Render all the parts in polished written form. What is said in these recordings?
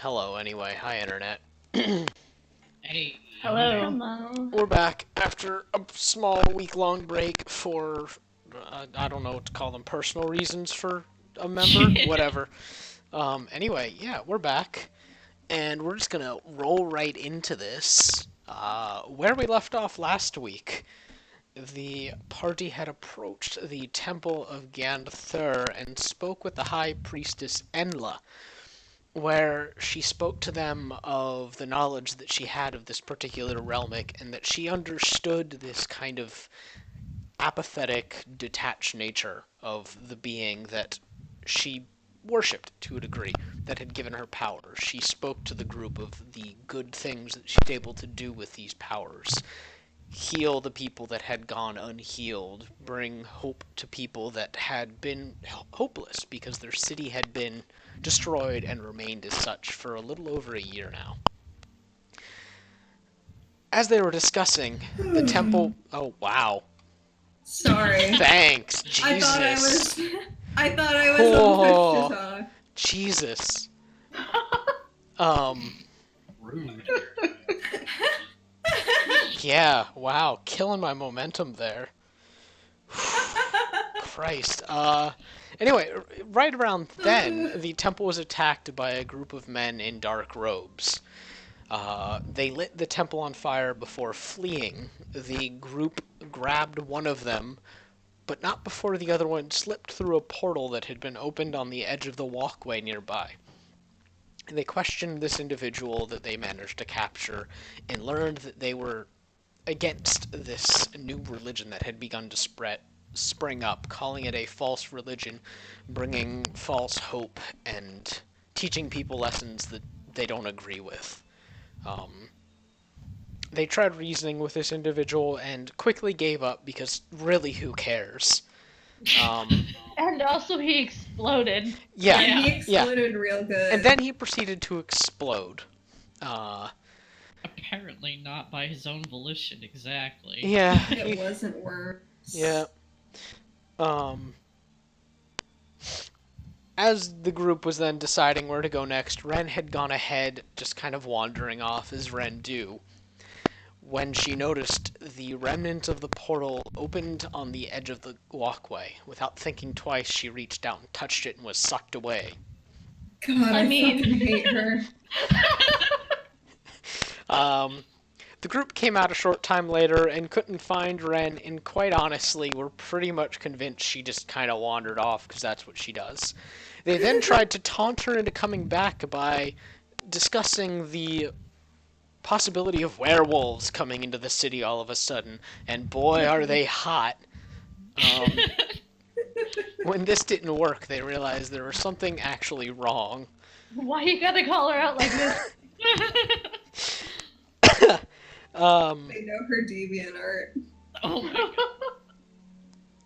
Hello, anyway. Hi, Internet. Hey, Hello. Hello. We're back after a small week-long break for, I don't know what to call them, personal reasons for a member? Whatever. Anyway, yeah, we're back, and we're just gonna roll right into this. Where we left off last week, the party had approached the Temple of Gandthur and spoke with the High Priestess Enla, where she spoke to them of the knowledge that she had of this particular realmic, and that she understood this kind of apathetic, detached nature of the being that she worshipped to a degree, that had given her power. She spoke to the group of the good things that she's able to do with these powers. Heal the people that had gone unhealed, bring hope to people that had been hopeless because their city had been destroyed and remained as such for a little over a year now. As they were discussing, the temple... Oh, wow. Sorry. Thanks, I Jesus. thought I was. I thought I was on push to talk. Jesus. rude. Yeah, wow, killing my momentum there. Christ. Anyway, right around then, the temple was attacked by a group of men in dark robes. They lit the temple on fire before fleeing. The group grabbed one of them, but not before the other one slipped through a portal that had been opened on the edge of the walkway nearby. They questioned this individual that they managed to capture and learned that they were against this new religion that had begun to spring up, calling it a false religion, bringing false hope and teaching people lessons that they don't agree with. They tried reasoning with this individual and quickly gave up because really, who cares? And also he exploded. Yeah, He yeah. exploded real good. And then he proceeded to explode. Apparently not by his own volition, exactly. Yeah. It wasn't worse. Yeah. As the group was then deciding where to go next, Ren had gone ahead, just kind of wandering off as Ren do, when she noticed the remnant of the portal opened on the edge of the walkway. Without thinking twice, she reached out and touched it and was sucked away. God, I fucking hate her. The group came out a short time later and couldn't find Ren, and quite honestly were pretty much convinced she just kind of wandered off because that's what she does. They then tried to taunt her into coming back by discussing the possibility of werewolves coming into the city all of a sudden, and boy are they hot. When this didn't work, they realized there was something actually wrong. Why you gotta call her out like this? They know her deviant art. Oh my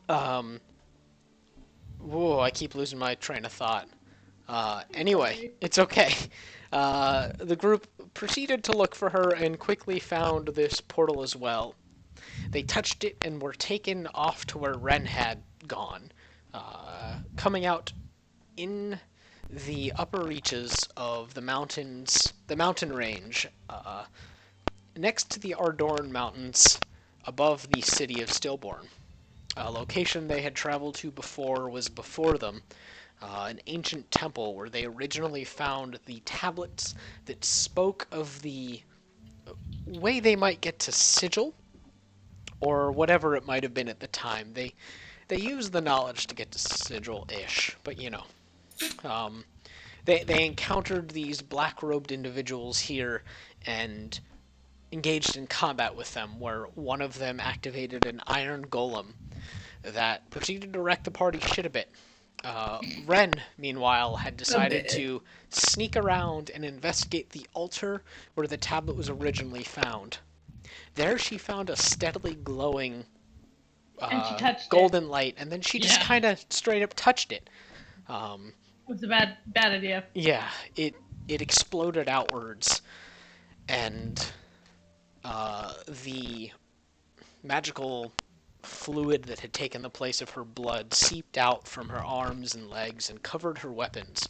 god. Whoa, I keep losing my train of thought. Anyway, it's okay. The group proceeded to look for her and quickly found this portal as well. They touched it and were taken off to where Ren had gone, coming out in the upper reaches of the mountains, the mountain range, next to the Ardorn Mountains, above the city of Stillborn. A location they had traveled to before was before them, an ancient temple where they originally found the tablets that spoke of the way they might get to sigil, or whatever it might have been at the time. They used the knowledge to get to sigil-ish, but you know. They encountered these black-robed individuals here and engaged in combat with them, where one of them activated an iron golem that proceeded to wreck the party shit a bit. Ren, meanwhile, had decided to sneak around and investigate the altar where the tablet was originally found. There she found a steadily glowing And she touched golden light, and then she just Yeah. kind of straight up touched it. It was a bad idea. Yeah, it exploded outwards, and the magical fluid that had taken the place of her blood seeped out from her arms and legs and covered her weapons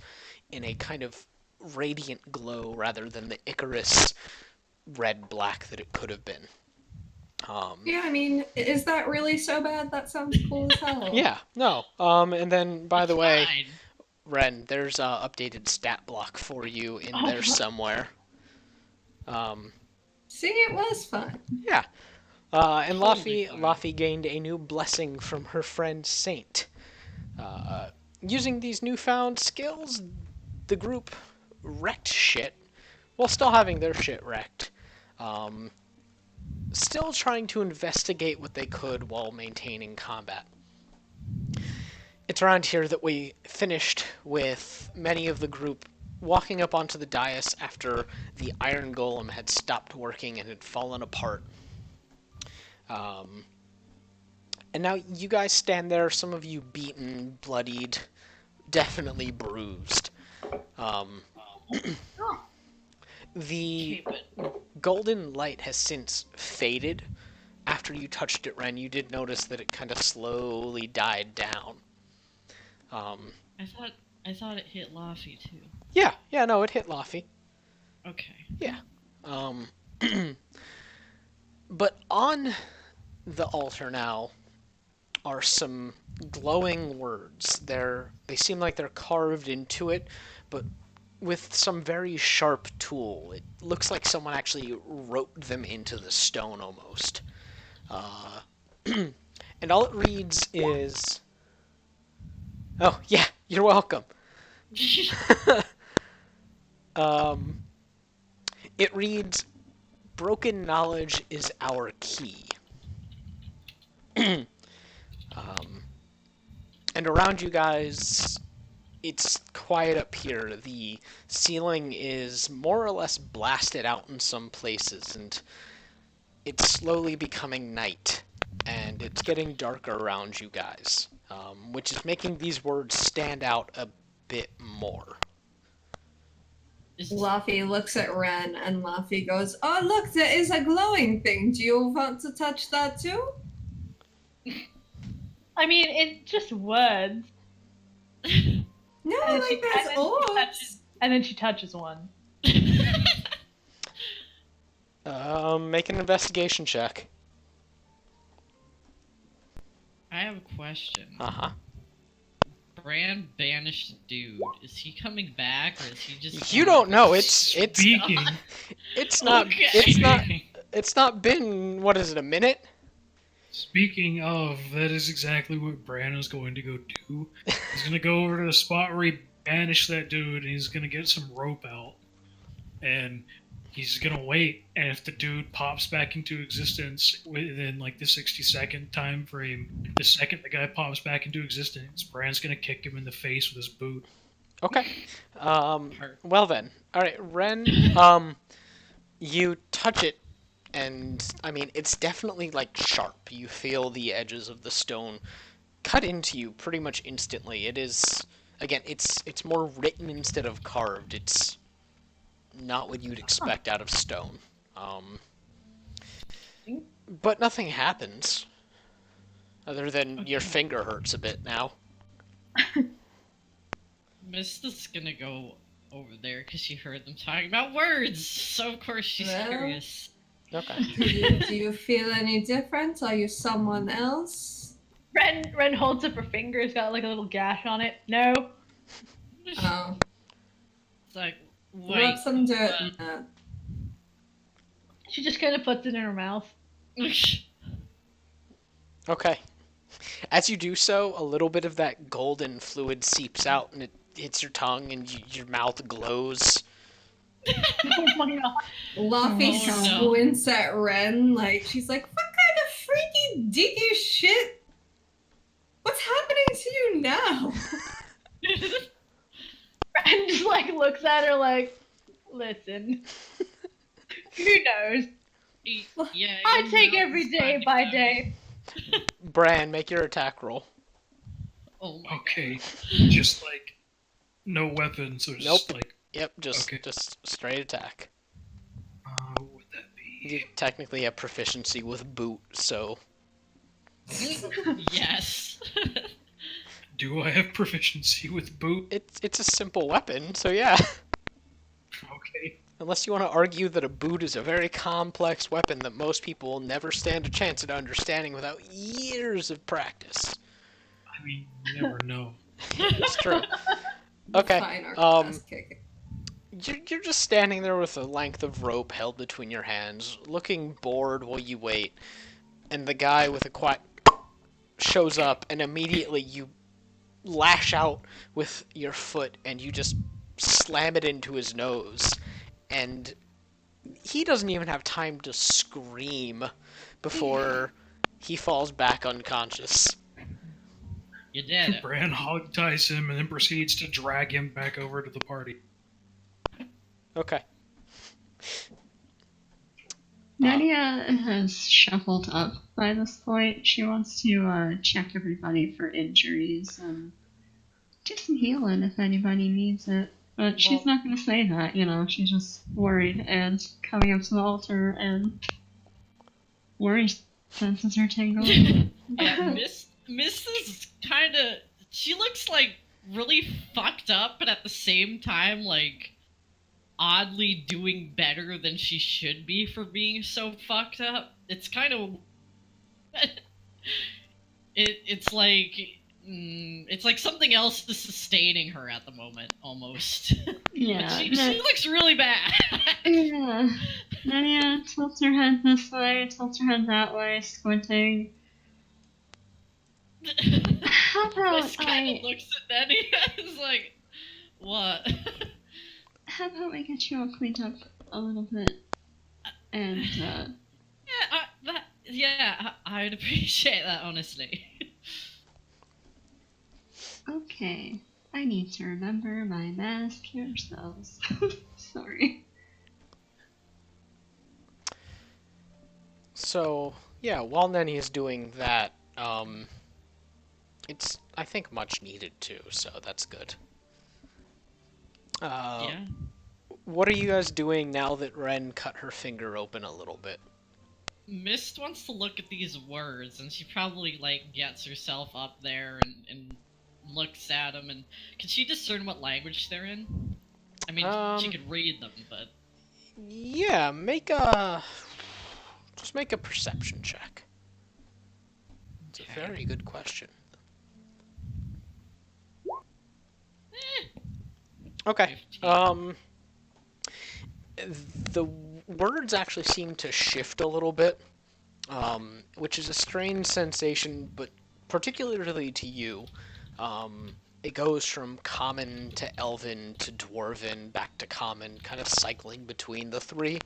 in a kind of radiant glow rather than the Icarus red-black that it could have been. Yeah, I mean, is that really so bad? That sounds cool as hell. Yeah, no. And then, by It's the way, fine. Ren, there's a updated stat block for you in there somewhere. See, it was fun. Yeah. And Totally fine. Laffy gained a new blessing from her friend Saint. Using these newfound skills, the group wrecked shit while still having their shit wrecked. Still trying to investigate what they could while maintaining combat. It's around here that we finished with many of the group walking up onto the dais after the iron golem had stopped working and had fallen apart. And now you guys stand there, some of you beaten, bloodied, definitely bruised. The Keep it. golden light has since faded. After you touched it, Ren, you did notice that it kind of slowly died down. I thought it hit Laffy too. Yeah, no, it hit Laffy. Okay. Yeah. But on the altar now are some glowing words. They seem like they're carved into it, but with some very sharp tool. It looks like someone actually wrote them into the stone almost. And all it reads is... Oh, yeah, you're welcome. It reads, "Broken knowledge is our key." And around you guys, it's quiet up here. The ceiling is more or less blasted out in some places, and it's slowly becoming night. And it's getting darker around you guys, which is making these words stand out a bit more. Laffy looks at Ren and Laffy goes, "Oh, look, there is a glowing thing. Do you want to touch that too?" I mean, it's just words. No, And like there's orbs. And then she touches one. Make an investigation check. I have a question. Uh-huh. Bran banished dude. Is he coming back, or is he just? You don't know. It's Speaking, it's not Okay. it's not been, what is it, a minute? speaking of, that is exactly what Bran is going to go do. He's going to go over to the spot where he banished that dude, and he's going to get some rope out, and he's going to wait. And if the dude pops back into existence within like the 60-second time frame, the second the guy pops back into existence, Bran's going to kick him in the face with his boot. Okay. Well then. All right, Ren. You touch it, and I mean, it's definitely like sharp. You feel the edges of the stone cut into you pretty much instantly. It is, again, it's more written instead of carved. It's not what you'd expect out of stone. But nothing happens, other than your finger hurts a bit now. Mista's gonna go over there because she heard them talking about words, so of course she's Well. curious. Okay. Do you feel any different? Are you someone else? Ren holds up her finger. It's got like a little gash on it. No. Oh, It's like, rub wait. some dirt in that. She just kind of puts it in her mouth. Okay. As you do so, a little bit of that golden fluid seeps out, and it hits your tongue, and your mouth glows. Oh my god. Laffy Oh, no. squints at Ren like she's like, "What kind of freaky deaky shit? What's happening to you now?" Ren just like looks at her like, listen. Who knows? Yeah, I you take know, every it's day fine, by fine. day. Bran, make your attack roll. Oh my Okay, just like no weapons, or just Nope. like Yep, just Okay. straight attack. what would that be? You technically have proficiency with boot, so god. Yes. Do I have proficiency with boot? it's a simple weapon, so yeah. Unless you want to argue that a boot is a very complex weapon that most people will never stand a chance at understanding without years of practice. I mean, you never know. It's true. The Okay, fine art um, ass kick. You're just standing there with a length of rope held between your hands, looking bored while you wait, and the guy with a quiet shows up, and immediately you lash out with your foot, and you just slam it into his nose, and he doesn't even have time to scream before he falls back unconscious. You did it. Bran hogties him and then proceeds to drag him back over to the party. Okay. Nadia has shuffled up by this point. She wants to check everybody for injuries and do some healing if anybody needs it. But she's not going to say that, you know. She's just worried and coming up to the altar and worry senses her tingle. Yeah, Miss is kind of. She looks like really fucked up, but at the same time, like oddly doing better than she should be for being so fucked up. It's kind of. It's like. It's like something else is sustaining her at the moment, almost. Yeah. She looks really bad. Yeah. Nadia tilts her head this way, tilts her head that way, squinting. How about This kind of looks at Nenny and is like, what? How about we get you all cleaned up a little bit? And, I'd appreciate that, honestly. okay. I need to remember my mask yourselves. Sorry. So, yeah, while Nenny is doing that, it's, I think, much needed too, so that's good. Yeah. What are you guys doing now that Ren cut her finger open a little bit? Mist wants to look at these words, and she probably, like, gets herself up there and looks at them, and can she discern what language they're in? I mean, she could read them, but... Yeah, just make a perception check. It's a very good question. Okay. 15. The words actually seem to shift a little bit, which is a strange sensation, but particularly to you. It goes from common to elven to dwarven back to common, kind of cycling between the three.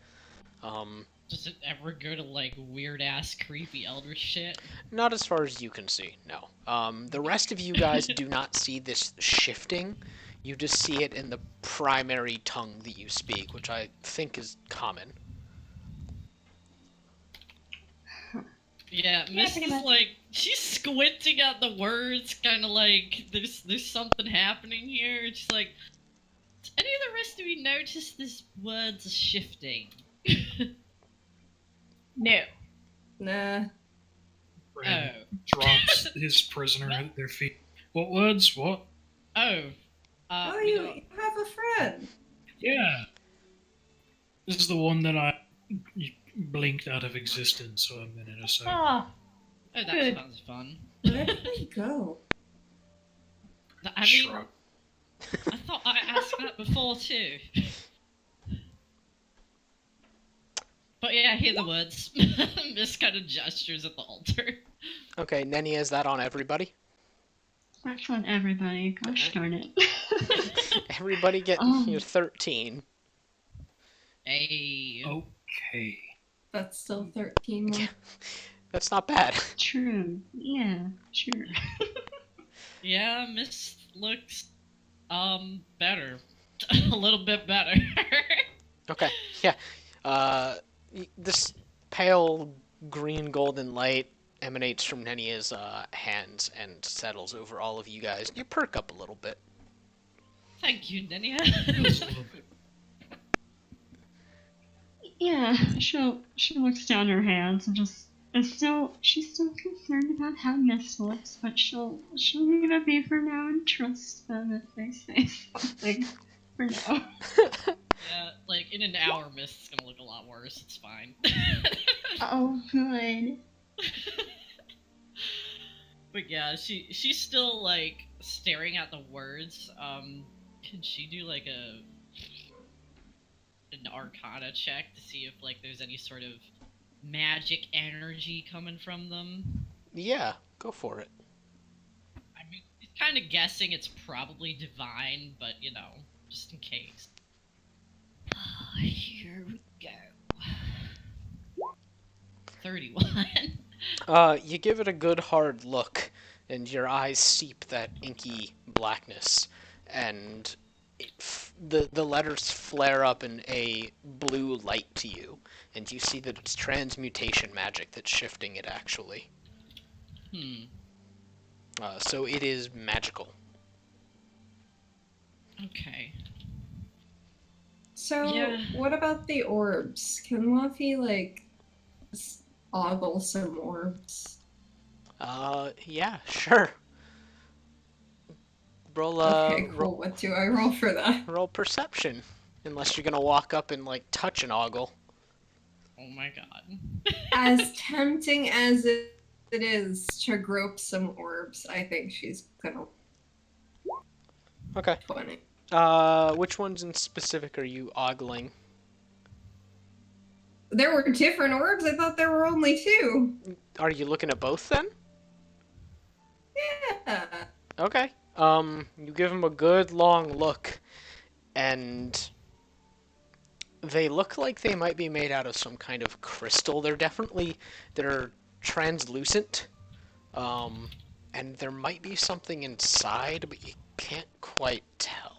Does it ever go to, like, weird-ass, creepy elder shit? Not as far as you can see, no. The rest of you guys do not see this shifting. You just see it in the primary tongue that you speak, which I think is common. Yeah, Mist pretty is much. like, she's squinting at the words, kind of like, there's something happening here. And she's like, does any of the rest of you notice this words are shifting? No. Nah. Bran Oh. drops his prisoner at their feet. What words? What? Oh. Oh, we you got- have a friend. Yeah. This is the one that I blinked out of existence for a minute or so. Ah, Oh, that Good. sounds fun. Where did they go? I mean, Shrug. I thought I asked that before too. But yeah, I hear the words. Miss kind of gestures at the altar. Okay, Nenny, is that on everybody? That's on everybody. Gosh darn it. Everybody get your 13. Hey. Okay. That's still 13 more. That's not bad. True. Yeah, sure. Yeah, Miss looks, better. A little bit better. Okay, yeah. This pale green golden light emanates from Nennia's hands and settles over all of you guys. You perk up a little bit. Thank you, Nenia. Just a little bit. Yeah, she looks down her hands and she's still concerned about how Mist looks, but she'll leave it be for now and trust them if they say something for now. Yeah, like, In an hour, Mist is gonna look a lot worse. It's fine. Oh, good. But yeah, she's still like staring at the words. Can she do like an Arcana check to see if like there's any sort of magic energy coming from them? Yeah, go for it. I mean, he's kind of guessing it's probably divine, but you know, just in case. Here we go. 31. You give it a good hard look, and your eyes seep that inky blackness, and the letters flare up in a blue light to you, and you see that it's transmutation magic that's shifting it, actually. So it is magical. Okay. So, Yeah. what about the orbs? Can Luffy, like, ogle some orbs? Yeah, sure. Roll, Okay, cool. What do I roll for that? roll perception. Unless you're gonna walk up and, like, touch an ogle. Oh my god. As tempting as it is to grope some orbs, I think she's gonna Okay. 20. Which ones in specific are you ogling? There were different orbs? I thought there were only 2. Are you looking at both, then? Yeah. Okay. You give them a good long look, and they look like they might be made out of some kind of crystal. They're translucent, and there might be something inside, but you can't quite tell.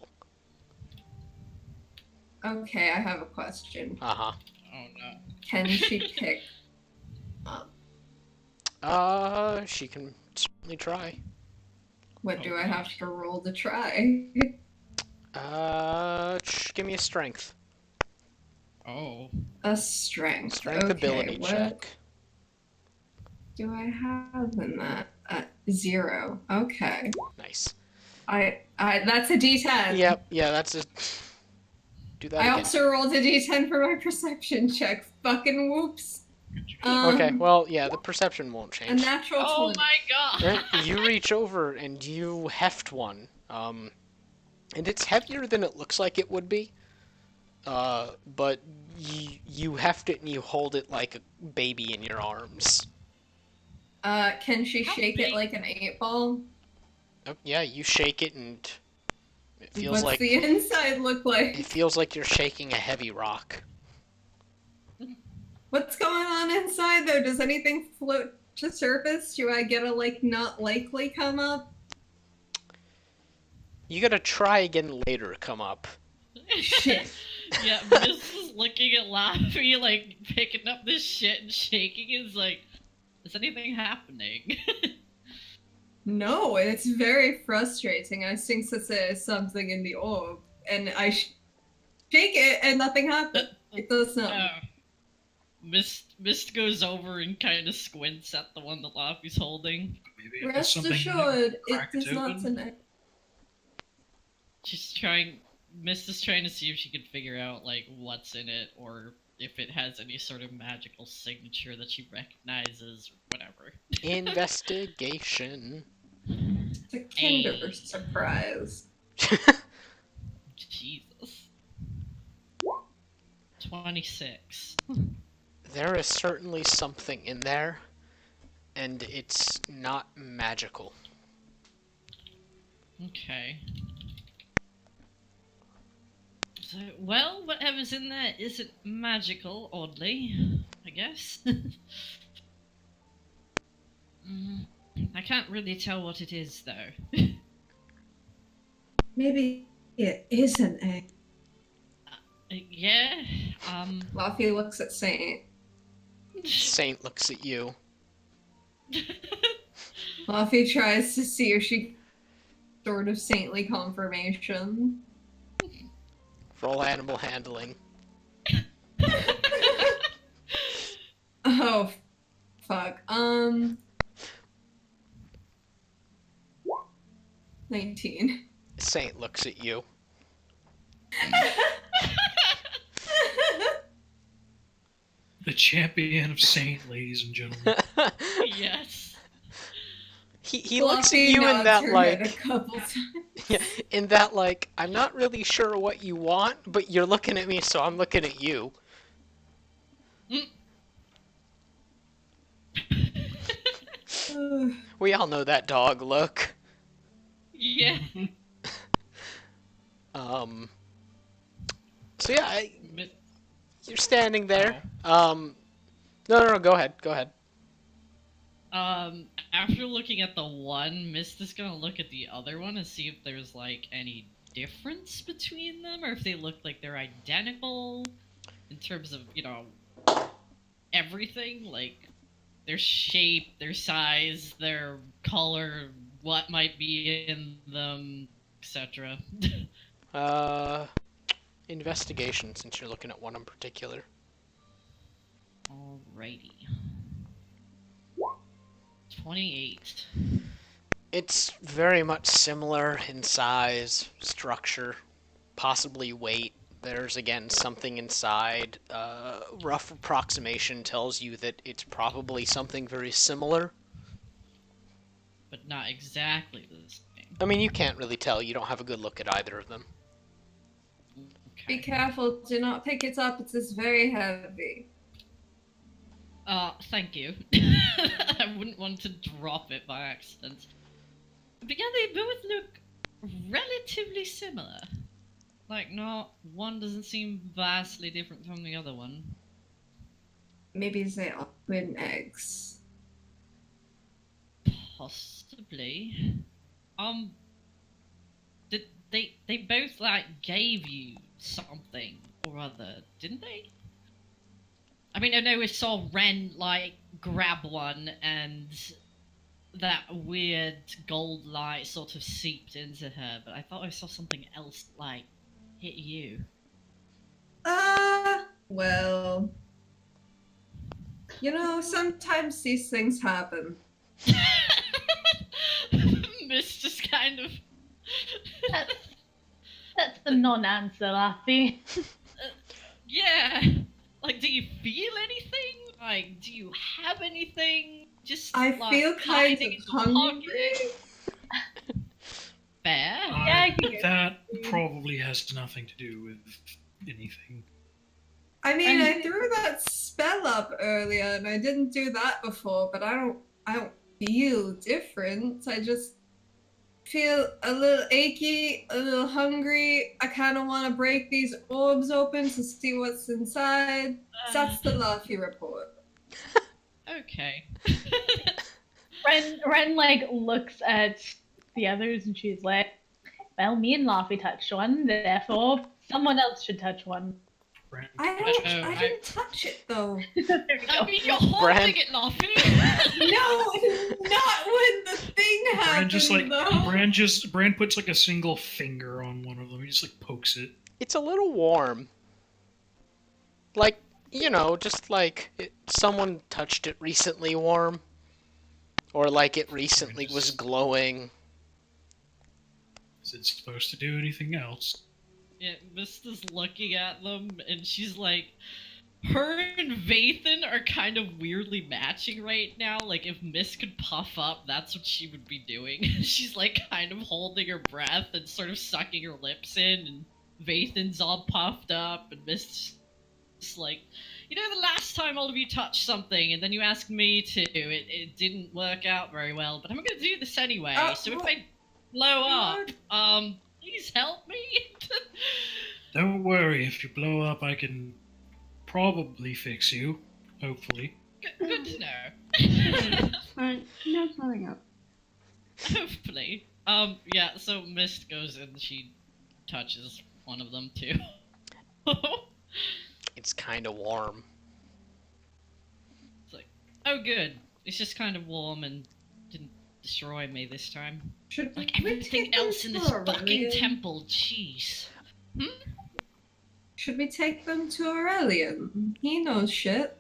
Okay, I have a question. Uh-huh. Oh no. Can she pick up? She can certainly try. What do I have to roll to try? Give me a strength. Oh. A strength. Strength Okay, ability what check. do I have in that? 0. Okay. Nice. I that's a D10. Yep, yeah, that's a... Do that I again. also rolled a D10 for my perception check. Fucking whoops. Okay, well, yeah, the perception won't A change. natural 20. Oh my god. Right, you reach over and you heft one. And it's heavier than it looks like it would be. But you heft it and you hold it like a baby in your arms. Can she How shake big? it like an 8-ball? Oh, yeah, you shake it and it feels What's like the inside look it like? feels like you're shaking a heavy rock. What's going on inside though? Does anything float to surface? Do I get a like not likely come up? You gotta try again later, come up. Shit. Yeah, Miss is looking at Laffy, like, picking up this shit and shaking. Is like, is anything happening? No, it's very frustrating. I think that there's something in the orb, and I shake it, and nothing happens. It does not. Mist goes over and kind of squints at the one that Laffy's holding. Maybe it has Rest something assured, it cracked is not open. tonight. Mist is trying to see if she can figure out, like, what's in it, or if it has any sort of magical signature that she recognizes, or whatever. Investigation. It's a Kinder Hey. surprise. Jesus. 26. There is certainly something in there, and it's not magical. Okay. So, well, whatever's in there isn't magical, oddly, I guess. I can't really tell what it is, though. Maybe it is an egg. Yeah, Luffy looks at Saint. Saint looks at you. Luffy tries to see if she sort of saintly confirmation. Roll animal handling. Oh, fuck. 19. Saint looks at you. The champion of Saint, ladies and gentlemen. Yes. He looks at Fluffy you in nods that her head a like couple times. yeah, in that like I'm not really sure what you want, but you're looking at me, so I'm looking at you. Ugh. We all know that dog look. Yeah. Um. So yeah, Mi- you're standing there. No. Go ahead. Go ahead. After looking at the one, Mist is gonna look at the other one and see if there's like any difference between them, or if they look like they're identical in terms of, everything, like their shape, their size, their color, what might be in them, etc. Uh, investigation, since you're looking at one in particular. Alrighty. 28. It's very much similar in size, structure, possibly weight. There's again something inside. Rough approximation tells you that it's probably something very similar. But not exactly the same. I mean, you can't really tell. You don't have a good look at either of them. Be Okay. careful, do not pick it up, it is very heavy. Thank you. I wouldn't want to drop it by accident. But yeah, they both look relatively similar. Like, not one doesn't seem vastly different from the other one. Maybe they are twin eggs. Possibly. Did they both like gave you something or other, didn't they? I mean, I know we saw Ren like grab one and that weird gold light sort of seeped into her, but I thought I saw something else like hit you. Well, sometimes these things happen. Miss just kind of. That's the non-answer, Lassie. Yeah. Like, do you feel anything? Like, do you have anything? Just I like, feel kind hiding of in your hungry. pocket? Fair. Yeah, I can get That probably has nothing to do with anything. I mean, I threw that spell up earlier, and I didn't do that before, but I don't feel different. I just feel a little achy, a little hungry. I kind of want to break these orbs open to see what's inside. That's the Luffy report. Okay. Ren like looks at the others and she's like, "Well, me and Laffy touched one, therefore someone else should touch one." Brand- I didn't touch it though. There we I go. mean, you're holding it, Luffy. No, not when the thing happened. Brand puts like a single finger on one of them. He just like pokes it. It's a little warm. Like, just like someone touched it recently warm. Or like it recently was glowing. Is it supposed to do anything else? Yeah, Mista's looking at them, and she's like, her and Vathan are kind of weirdly matching right now. Like, if Mist could puff up, that's what she would be doing. She's like kind of holding her breath and sort of sucking her lips in, and Vathan's all puffed up, and Mist's just like, the last time all of you touched something, and then you asked me to, it didn't work out very well, but I'm gonna do this anyway, so if I blow up, please help me. Don't worry, if you blow up, I can probably fix you. Hopefully. Good to know. No blowing up. Hopefully. Yeah, so Mist goes and she touches one of them too. It's kind of warm. It's like, oh good. It's just kind of warm and didn't destroy me this time. Should Like we everything take them else in to this Aurelian? fucking temple, jeez. Should we take them to Aurelian? He knows shit.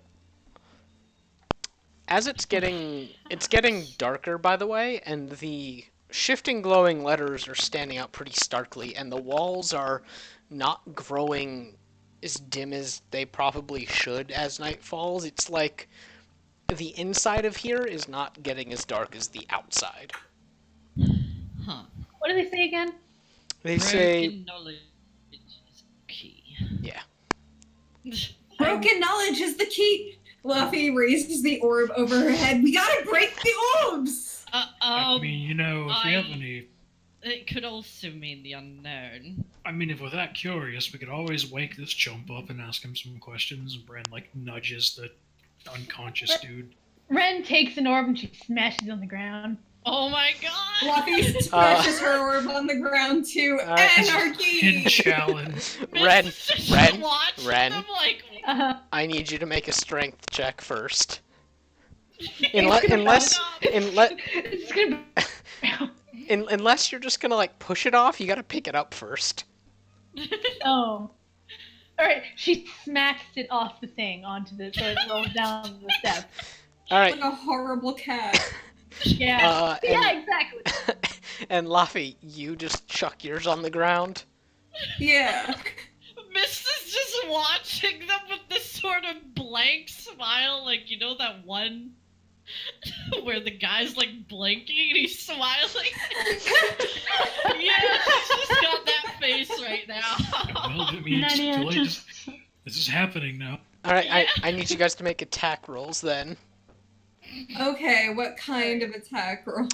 As it's getting darker, by the way, and the shifting glowing letters are standing out pretty starkly, and the walls are not growing as dim as they probably should as night falls. It's like the inside of here is not getting as dark as the outside. Huh. What do they say again? They say, Broken knowledge is key. yeah. Broken knowledge is the key. Luffy raises the orb over her head. We gotta break the orbs! I mean, you know, if we have any. It could also mean the unknown. I mean, if we're that curious, we could always wake this chump up and ask him some questions, and Bran, like, nudges the unconscious dude. Ren takes an orb and she smashes it on the ground. Oh my god! Luffy smashes her orb on the ground too. Hidden Anarchy! challenge. Ren, Ren, Watch Ren. them like, I need you to make a strength check first. It's gonna Unless you're just gonna like push it off, you gotta pick it up first. Oh. Alright, she smacks it off the thing onto the so it rolls down the steps. All right. Like a horrible cat. Yeah. And, Yeah, exactly. and Luffy, you just chuck yours on the ground. Yeah. Mist is just watching them with this sort of blank smile, like, you know that one where the guy's like blinking and he's smiling? Yeah, she's just got that face right now. Well, I mean, it's Nadia too late. just This is happening now. All right, I need you guys to make attack rolls then. Okay, what kind of attack roll?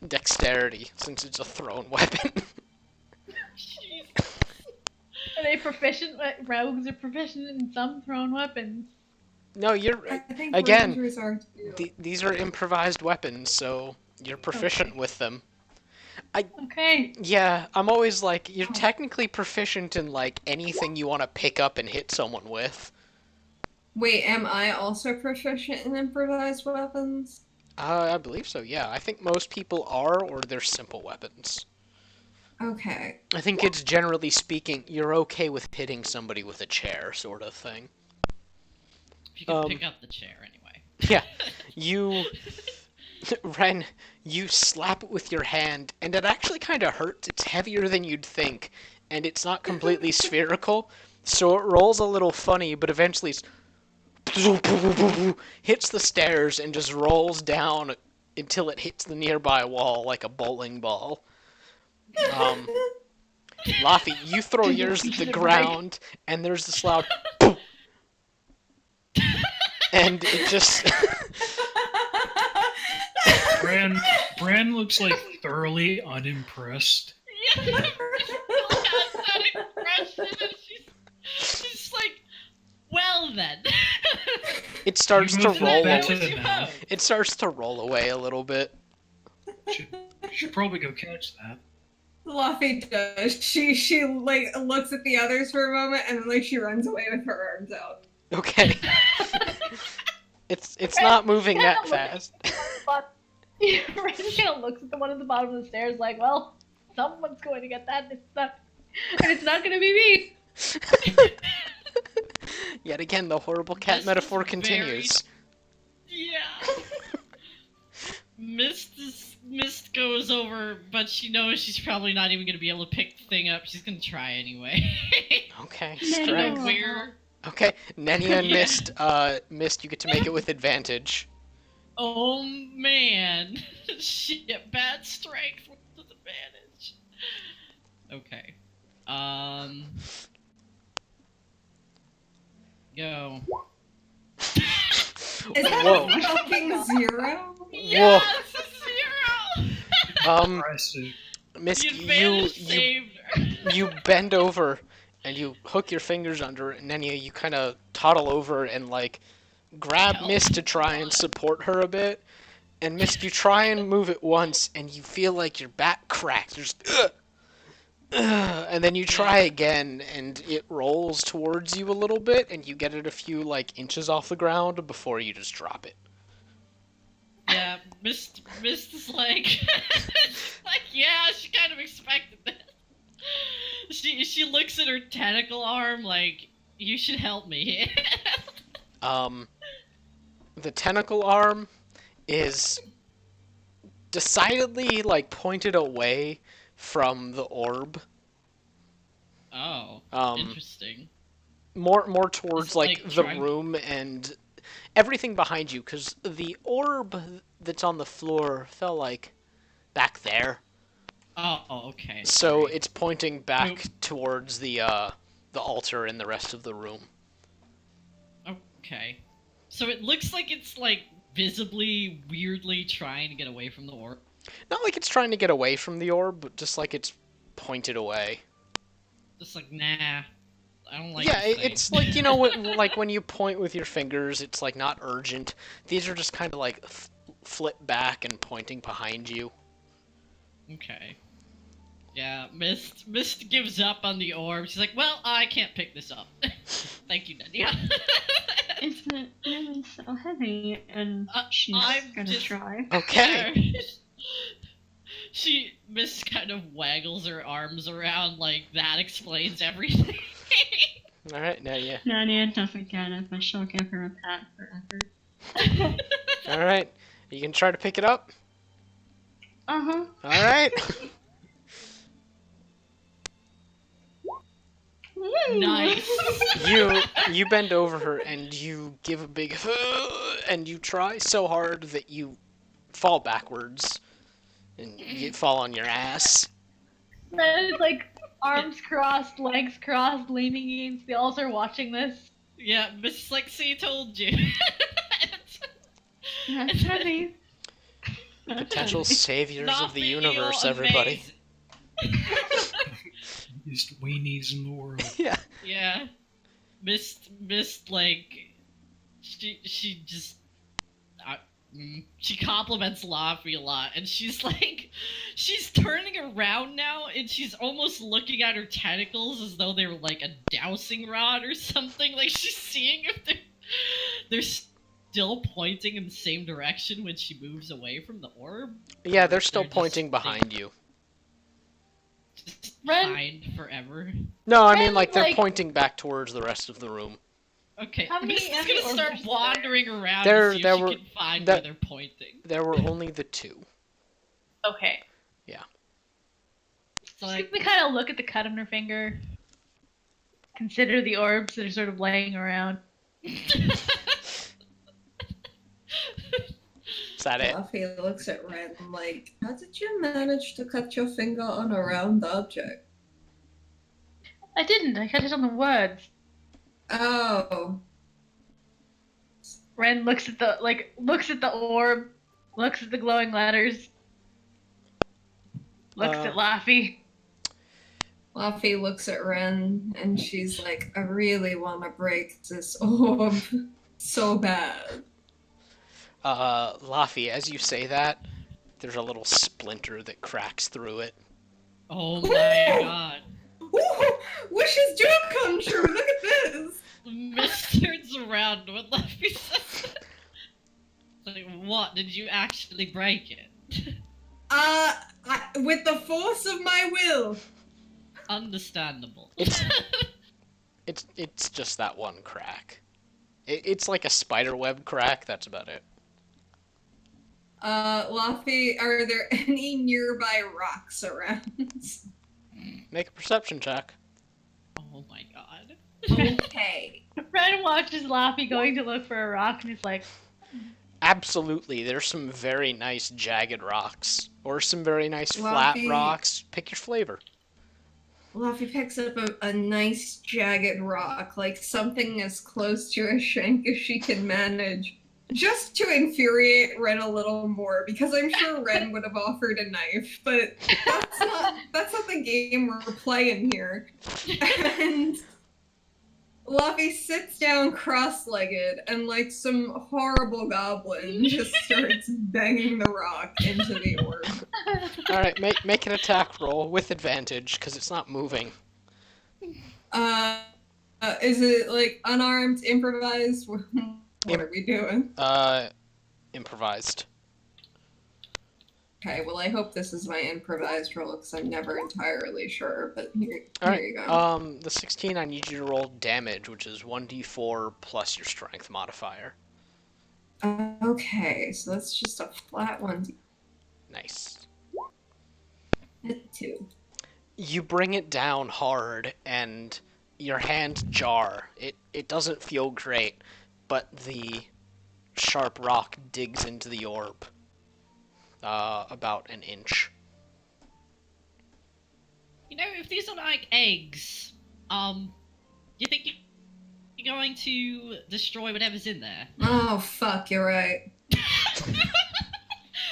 Dexterity, since it's a thrown weapon. Jeez. Are they proficient? Rogues are proficient in some thrown weapons. No, you're I think again. rangers are too. These are improvised weapons, so you're proficient with them. Okay. Yeah, I'm always like, you're technically proficient in like anything you want to pick up and hit someone with. Wait, am I also proficient in improvised weapons? I believe so. Yeah, I think most people are, or they're simple weapons. Okay. I think it's generally speaking, you're okay with hitting somebody with a chair, sort of thing. If you can pick up the chair anyway. Yeah, you, Ren, you slap it with your hand, and it actually kind of hurts. It's heavier than you'd think, and it's not completely spherical, so it rolls a little funny, but eventually it's hits the stairs and just rolls down until it hits the nearby wall like a bowling ball. Laffy, you throw yours at the ground, and there's this loud and it just Bran looks like thoroughly unimpressed. Yeah, she has that expression and she's like, well then. it starts You to moved roll better away. than that. It starts to roll away a little bit. Should probably go catch that. Luffy does. She like looks at the others for a moment and then like she runs away with her arms out. Okay. It's not moving that fast. Ren kind of looks at the one at the bottom of the stairs like, well, someone's going to get that, and it's not going to be me. Yet again, the horrible cat This metaphor is continues. Yeah. Mist goes over, but she knows she's probably not even gonna be able to pick the thing up. She's gonna try anyway. Okay, No. strength. Where? Okay, Nenya and Yeah. Mist, you get to make it with advantage. Oh man, shit! Bad strength with disadvantage. Okay. Go. Is that Whoa. a fucking 0? Yes, a 0. Impressive. Mist, The advantage you saved her. you bend over and you hook your fingers under it, and Nenya, you kind of toddle over and like grab Help. Mist to try and support her a bit. And Mist, you try and move it once, and you feel like your back cracks. There's and then you try again, and it rolls towards you a little bit, and you get it a few like inches off the ground before you just drop it. Yeah, Mist is like, yeah, she kind of expected this. She looks at her tentacle arm like, you should help me. The tentacle arm is decidedly like pointed away from the orb. Oh, Um, interesting. more towards Is, like like, the trying- room and everything behind you, because the orb that's on the floor fell like back there, Oh, okay. so Sorry. it's pointing back Nope. towards the altar and the rest of the room. Okay. So it looks like it's like visibly, weirdly trying to get away from the orb. Not like it's trying to get away from the orb, but just like it's pointed away. Just like, nah, I don't like Yeah, this thing. it's like, you know, like when you point with your fingers, it's like not urgent. These are just kind of like flip back and pointing behind you. Okay. Yeah, Mist gives up on the orb. She's like, well, I can't pick this up. Thank you, Nadia. Is it really so heavy? And she's I'm gonna just- try. Okay. Mist kind of waggles her arms around like that explains everything. All right, now yeah. Nadia doesn't get it, but she'll give her a pat for effort. All right, you can try to pick it up. Uh-huh. All right. Nice. You bend over her and you give a big and you try so hard that you fall backwards and you fall on your ass. Ren is like arms crossed, legs crossed, leaning against the altar, watching this. Yeah, Miss Lexi told you. That's heavy. Potential saviors Not of the being universe, all everybody. amazing. Biggest weenies in the world. Yeah. Yeah. Mist, like, she just, she compliments Laffy a lot, and she's like, she's turning around now, and she's almost looking at her tentacles as though they were like a dowsing rod or something. Like, she's seeing if they're still pointing in the same direction when she moves away from the orb. Yeah, they're still They're just pointing behind you. Just Ren- hide forever. No, I mean Ren, like they're like- pointing back towards the rest of the room. Okay, How many- Mist is how many gonna start orbs are there? wandering around There- to see there if were- she can find that- where they're pointing. There were only the two. Okay. It's like, We kind of look at the cut on her finger. Consider the orbs that are sort of laying around. Is that it? Fluffy looks at Ren like, how did you manage to cut your finger on a round object? I didn't. I cut it on the words. Oh. Ren looks at the orb, looks at the glowing letters, looks at Laffy. Fluffy looks at Ren and she's like, I really want to break this orb so bad. Laffy, as you say that, there's a little splinter that cracks through it. oh my god. Ooh, wishes do come true. Look at this. Mist turns around when Luffy says it. Like, what? Did you actually break it? With the force of my will. Understandable. It's just that one crack. It's like a spider web crack. That's about it. Laffy, are there any nearby rocks around? Make a perception check. Oh my god. Okay. Ren watches Laffy going to look for a rock and he's like, Absolutely, there's some very nice jagged rocks, or some very nice flat Laffy. rocks. Pick your flavor. Laffy picks up a nice jagged rock, like something as close to a shank as she can manage, just to infuriate Ren a little more, because I'm sure Ren would have offered a knife, but that's not the game we're playing here. And Laffy sits down cross-legged, and like some horrible goblin just starts banging the rock into the orb. All right, make an attack roll with advantage because it's not moving. Is it like unarmed, improvised? What are we doing? Improvised. Okay, well, I hope this is my improvised roll because I'm never entirely sure, but here All right. you go. The 16, I need you to roll damage, which is 1d4 plus your strength modifier. Okay, so that's just a flat one. Nice. 2. You bring it down hard, and your hands jar. It It doesn't feel great, but the sharp rock digs into the orb about an inch. You know, if these are like eggs, you think you're going to destroy whatever's in there? Oh, fuck, you're right.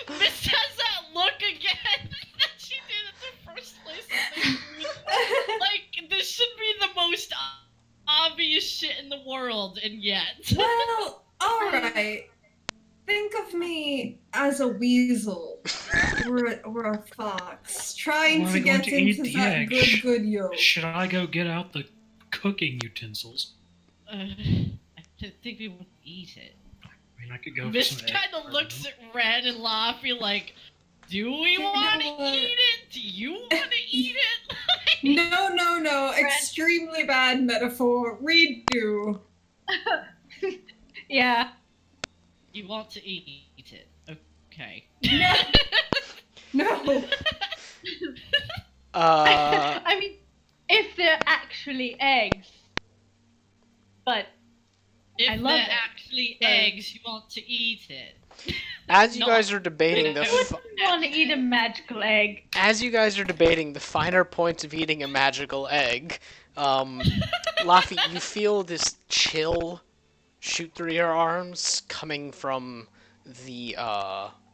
Miss has that look again that she did in the first place. Like, this should be the most obvious shit in the world, and yet. Well, alright. Think of me as a weasel or a fox trying Well, to I'm going get to eat into the that egg. good yolk. Should I go get out the cooking utensils? I don't think we will eat it. I mean, I could go for Miss some egg. kind of looks at Ren and laughing like, do we want to what? eat it? Do you want to eat it? No. Extremely bad metaphor. Redo. Yeah. You want to eat it. Okay. No. I mean, if they're actually eggs. But If I love they're it. actually But- eggs, you want to eat it. As you No. guys are debating the who wouldn't want to eat a magical egg? finer points of eating a magical egg, Laffy, you feel this chill shoot through your arms coming from the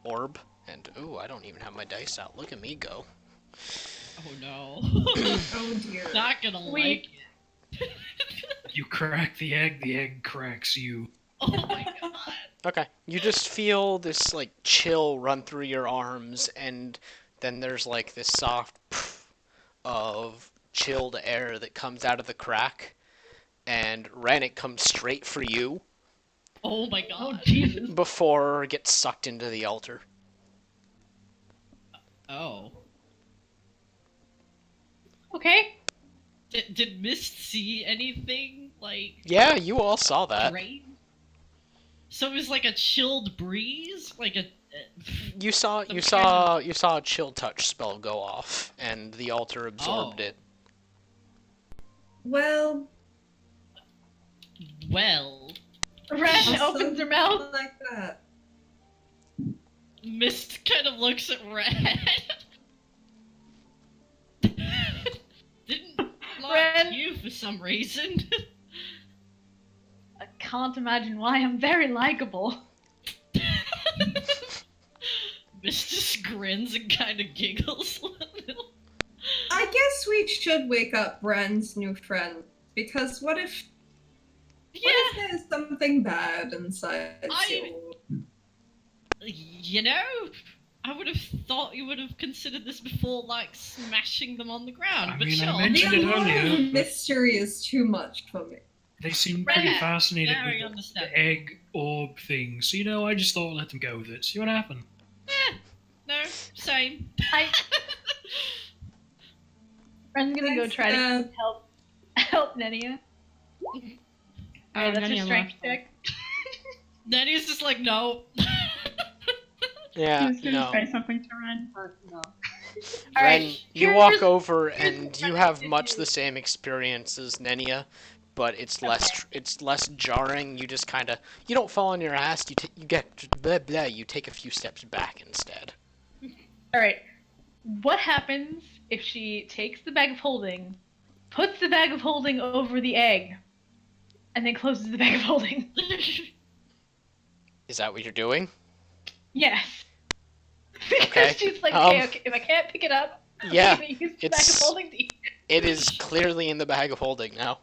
orb, and ooh, I don't even have my dice out. Look at me go. Oh no. Oh dear. Not gonna like it. You crack the egg cracks you. Oh my god. Okay, you just feel this like chill run through your arms, and then there's like this soft pff of chilled air that comes out of the crack, and Rennick comes straight for you Oh my Oh, god. Jesus. before it gets sucked into the altar. Oh. Okay. Did Mist see anything like Yeah, you all saw that. great? So it was like a chilled breeze, like a. You saw Some you kind saw you saw a chill touch spell go off, and the altar absorbed Oh. it. Well, Well, Ren also opens her mouth. like that. Mist kind of looks at Red. Didn't like Ren. you for some reason. I can't imagine why I'm very likable. Mist just grins and kind of giggles a little. I guess we should wake up Bren's new friend, because what if Yeah, there's something bad inside I- you? you know, I would have thought you would have considered this before, like smashing them on the ground. I but mean, I sure. mentioned The it allure earlier, of but- mystery is too much for me. They seem pretty Right. fascinated Very with understandable. the egg orb thing. So, you know, I just thought let them go with it. See what happened. No, same. Ren's gonna go Thanks, try to Dad. help Nenia. Alright, that's Nenia your strength left. check. Then he's just like, no. I Yeah, was gonna no. say something to Ren, but no. Ren, Alright, you walk here's- over here's and what you I have did much do. the same experience as Nenia, but it's less jarring. You just kind of you don't fall on your ass. You get blah blah. You take a few steps back instead. Alright. What happens if she takes the bag of holding, puts the bag of holding over the egg, and then closes the bag of holding? Is that what you're doing? Yes. Because Okay, she's like, um, okay, if I can't pick it up, I'm Yeah, gonna use the bag of it's- holding to eat. it is clearly in the bag of holding now.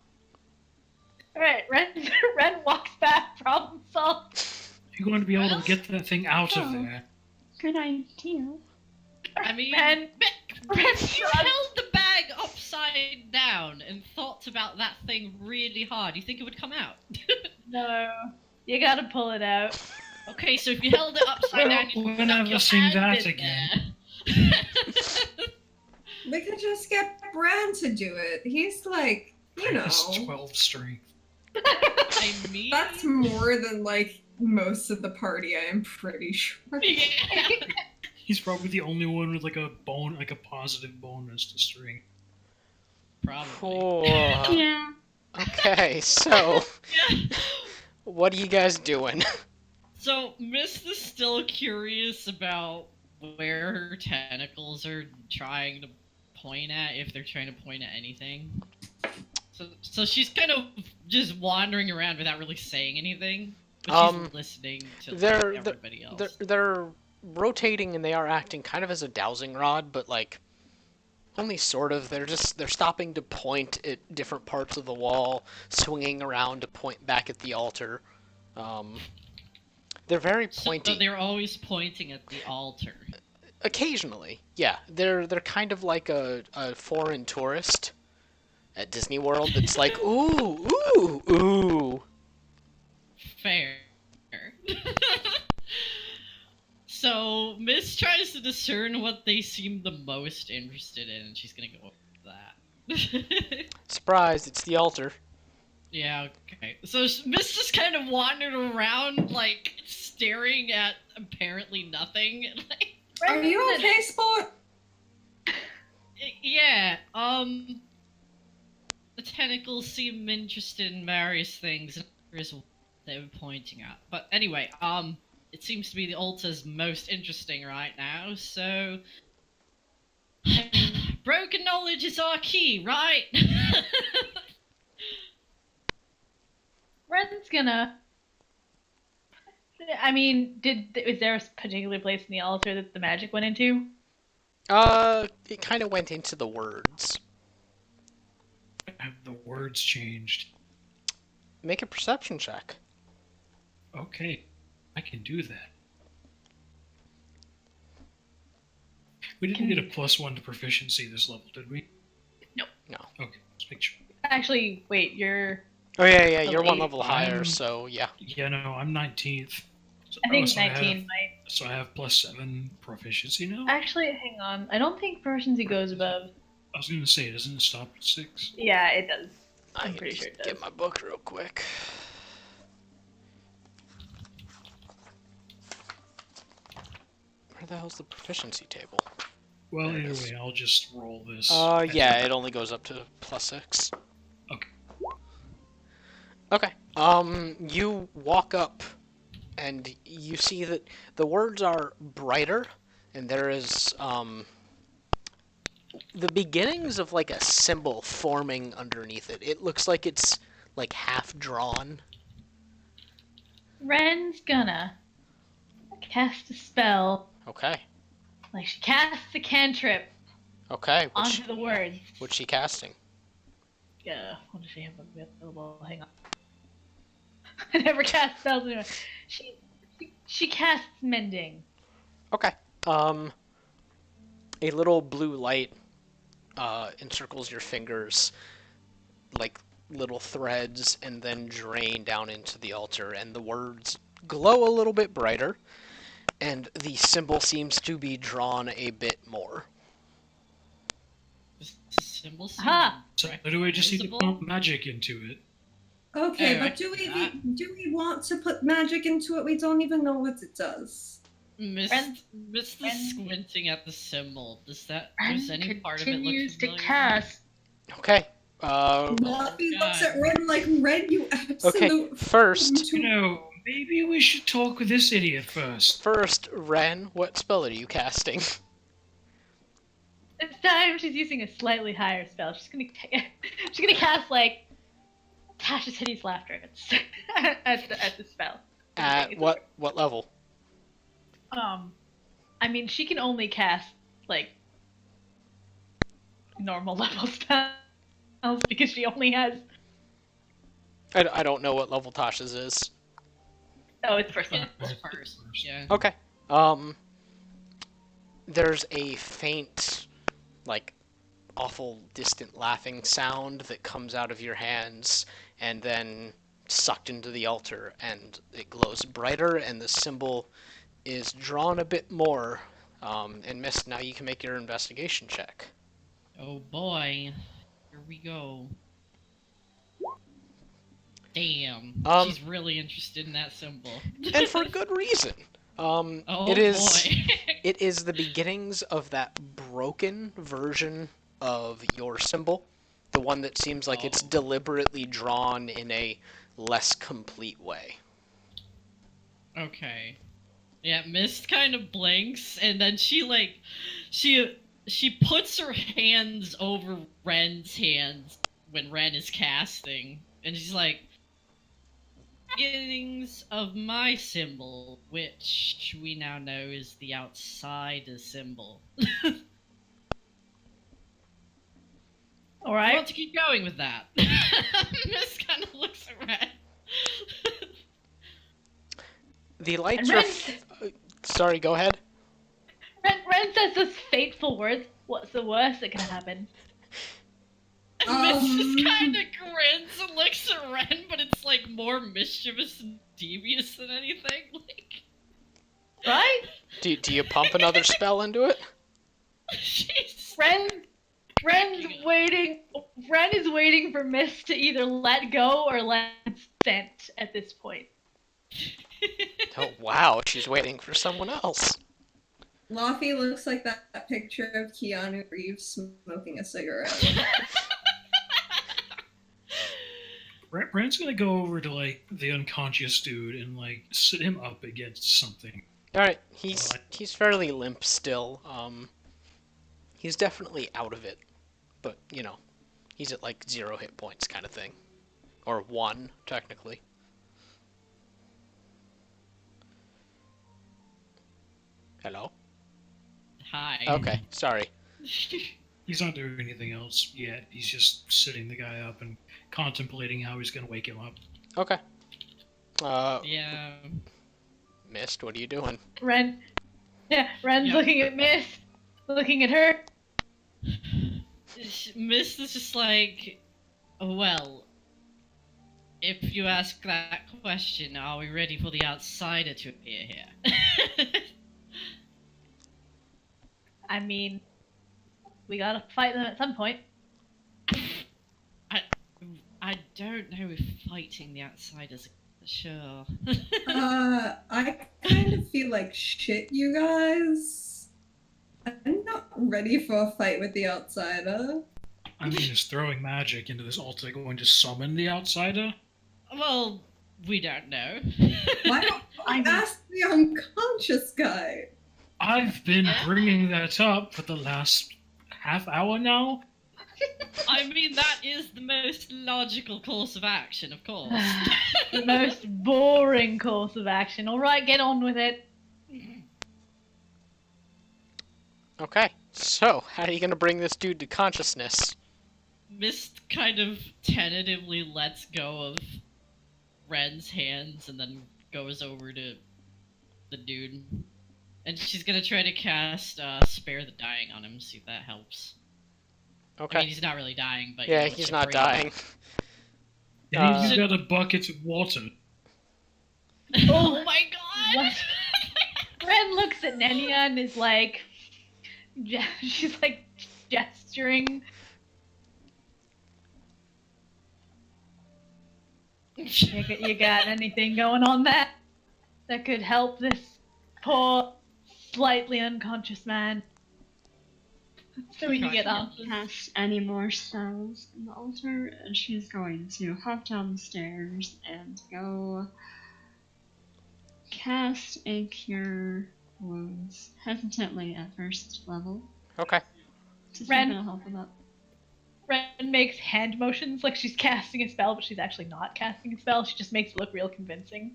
Alright, Ren walks back, problem solved. You're going to be able Well- to get that thing out of Oh. there. Good idea. I mean, Ren, Ren if you shrugs. held the bag upside down and thought about that thing really hard, you think it would come out? No, you gotta pull it out. Okay, so if you held it upside down, you We'll stuck never your see hand that in again. there. We could just get Bran to do it. He's like, you know, Plus 12 strength. I mean, that's more than like most of the party, I am pretty sure. yeah. He's probably the only one with like a positive bonus to strength. Probably. Oh, Yeah. Okay, so Yeah. what are you guys doing? So Mist is still curious about where her tentacles are trying to point at, if they're trying to point at anything. So she's kind of just wandering around without really saying anything, but she's listening to They're everybody else. they're rotating and they are acting kind of as a dowsing rod, but like only sort of. They're stopping to point at different parts of the wall, swinging around to point back at the altar. Um, they're very pointy. So they're always pointing at the altar. Occasionally, yeah. They're kind of like a foreign tourist at Disney World that's like, ooh, ooh, ooh. Fair. So Miss tries to discern what they seem the most interested in, and she's gonna go with that. Surprise, it's the altar. Yeah, okay. So Miss just kind of wandered around, like, staring at apparently nothing. Like, Are you okay, sport? yeah, the tentacles seem interested in various things, and there is one they were pointing at. But anyway, it seems to be the altar's most interesting right now, so... I mean, broken knowledge is our key, right? Ren's gonna. I mean, is there a particular place in the altar that the magic went into? It kind of went into the words. Have the words changed? Make a perception check. Okay, I can do that. We didn't get a +1 to proficiency this level, did we? No. No. Okay, let's make sure. Actually, wait, you're. Oh yeah, you're one eight. level higher, so yeah. Yeah, no, I'm 19th. So, I think so 19 have, might. so I have +7 proficiency now? Actually, hang on. I don't think proficiency goes above. I was going to say, doesn't it stop at 6? Yeah, it does. I I'm can pretty just sure it does. get my book real quick. Where the hell's the proficiency table? Well, There it either is. way, I'll just roll this. Yeah, it only goes up to +6. Okay. Okay. You walk up, and you see that the words are brighter, and there is, the beginnings of, like, a symbol forming underneath it. It looks like it's, like, half drawn. Ren's gonna cast a spell. Okay. Like, she casts a cantrip Okay. onto the words. What's she casting? Yeah, what does she have available? Hang on. I never cast spells anyway. She casts mending. Okay. A little blue light encircles your fingers like little threads and then drain down into the altar, and the words glow a little bit brighter, and the symbol seems to be drawn a bit more. This symbol seems Aha! So do I just need to visible? pump magic into it? Okay, Oh, but I do see we want to put magic into it? We don't even know what it does. Mist Ren- is squinting at the symbol. Does Ren any part of it look continues to familiar? cast. Okay. Muffy looks at Ren like, Ren, you absolute... Okay, first, You know, maybe we should talk with this idiot first. Ren, what spell are you casting? This time she's using a slightly higher spell. She's gonna cast like Tasha's hideous laughter at the spell. At what level? I mean, she can only cast like normal level spells because she only has. I don't know what level Tasha's is. Oh, it's first level. It's first. Yeah. Okay. There's a faint, like, awful distant laughing sound that comes out of your hands and then sucked into the altar, and it glows brighter, and the symbol is drawn a bit more. And Mist, now you can make your investigation check. Oh boy. Here we go. Damn. She's really interested in that symbol. And for good reason. Oh it is boy. it is the beginnings of that broken version of your symbol The one that seems like it's Oh. deliberately drawn in a less complete way. Okay. Yeah, Mist kind of blinks, and then she puts her hands over Ren's hands when Ren is casting, and she's like, "Beginnings of my symbol, which we now know is the outsider symbol." All I right. want to keep going with that. Mist kind of looks at Ren. The lights And are. Ren, Sorry, go ahead. Ren says those fateful words. What's the worst that can happen? Mist just Um, kind of grins and looks at Ren, but it's like more mischievous and devious than anything. Like, Right? Do you pump another spell into it? she's Ren's cracking up. waiting. Ren is waiting for Mist to either let go or let consent at this point. Oh wow, she's waiting for someone else. Laffy looks like that picture of Keanu Reeves smoking a cigarette. Brand's gonna go over to like the unconscious dude and like sit him up against something. All right, he's fairly limp still. He's definitely out of it, but you know, he's at like 0 hit points kind of thing, or 1 technically. Hello. Hi. Okay, sorry. He's not doing anything else yet. He's just sitting the guy up and contemplating how he's gonna wake him up. Okay. Yeah. Mist, what are you doing? Ren's Yeah. looking at Mist, looking at her. Mist is just like, well, if you ask that question, are we ready for the outsider to appear here? I mean, we gotta fight them at some point. I don't know if fighting the outsiders, sure. I kind of feel like shit, you guys. I'm not ready for a fight with the outsider. I mean, is throwing magic into this altar going to summon the outsider? Well, we don't know. Why don't I ask the unconscious guy? I've been bringing that up for the last half hour now. I mean, that is the most logical course of action, of course. The most boring course of action. All right, get on with it. Okay, so how are you gonna bring this dude to consciousness? Mist kind of tentatively lets go of Ren's hands and then goes over to the dude. And she's gonna try to cast Spare the Dying on him, see if that helps. Okay. I mean, he's not really dying, but... Yeah, you know, he's it's not a dying. And he's got a bucket of water. Oh my god! What? Ren looks at Nenya and is like, she's like gesturing. You got anything going on that could help this poor, slightly unconscious man? So we can get on. Cast any more spells in the altar, and she's going to hop down the stairs and go cast a cure wounds, hesitantly at first level. Okay. To see if Ren. it'll help with that. Ren makes hand motions like she's casting a spell, but she's actually not casting a spell. She just makes it look real convincing.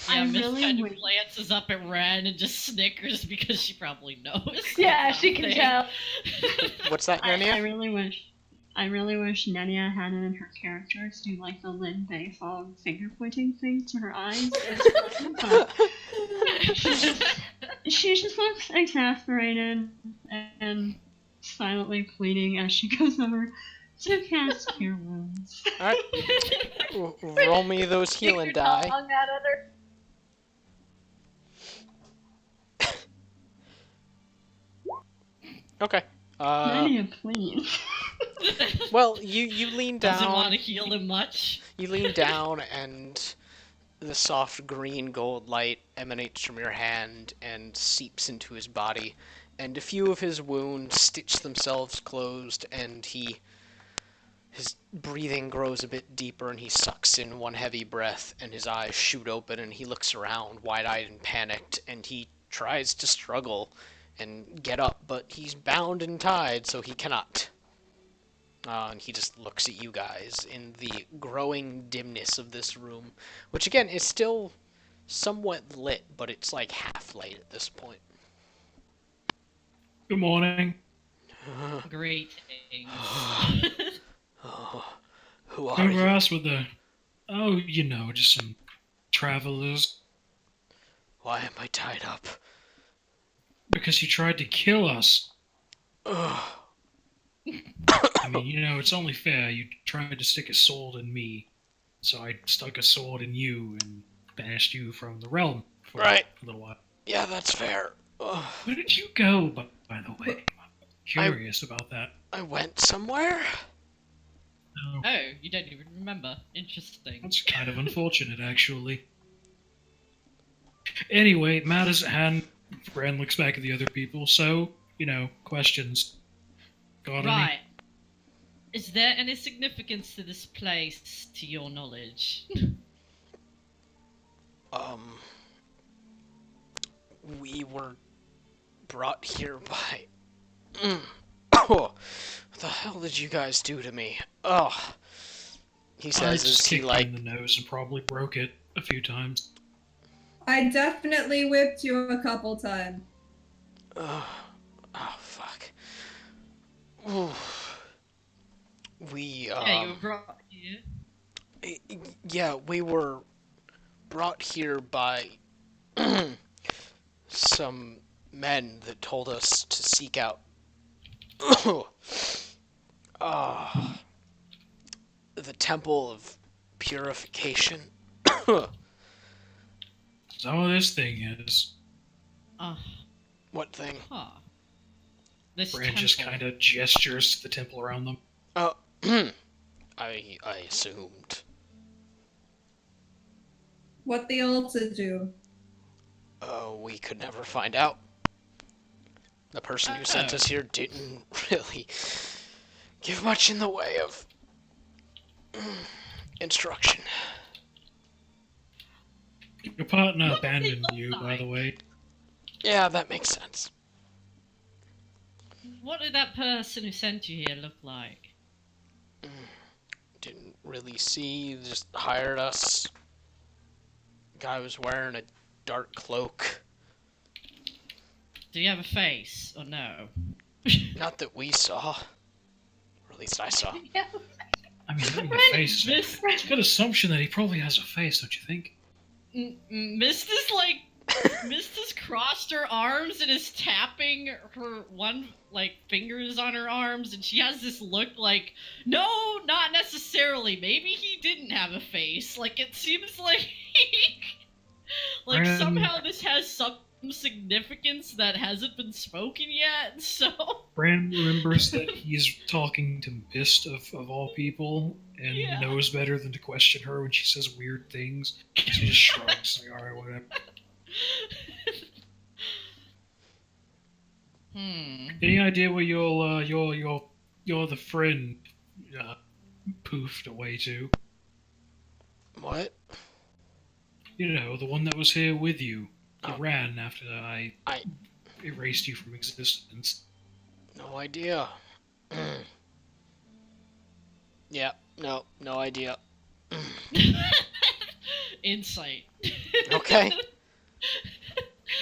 Yeah, I Mist really kind of would- glances up at Ren and just snickers because she probably knows. Yeah, she can tell. What's that, I Nanya? really wish Nenya had it in her character to do like the Lin Bei Fog finger pointing thing to her eyes. But she just looks exasperated and silently pleading as she goes over to cast Cure Wounds. Alright. Roll me those healing Stick your die. tongue out at her. Okay. Nenya, please. Well, you lean Doesn't want down. to heal him much. You lean down, and the soft green gold light emanates from your hand and seeps into his body, and a few of his wounds stitch themselves closed, and he His breathing grows a bit deeper, and he sucks in one heavy breath, and his eyes shoot open, and he looks around, wide-eyed and panicked, and he tries to struggle and get up, but he's bound and tied, so he cannot. And he just looks at you guys in the growing dimness of this room, which again is still somewhat lit, but it's like half light at this point. Good morning. Greetings. Who are Who you? asked with the... Oh, just some travelers. Why am I tied up? Because you tried to kill us. Ugh. I mean, it's only fair. You tried to stick a sword in me. So I stuck a sword in you and banished you from the realm for Right. a little while. Yeah, that's fair. Ugh. Where did you go, by the way? I'm curious about that. I went somewhere? No, Oh, you don't even remember. Interesting. that's kind of unfortunate, actually. Anyway, matters at hand. Bran looks back at the other people. So, questions. Got any? Right. Is there any significance to this place, to your knowledge? We were brought here by... Oh, what the hell did you guys do to me? Oh, he I says just as he kicked like... him in the nose and probably broke it a few times. I definitely whipped you a couple times. Oh, fuck. Ooh. We, Yeah, you were brought here. yeah, we were brought here by some men that told us to seek out the Temple of Purification. So this thing is... What thing? Huh. This Bran just temple. kind of gestures to the temple around them. Oh, I assumed. What the altar do? We could never find out. The person who sent us here didn't really give much in the way of instruction. Your partner What does he abandoned look you, by like? the way. Yeah, that makes sense. What did that person who sent you here look like? Didn't really see, just hired us. Guy was wearing a dark cloak. Do you have a face, or no? Not that we saw. Or at least I saw. Yeah. I mean, look at your Bran, face. Miss, It's a good assumption that he probably has a face, don't you think? Mista's Mista's crossed her arms and is tapping her fingers on her arms, and she has this look like, no, not necessarily. Maybe he didn't have a face. Like, it seems like Bran- somehow this has some significance that hasn't been spoken yet. So Bran remembers that he's talking to Mist of all people, and Yeah. knows better than to question her when she says weird things. So he just shrugs, like, alright, whatever. Any idea where your the friend poofed away to? What? The one that was here with you. He Oh. ran after I I- erased you from existence. No idea. Yeah, no idea. Insight. Okay.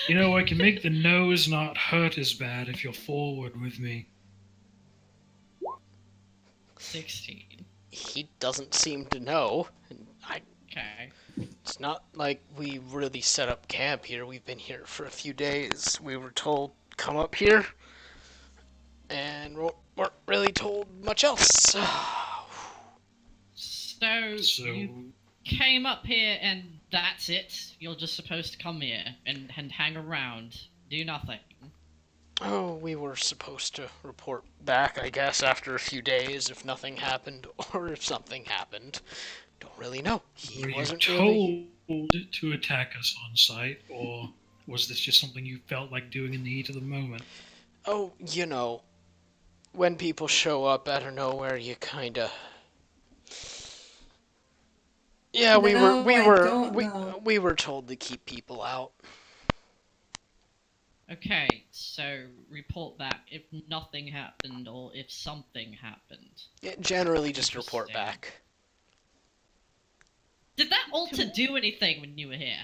I can make the nose not hurt as bad if you're forward with me. 16. He doesn't seem to know. And Okay. it's not like we really set up camp here. We've been here for a few days. We were told, come up here. And weren't really told much else. So So you came up here and that's it? You're just supposed to come here and hang around, do nothing. Oh, we were supposed to report back, I guess, after a few days if nothing happened, or if something happened. Don't really know. He were you wasn't told really... to attack us on sight, or was this just something you felt like doing in the heat of the moment? Oh, when people show up out of nowhere, you kinda Yeah, No, I don't know. we were told to keep people out. Okay, so report back if nothing happened or if something happened. Yeah, generally just report Interesting. back. Did that altar do anything when you were here?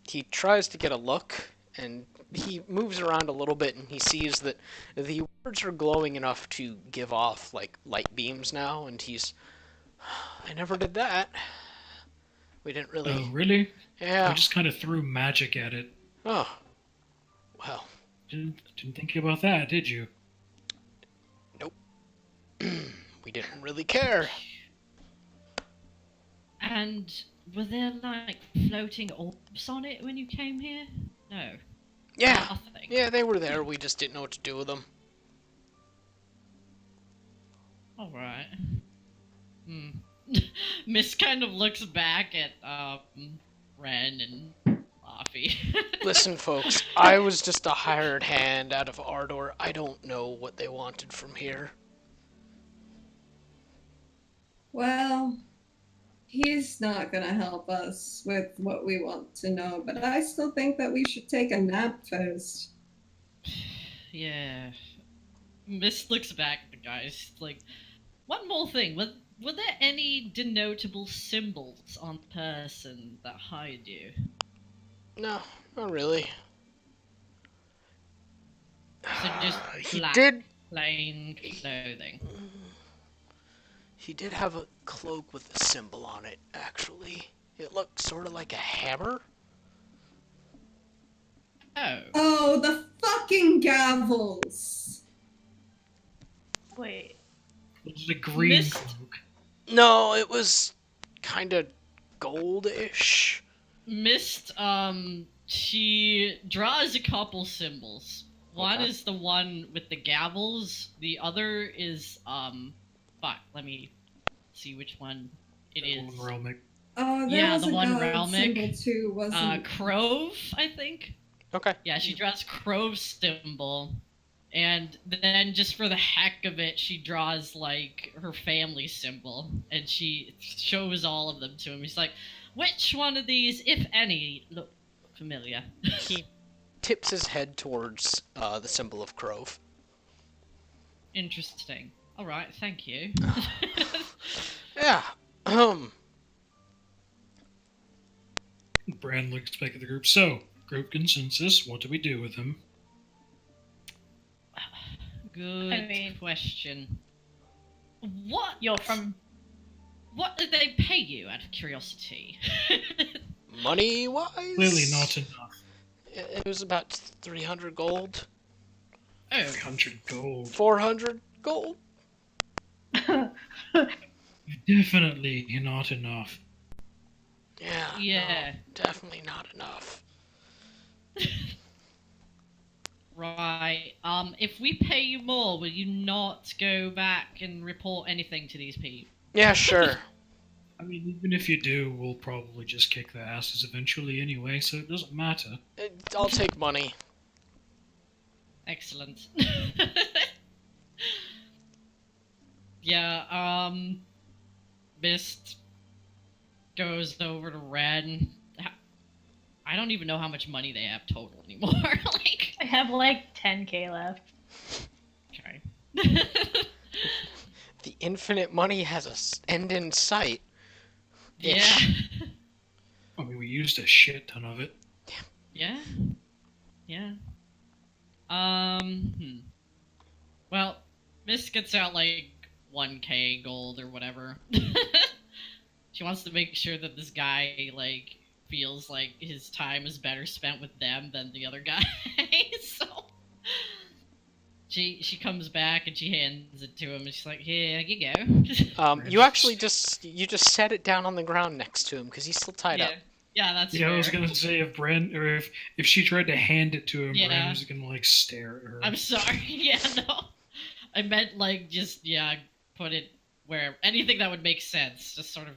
He tries to get a look, and he moves around a little bit, and he sees that the words are glowing enough to give off like light beams now, and he's, I never did that. We didn't Oh, really. really? Yeah. We just kind of threw magic at it. Oh. Well. Didn't think about that, did you? We didn't really care. And were there like floating orbs on it when you came here? No. Yeah. Nothing. Yeah, they were there. We just didn't know what to do with them. Alright. Miss kind of looks back at Ren and Laffy. Listen, folks, I was just a hired hand out of Ardor. I don't know what they wanted from here. Well, he's not gonna help us with what we want to know, but I still think that we should take a nap first. Yeah. Miss looks back at the guys. Like, one more thing. Were there any denotable symbols on the person that hired you? No, not really. So just He black, did. plain clothing. He did have a cloak with a symbol on it. Actually, it looked sort of like a hammer. Oh. Oh, the fucking gavels! Wait. It was a green Mist- cloak. No, it was kind of goldish. Mist, she draws a couple symbols. One Okay. is the one with the gavels. The other is, fuck, let me see which one it is. Realmic. Oh, there Yeah, was the a one god Realmic. symbol too, wasn't Crove, I think. Okay. Yeah, she draws Crove's symbol. And then, just for the heck of it, she draws, like, her family symbol. And she shows all of them to him. He's like, which one of these, if any, look familiar? He tips his head towards the symbol of Crove. Interesting. Alright, thank you. Yeah. Bran looks back at the group. So, group consensus. What do we do with him? Good I mean- question. What? You're from. What did they pay you, out of curiosity? Money-wise? Clearly not enough. It was about 300 gold. Oh, 300 gold. 400 gold? Definitely not enough. Yeah. Yeah. No, definitely not enough. right. If we pay you more, will you not go back and report anything to these people? Yeah, sure. I mean, even if you do, we'll probably just kick their asses eventually anyway, so it doesn't matter. I'll take money. Excellent. yeah, Mist goes over to Ren. I don't even know how much money they have total anymore. like, I have like 10k left. okay. The infinite money has a end in sight. yeah. I mean, we used a shit ton of it. Yeah. Yeah. Well, Miss gets out like 1k gold or whatever. She wants to make sure that this guy like feels like his time is better spent with them than the other guy. so she comes back and she hands it to him and she's like, "Here you go." You actually just set it down on the ground next to him because he's still tied up. Yeah, that's Yeah, fair. I was gonna say if Bran, or if she tried to hand it to him, Yeah. Bran was gonna like stare at her. I'm sorry. Yeah, no. I meant like just put it where anything that would make sense. Just sort of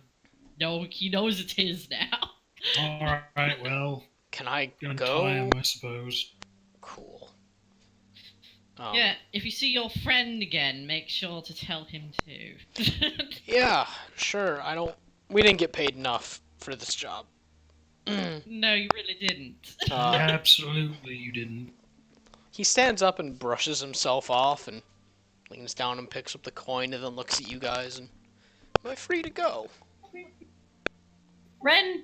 know he knows it's his now. All right, well, Can I untie go? him, I suppose. Cool. Yeah, if you see your friend again, make sure to tell him too. Yeah, sure. We didn't get paid enough for this job. No, you really didn't. Absolutely, you didn't. He stands up and brushes himself off and leans down and picks up the coin and then looks at you guys and, am I free to go? Ren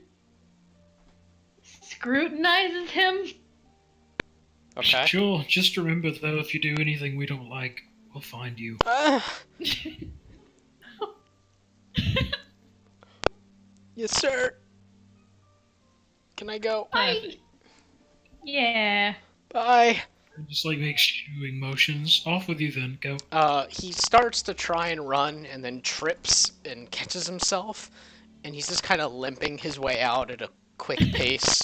scrutinizes him. Okay. Sure, just remember though, if you do anything we don't like, we'll find you. Yes, sir. Can I go? Perfect. Yeah. Bye. Just like make shooing motions. Off with you then, go. He starts to try and run and then trips and catches himself, and he's just kind of limping his way out at a quick pace.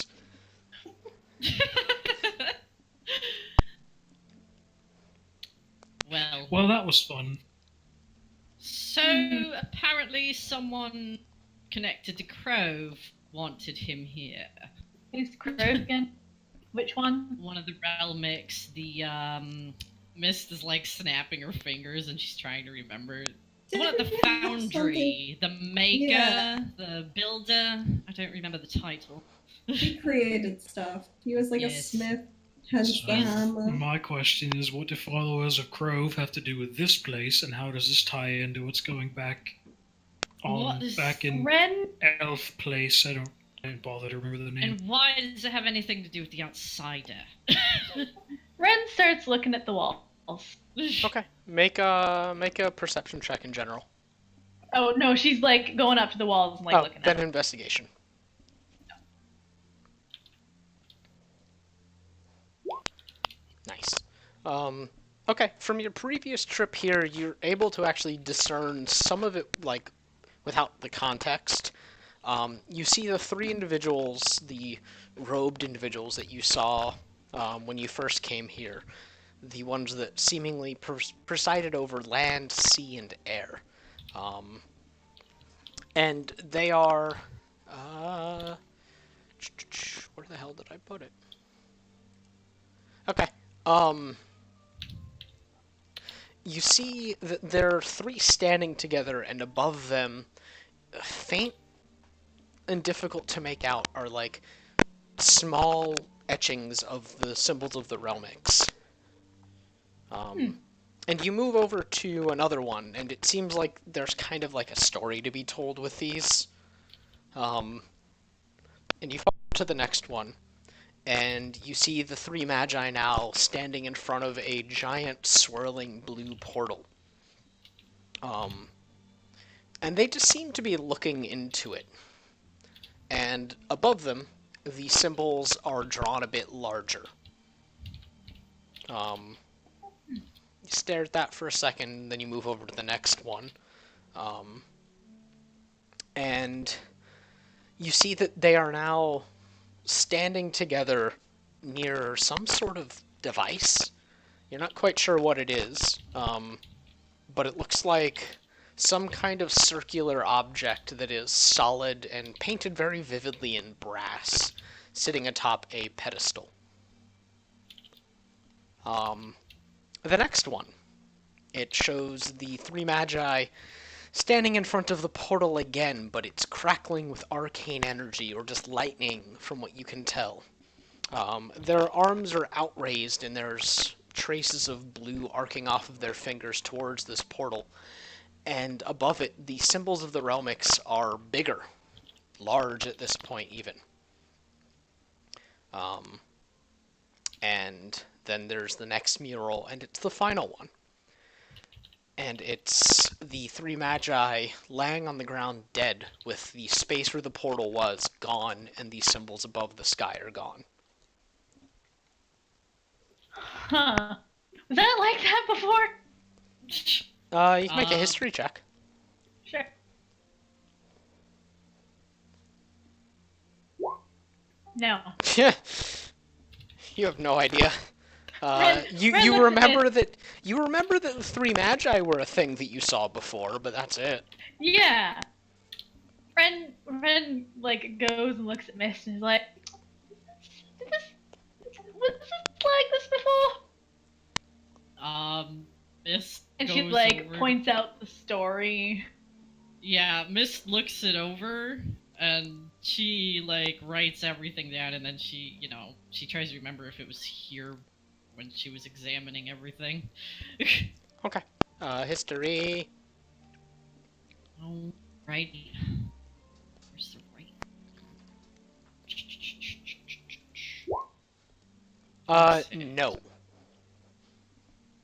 Well, that was fun. So apparently someone connected to Crove wanted him here. Who's Crow again? Which one? One of the Realmics, the Mist is like snapping her fingers and she's trying to remember. The one at the foundry, the maker, Yeah. the builder. I don't remember the title. He created stuff. He was like a Yes. smith, hence So, the hammer. my question is, what do followers of Crove have to do with this place, and how does this tie into what's going back What is- back in Ren Elf Place? I don't bother to remember the name. And why does it have anything to do with the outsider? Ren starts looking at the walls. Okay. Make a perception check in general. Oh no, she's like going up to the walls and like looking then at them. investigation. Nice. Okay, from your previous trip here, you're able to actually discern some of it, like, without the context. You see the three individuals, the robed individuals that you saw when you first came here. The ones that seemingly presided over land, sea, and air. And they are... where the hell did I put it? Okay. You see that there are three standing together, and above them, faint and difficult to make out, are like small etchings of the symbols of the Realmics. And you move over to another one, and it seems like there's kind of like a story to be told with these. And you follow to the next one, and you see the three magi now standing in front of a giant swirling blue portal. And they just seem to be looking into it. And above them, the symbols are drawn a bit larger. You stare at that for a second, then you move over to the next one. And you see that they are now standing together near some sort of device. You're not quite sure what it is, but it looks like some kind of circular object that is solid and painted very vividly in brass, sitting atop a pedestal. The next one, it shows the three magi standing in front of the portal again, but it's crackling with arcane energy, or just lightning, from what you can tell. Their arms are outraised, and there's traces of blue arcing off of their fingers towards this portal. And above it, the symbols of the Realmics are bigger, large at this point even. And then there's the next mural, and it's the final one. And it's the three magi laying on the ground dead, with the space where the portal was gone, and the symbols above the sky are gone. Huh. Was that like that before? You can make a history check. Sure. No. You have no idea. Ren You looked at remember that the three magi were a thing that you saw before, but that's it. Yeah. Ren like goes and looks at Mist and is like, was this like this before? Mist And she goes like over- points out the story. Yeah, Mist looks it over and she like writes everything down, and then she, she tries to remember if it was here when she was examining everything. Okay. History. Alrighty. Where's the right? No.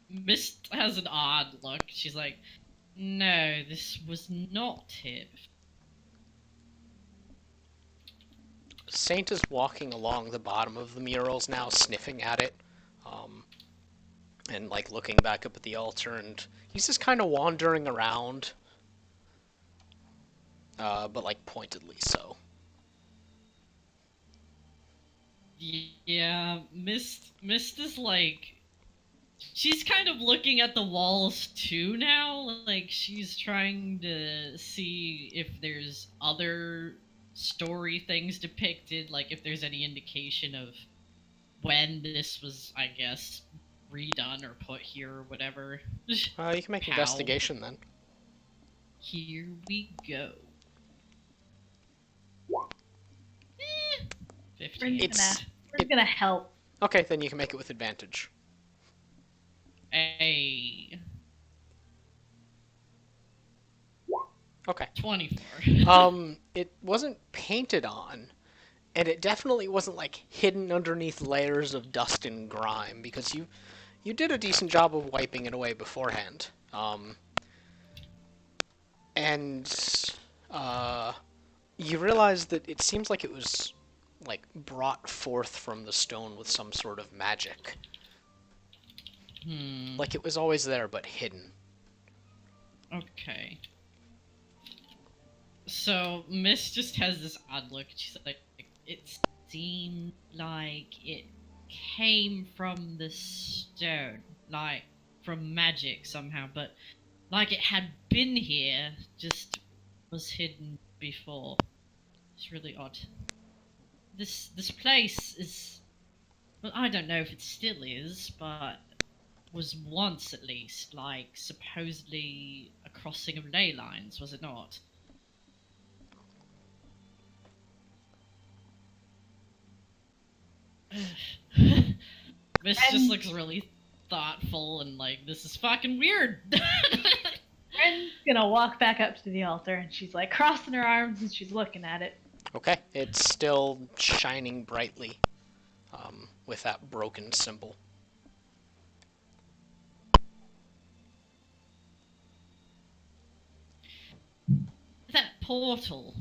Mist has an odd look. She's like, no, this was not him. Saint is walking along the bottom of the murals now, sniffing at it, and like looking back up at the altar, and he's just kind of wandering around, but like pointedly so. Yeah, Mist is like, she's kind of looking at the walls too now. Like she's trying to see if there's other story things depicted, like if there's any indication of when this was, I guess, redone or put here or whatever. You can make How? investigation then. Here we go. 15. We're gonna help. Okay, then you can make it with advantage. A Okay. 24. It wasn't painted on, and it definitely wasn't like hidden underneath layers of dust and grime, because you did a decent job of wiping it away beforehand. And you realize that it seems like it was like brought forth from the stone with some sort of magic. Like it was always there but hidden. Okay. So Miss just has this odd look. She's like, it seemed like it came from the stone, like from magic somehow, but like it had been here, just was hidden before. It's really odd. This place is, well, I don't know if it still is, but was once at least like supposedly a crossing of ley lines, was it not? Miss just looks really thoughtful and like, this is fucking weird. Ren's gonna walk back up to the altar and she's like crossing her arms and she's looking at it. Okay, it's still shining brightly, with that broken symbol. That portal.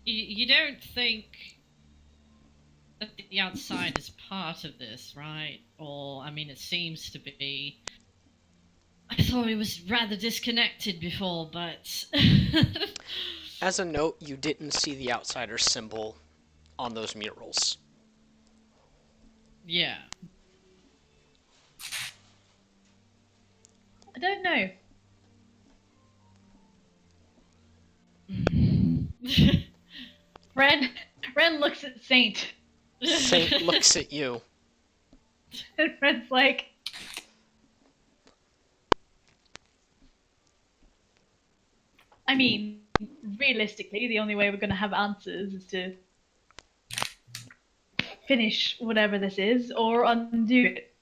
You don't think that the outside is part of this, right? Or, I mean, it seems to be. I thought it was rather disconnected before, but... As a note, you didn't see the outsider symbol on those murals. Yeah. I don't know. Ren looks at Saint. Saint looks at you. And Ren's like, I mean, realistically, the only way we're going to have answers is to finish whatever this is or undo it.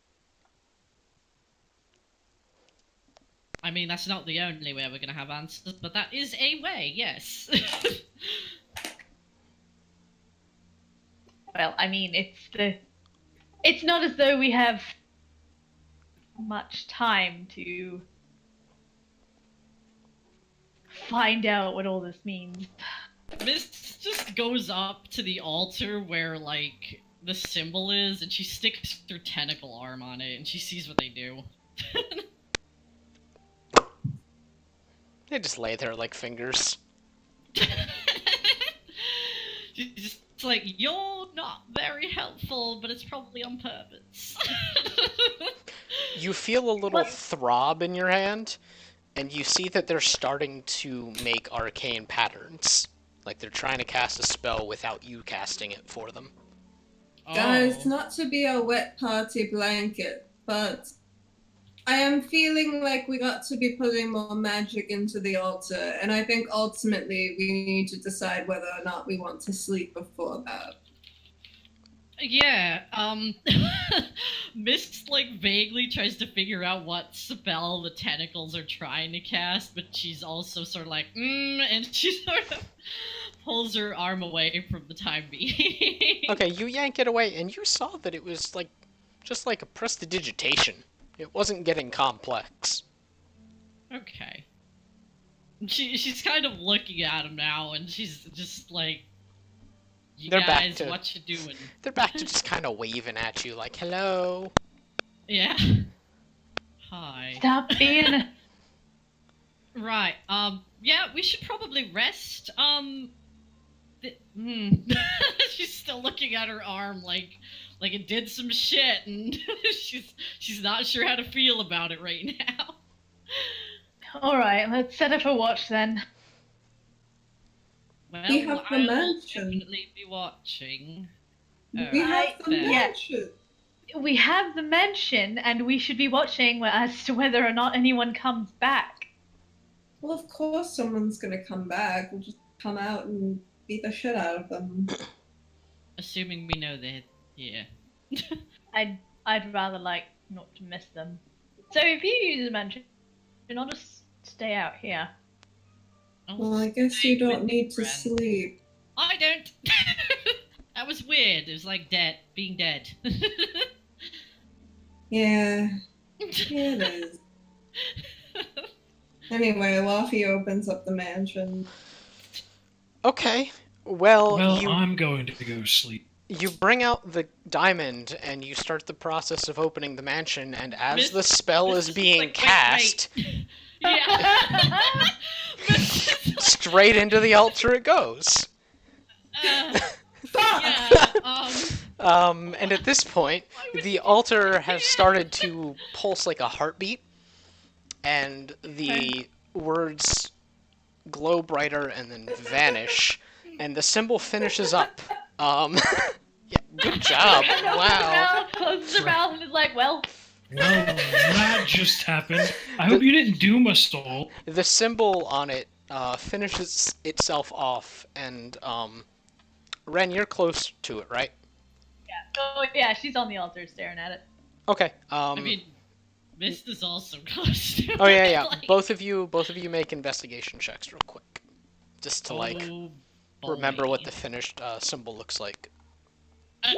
I mean, that's not the only way we're going to have answers, but that is a way, yes. Well, I mean, it's not as though we have much time to find out what all this means. Miss just goes up to the altar where, like, the symbol is, and she sticks her tentacle arm on it, and she sees what they do. They just lay there like fingers. She's just like, you're not very helpful, but it's probably on purpose. You feel a little throb in your hand, and you see that they're starting to make arcane patterns. Like they're trying to cast a spell without you casting it for them. Guys, Oh. not to be a wet party blanket, but I am feeling like we got to be putting more magic into the altar, and I think ultimately we need to decide whether or not we want to sleep before that. Yeah, Mist, like, vaguely tries to figure out what spell the tentacles are trying to cast, but she's also sort of like, and she sort of pulls her arm away from the time being. Okay, you yank it away, and you saw that it was like just like a prestidigitation. It wasn't getting complex. Okay. She's kind of looking at him now, and she's just like, you They're back guys, to- what you doing? They're back to just kind of waving at you, like, hello. Yeah. Hi. Stop being. Right. Yeah, we should probably rest. She's still looking at her arm like it did some shit, and she's not sure how to feel about it right now. All right, let's set up a watch then. Well, We have the I'll mansion. definitely be watching. We have the Fair. mansion. We have the mansion, and we should be watching as to whether or not anyone comes back. Well, of course someone's gonna come back. We'll just come out and beat the shit out of them. Assuming we know they're here. I'd rather like not to miss them. So if you use the mansion, I'll just stay out here. Well, I guess you don't need to sleep. I don't. That was weird. It was like being dead. Yeah, yeah, it is. Anyway, Luffy opens up the mansion. Okay, well, Well, you I'm going to go sleep. you bring out the diamond and you start the process of opening the mansion, and as Miss- the spell Miss is being like, cast, wait. Yeah. straight into the altar it goes. Yeah. And at this point, the altar has started to pulse like a heartbeat, and the words glow brighter and then vanish, and the symbol finishes up. Yeah, good job. Wow. Closes her mouth and is like, well, Well, that just happened. I hope you didn't doom us all. The symbol on it finishes itself off, and Ren, you're close to it, right? oh yeah, she's on the altar staring at it. Okay. I mean, Mist is also close to Oh yeah, it, yeah. like- Both of you make investigation checks real quick, just to like Oh, remember what boy. the finished symbol looks like. Uh,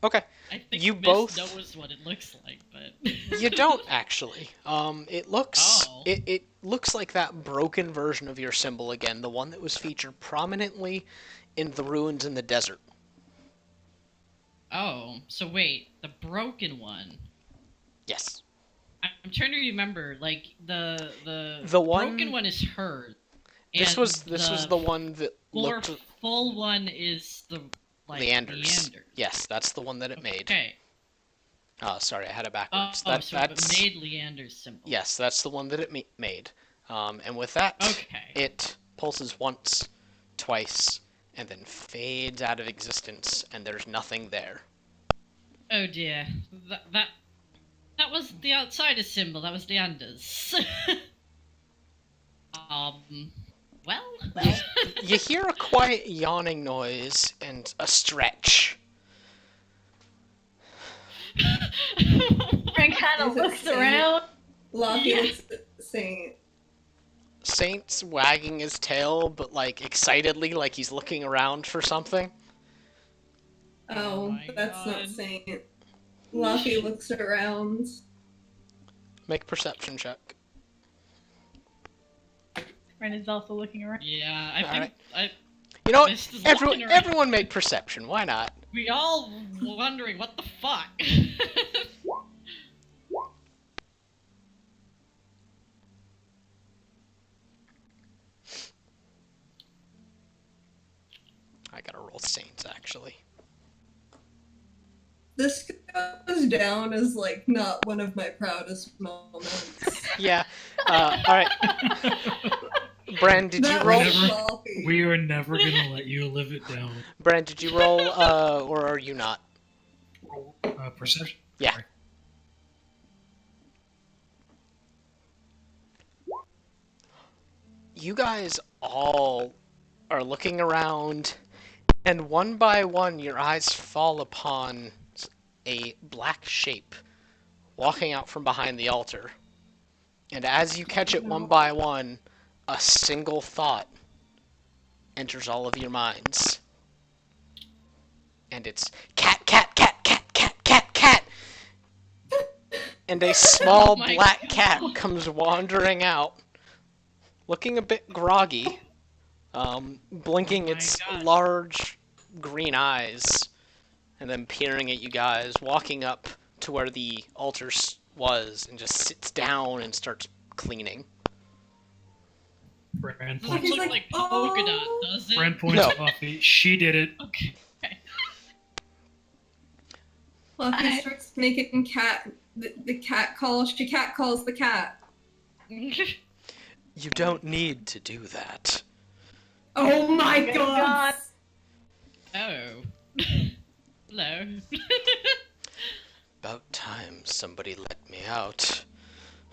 Okay. I think You Mist both- knows what it looks like, but You don't actually. It looks Oh. it looks like that broken version of your symbol again, the one that was featured prominently in the ruins in the desert. Oh, so wait, the broken one. Yes. I'm trying to remember, like the one- broken one is hers. This and was the one that more looked full one is the like Leander's. Leander. Yes, that's the one that it made. Okay. Sorry, I had it Oh, backwards. so it that's made Leander's symbol. yes, that's the one that it made. And with that, Okay. it pulses once, twice, and then fades out of existence, and there's nothing there. Oh dear. That was the outsider symbol. That was Leander's. Well. You hear a quiet yawning noise and a stretch. Ren kind of Is it looks safe? around. Luffy Yeah. looks at Saint. Saint's wagging his tail, but like excitedly, like he's looking around for something. Oh, my that's not God. Saint. Luffy looks around. Make a perception check. Ren is also looking around. Yeah, I Alright. think You know what? Mist is looking around. Everyone make perception. Why not? we all wondering what the fuck. I gotta roll Saints actually. This goes down as like not one of my proudest moments. Yeah. All right. Bran, did you That roll? was Never- Luffy. We are never gonna let you live it down. Bran, did you roll? Or are you not? Perception? Yeah. Sorry. you guys all are looking around, and one by one your eyes fall upon a black shape walking out from behind the altar. And as you catch it one by one, a single thought enters all of your minds. And it's cat, cat, cat, cat, cat, cat, cat. And a small Oh my black God. cat comes wandering out, looking a bit groggy, blinking Oh my its God. large green eyes, and then peering at you guys, walking up to where the altar was, and just sits down and starts cleaning. Brand Doesn't points. look like, like polka dot, "Oh." does it? Brand points No. Fluffy. She did it. Okay. Fluffy starts making the cat call. She cat calls the cat. You don't need to do that. Oh my Good god! Oh. Hello. About time somebody let me out.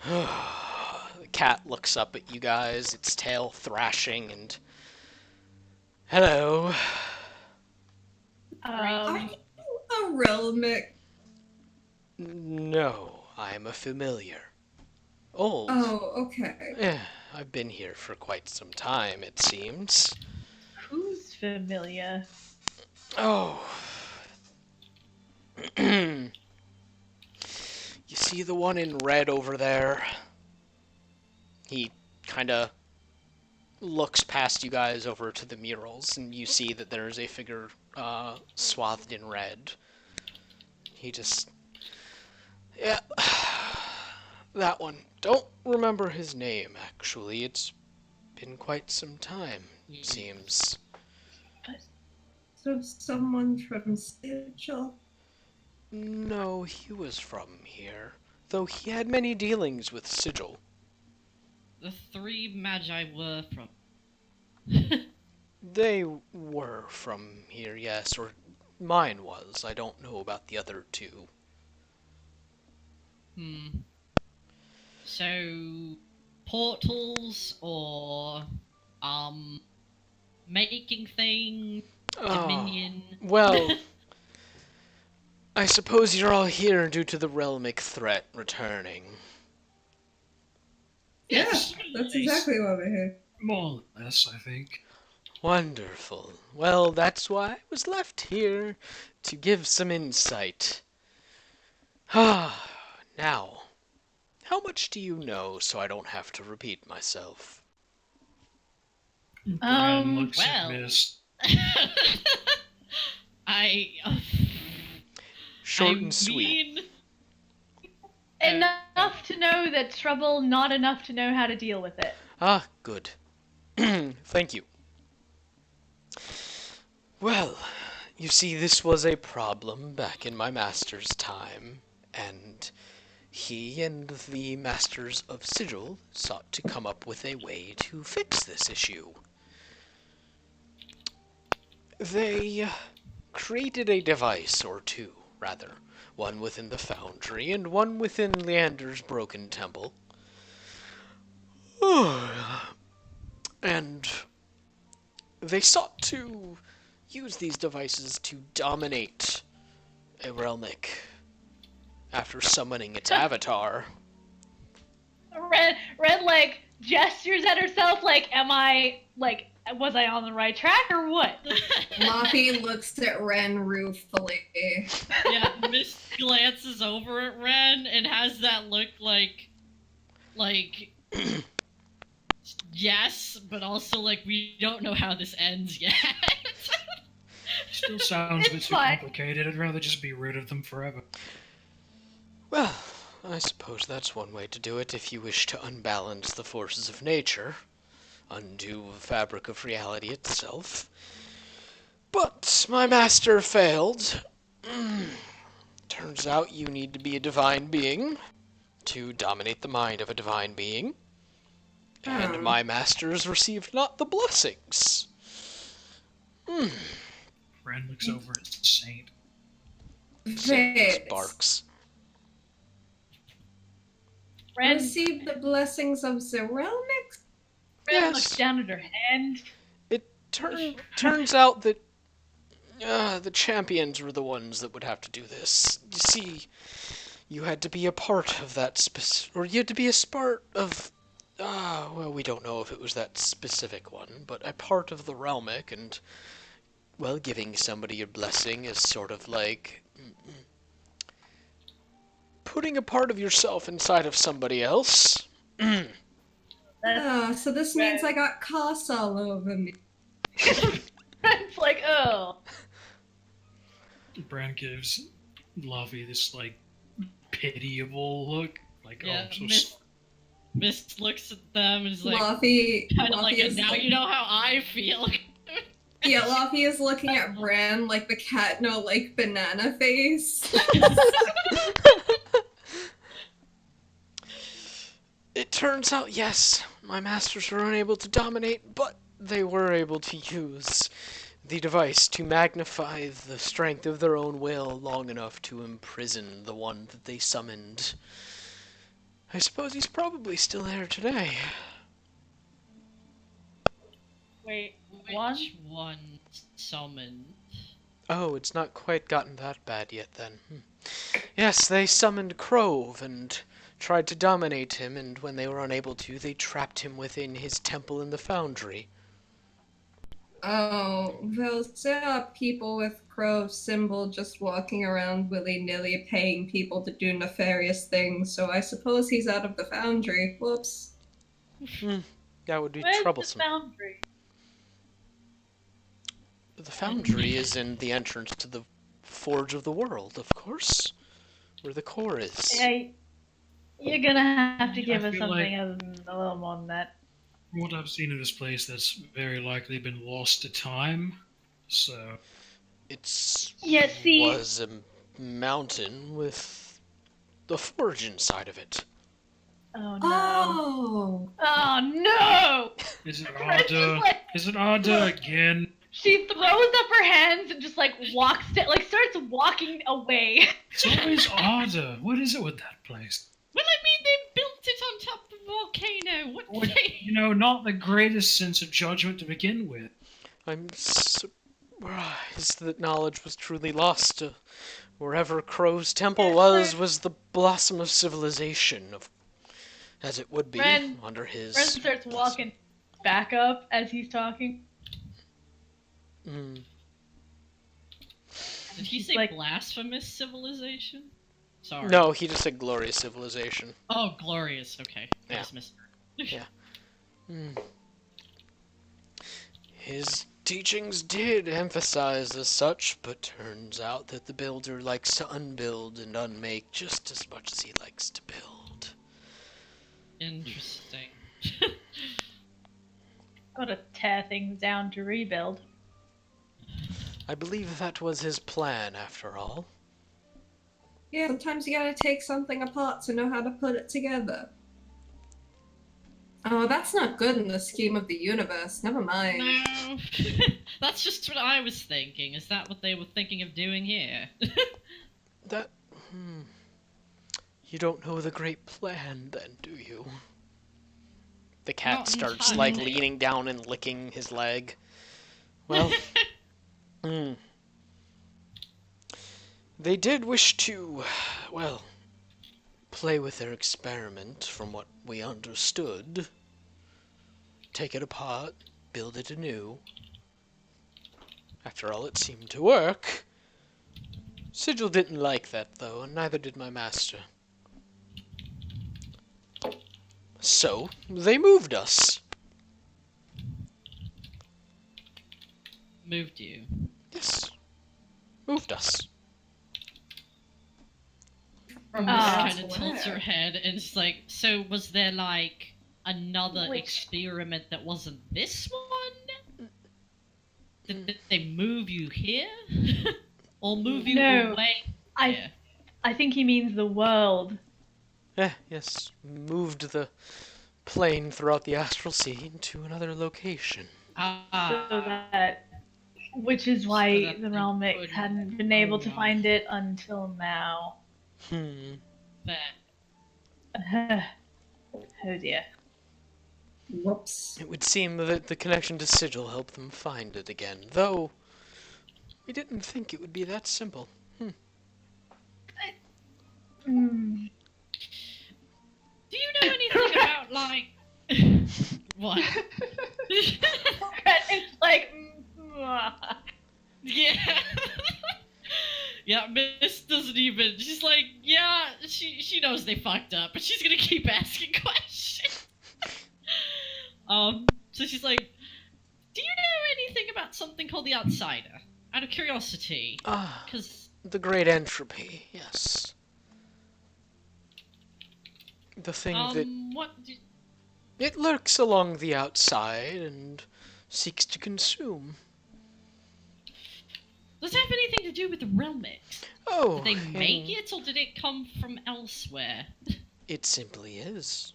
The cat looks up at you guys, its tail thrashing, and... Hello. Are you a Relmic? No, I'm a familiar. Old. Oh, okay. Eh, I've been here for quite some time, it seems. Who's familiar? Oh. You see the one in red over there? He kind of looks past you guys over to the murals, and you see that there's a figure swathed in red. He just... Yeah, that one. Don't remember his name, actually. It's been quite some time, it seems. So someone from Sigil. No, he was from here, though he had many dealings with Sigil. The three magi were from. They were from here, yes, or mine was. I don't know about the other two. So, portals or making things, Dominion. Well, I suppose you're all here due to the Relmic threat returning. Yes. Yeah, that's exactly why we're here. More or less, I think. Wonderful. Well, that's why I was left here, to give some insight. Now, how much do you know so I don't have to repeat myself? Brand looks well. at Mist. I. Short I and sweet. mean, Enough to know that trouble, not enough to know how to deal with it. Ah, good. Thank you. Well, you see, this was a problem back in my master's time, and he and the masters of Sigil sought to come up with a way to fix this issue. They created a device, or two, rather. One within the foundry, and one within Leander's broken temple. And they sought to use these devices to dominate a Relnick after summoning its avatar. Red like gestures at herself like, was I on the right track or what? Fluffy looks at Ren ruefully. yeah, Miss glances over at Ren and has that look like, yes, but also like we don't know how this ends yet. Still sounds a bit It's too fine. complicated. I'd rather just be rid of them forever. Well, I suppose that's one way to do it if you wish to unbalance the forces of nature, undo the fabric of reality itself. But my master failed. Turns out you need to be a divine being to dominate the mind of a divine being. And my masters received not the blessings. Brand looks over at Saint. Saint Wait. barks. Red, Receive the blessings of the Relmic? Ren looks Yes. down at her hand. It turns out that the champions were the ones that would have to do this. You see, you had to be a part of that or you had to be a part of. Well, we don't know if it was that specific one, but a part of the Realmic, and well, giving somebody a blessing is sort of like putting a part of yourself inside of somebody else. That's Oh, so this means I got costs all over me. Ren's like, oh. Bran gives Luffy this like pitiable look, like Yeah, oh, I'm so Mist looks at them and is like, Luffy, kind of like, is now you know how I feel. Yeah, Luffy is looking at Bran like the cat no like banana face. It turns out, yes, my masters were unable to dominate, but they were able to use the device to magnify the strength of their own will long enough to imprison the one that they summoned. I suppose he's probably still there today. Wait, Which one summoned? Oh, it's not quite gotten that bad yet then. Yes, they summoned Crove and tried to dominate him, and when they were unable to, they trapped him within his temple in the foundry. Oh, well, there are people with Crow's symbol just walking around willy-nilly paying people to do nefarious things, so I suppose he's out of the foundry. Whoops. That would be Where's troublesome. the foundry? The foundry is in the entrance to the Forge of the World, of course, where the core is. Hey, you're gonna have to give I us feel something like- other than a little more than that. From what I've seen of this place, that's very likely been lost to time. So It's Yeah, see- was a mountain with the forge inside of it. Oh no. Oh! Oh no! is it Ren's just Ada? like, Is it Ada again? she throws up her hands and just like starts walking away. It's always Ada. What is it with that place? Well, I mean, they built it on top of a volcano. What? Well, you know, not the greatest sense of judgment to begin with. I'm surprised that knowledge was truly lost. Wherever Crow's temple was the blossom of civilization, as it would be Ren- under his. Ren starts blessing. walking back up as he's talking. Mm. Did he say Like- blasphemous civilization? Sorry. No, he just said glorious civilization. Oh, glorious. Okay. I Yeah. just missed. Mm. His teachings did emphasize as such, but turns out that the builder likes to unbuild and unmake just as much as he likes to build. Interesting. Gotta tear things down to rebuild. I believe that was his plan, after all. Yeah, sometimes you gotta take something apart to know how to put it together. Oh, that's not good in the scheme of the universe. Never mind. No. That's just what I was thinking. Is that what they were thinking of doing here? That. You don't know the great plan, then, do you? The cat Not starts, entirely. like, leaning down and licking his leg. Well. They did wish to, well, play with their experiment, from what we understood. Take it apart, build it anew. After all, it seemed to work. Sigil didn't like that, though, and neither did my master. So, they moved us. Moved you. Yes. Moved us. From Ah. Kind of tilts her head and it's like, so was there like another Which- experiment that wasn't this one? Did they move you here? Or move you No. away? I here? I think he means the world. Yes. Moved the plane throughout the astral sea to another location. So Ah, that, which is why that the they Realmics couldn't hadn't been able to move. find it until now. there. Oh dear. Whoops. It would seem that the connection to Sigil helped them find it again, though we didn't think it would be that simple. Mm. Do you know anything about, like... what? It's like, Yeah. Yeah, Miss doesn't even... She's like, yeah, she knows they fucked up, but she's gonna keep asking questions. So she's like, do you know anything about something called the Outsider? Out of curiosity. Ah, Because... the great entropy, yes. The thing that what... it lurks along the outside and seeks to consume. Does it have anything to do with the realm mix? Oh, Did they make and it, or did it come from elsewhere? it simply is.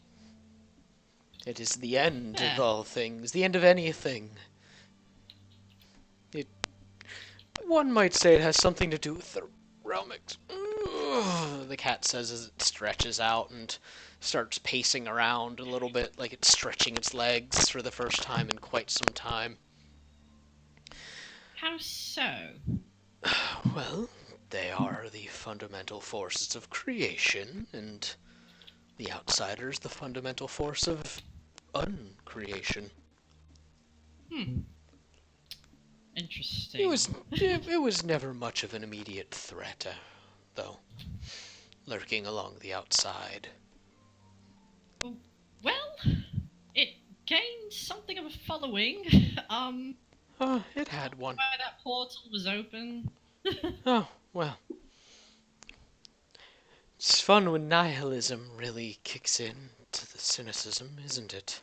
It is the end Yeah. of all things, the end of anything. One might say it has something to do with the realmics. The cat says as it stretches out and starts pacing around a little bit, like it's stretching its legs for the first time in quite some time. How so? Well, they are the fundamental forces of creation, and the outsider's the fundamental force of uncreation. Interesting. It was never much of an immediate threat, though, lurking along the outside. Well, it gained something of a following. It had one. Why that portal was open. Oh, well. It's fun when nihilism really kicks in to the cynicism, isn't it?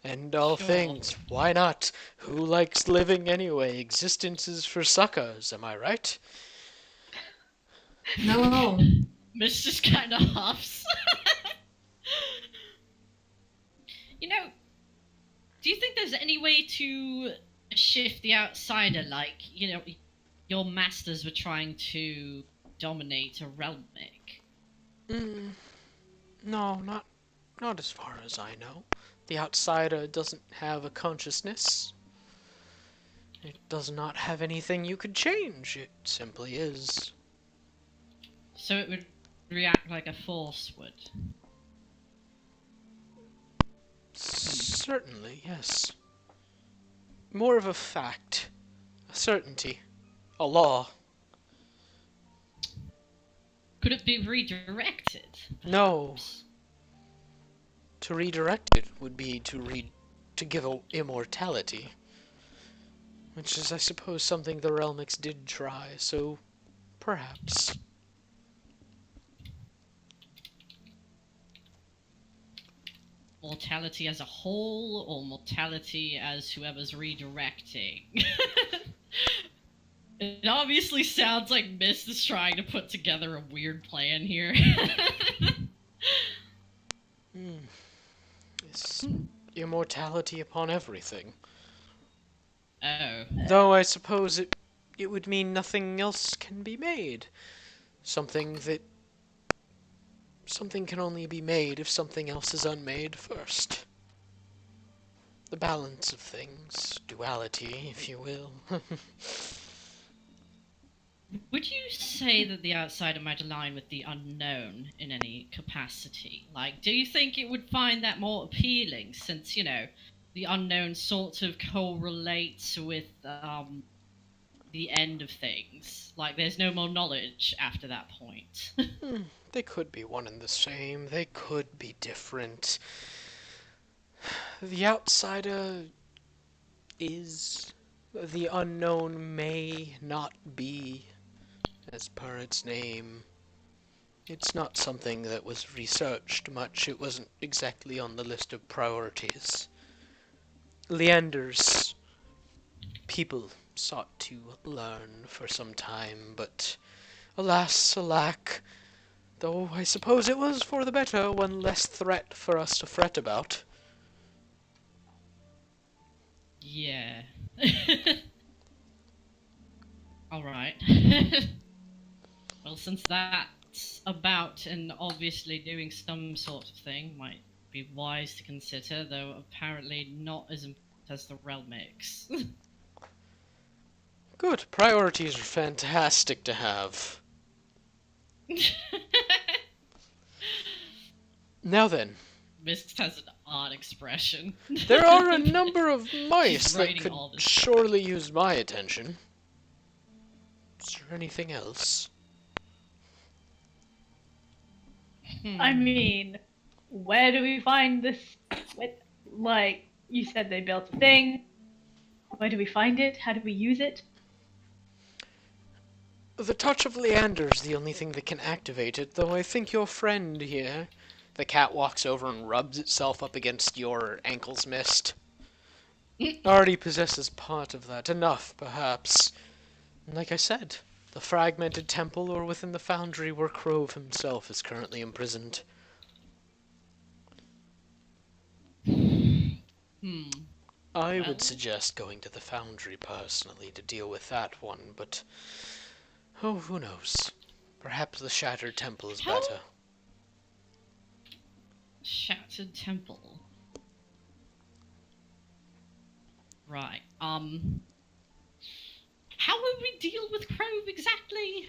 End all Sure. things. Why not? Who likes living anyway? Existence is for suckers, am I right? No. Miss just kind of huffs. You know, do you think there's any way to shift the outsider? Like, you know, your masters were trying to dominate a realmic. No, not as far as I know. The outsider doesn't have a consciousness. It does not have anything you could change. It simply is. So it would react like a force would. Certainly, yes. More of a fact, a certainty, a law. Could it be redirected? No. perhaps? To redirect it would be to give immortality, which is, I suppose, something the Realmix did try. So, perhaps. Mortality as a whole, or mortality as whoever's redirecting? It obviously sounds like Mist is trying to put together a weird plan here. It's immortality upon everything. Oh. Though I suppose it would mean nothing else can be made. Something can only be made if something else is unmade first. The balance of things, duality, if you will. Would you say that the outsider might align with the unknown in any capacity? Like, do you think it would find that more appealing since, you know, the unknown sort of correlates with the end of things? Like, there's no more knowledge after that point. They could be one and the same. They could be different. The outsider is. The unknown may not be, as per its name. It's not something that was researched much. It wasn't exactly on the list of priorities. Leander's people sought to learn for some time, but alas, alack, though I suppose it was for the better, one less threat for us to fret about. Yeah. Alright. Well, since that's about and obviously doing some sort of thing might be wise to consider, though apparently not as important as the realm mix. Good. Priorities are fantastic to have. Now then, Mist has an odd expression. there are a number of mice She's that writing could all this. surely use my attention. Is there anything else? I mean, where do we find this? Like, you said they built a thing. Where do we find it? How do we use it? The touch of Leander's the only thing that can activate it, though I think your friend here... The cat walks over and rubs itself up against your ankles, Mist. Already possesses part of that. Enough, perhaps. And like I said, the fragmented temple or within the foundry where Crove himself is currently imprisoned. I would suggest going to the foundry personally to deal with that one, but... Oh, who knows? Perhaps the Shattered Temple is better. Shattered Temple. Right. How would we deal with Crove exactly?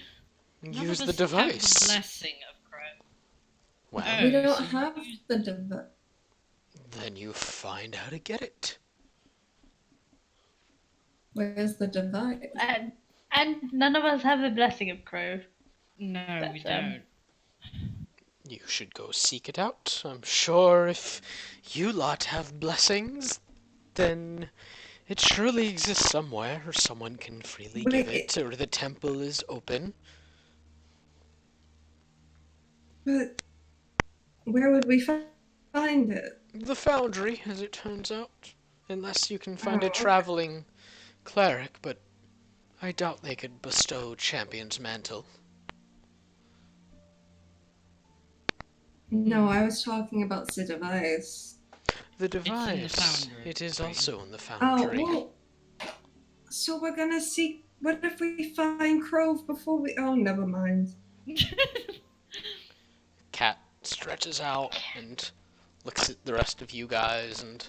None Use of the us have device. the blessing of Crove. Well, Oh. We don't so have you- the device. then you find how to get it. Where's the device? And none of us have the blessing of Crow. No, we That's, don't. You should go seek it out. I'm sure if you lot have blessings, then it surely exists somewhere, or someone can freely give it, or the temple is open. But where would we find it? The foundry, as it turns out. Unless you can find a Oh. traveling cleric, but I doubt they could bestow Champion's mantle. No, I was talking about the device. The in the device, foundry, it is right? also in the Oh, foundry. well. So we're gonna see. What if we find Crove before we. Oh, never mind. Cat stretches out and looks at the rest of you guys and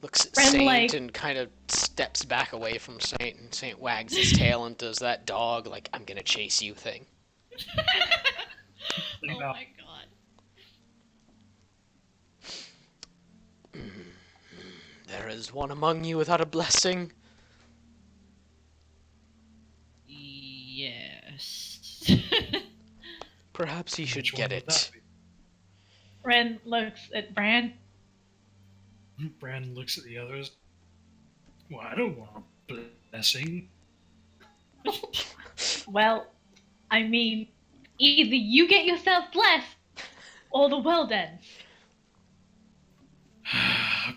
looks at Friend, Saint like- and kind of steps back away from Saint, and Saint wags his tail and does that dog, like, I'm gonna chase you thing. Oh my god. There is one among you without a blessing. Yes. Perhaps he should Which one get would it. that be? Ren looks at Bran. Brandon looks at the others. Well, I don't want a blessing. Well, I mean, either you get yourself blessed, or the world ends.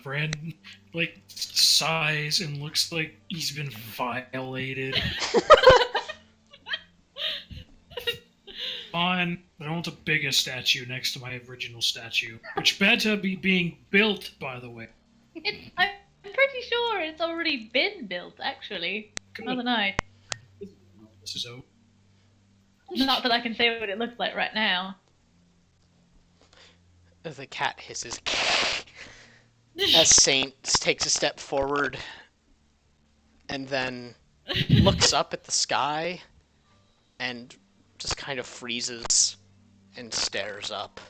Brandon, like, sighs and looks like he's been violated. Fine, but I want a bigger statue next to my original statue, which better be being built, by the way. I'm pretty sure it's already been built, actually. Another night. This is over. Not that I can say what it looks like right now. The cat hisses as Saint takes a step forward and then looks up at the sky and just kind of freezes and stares up.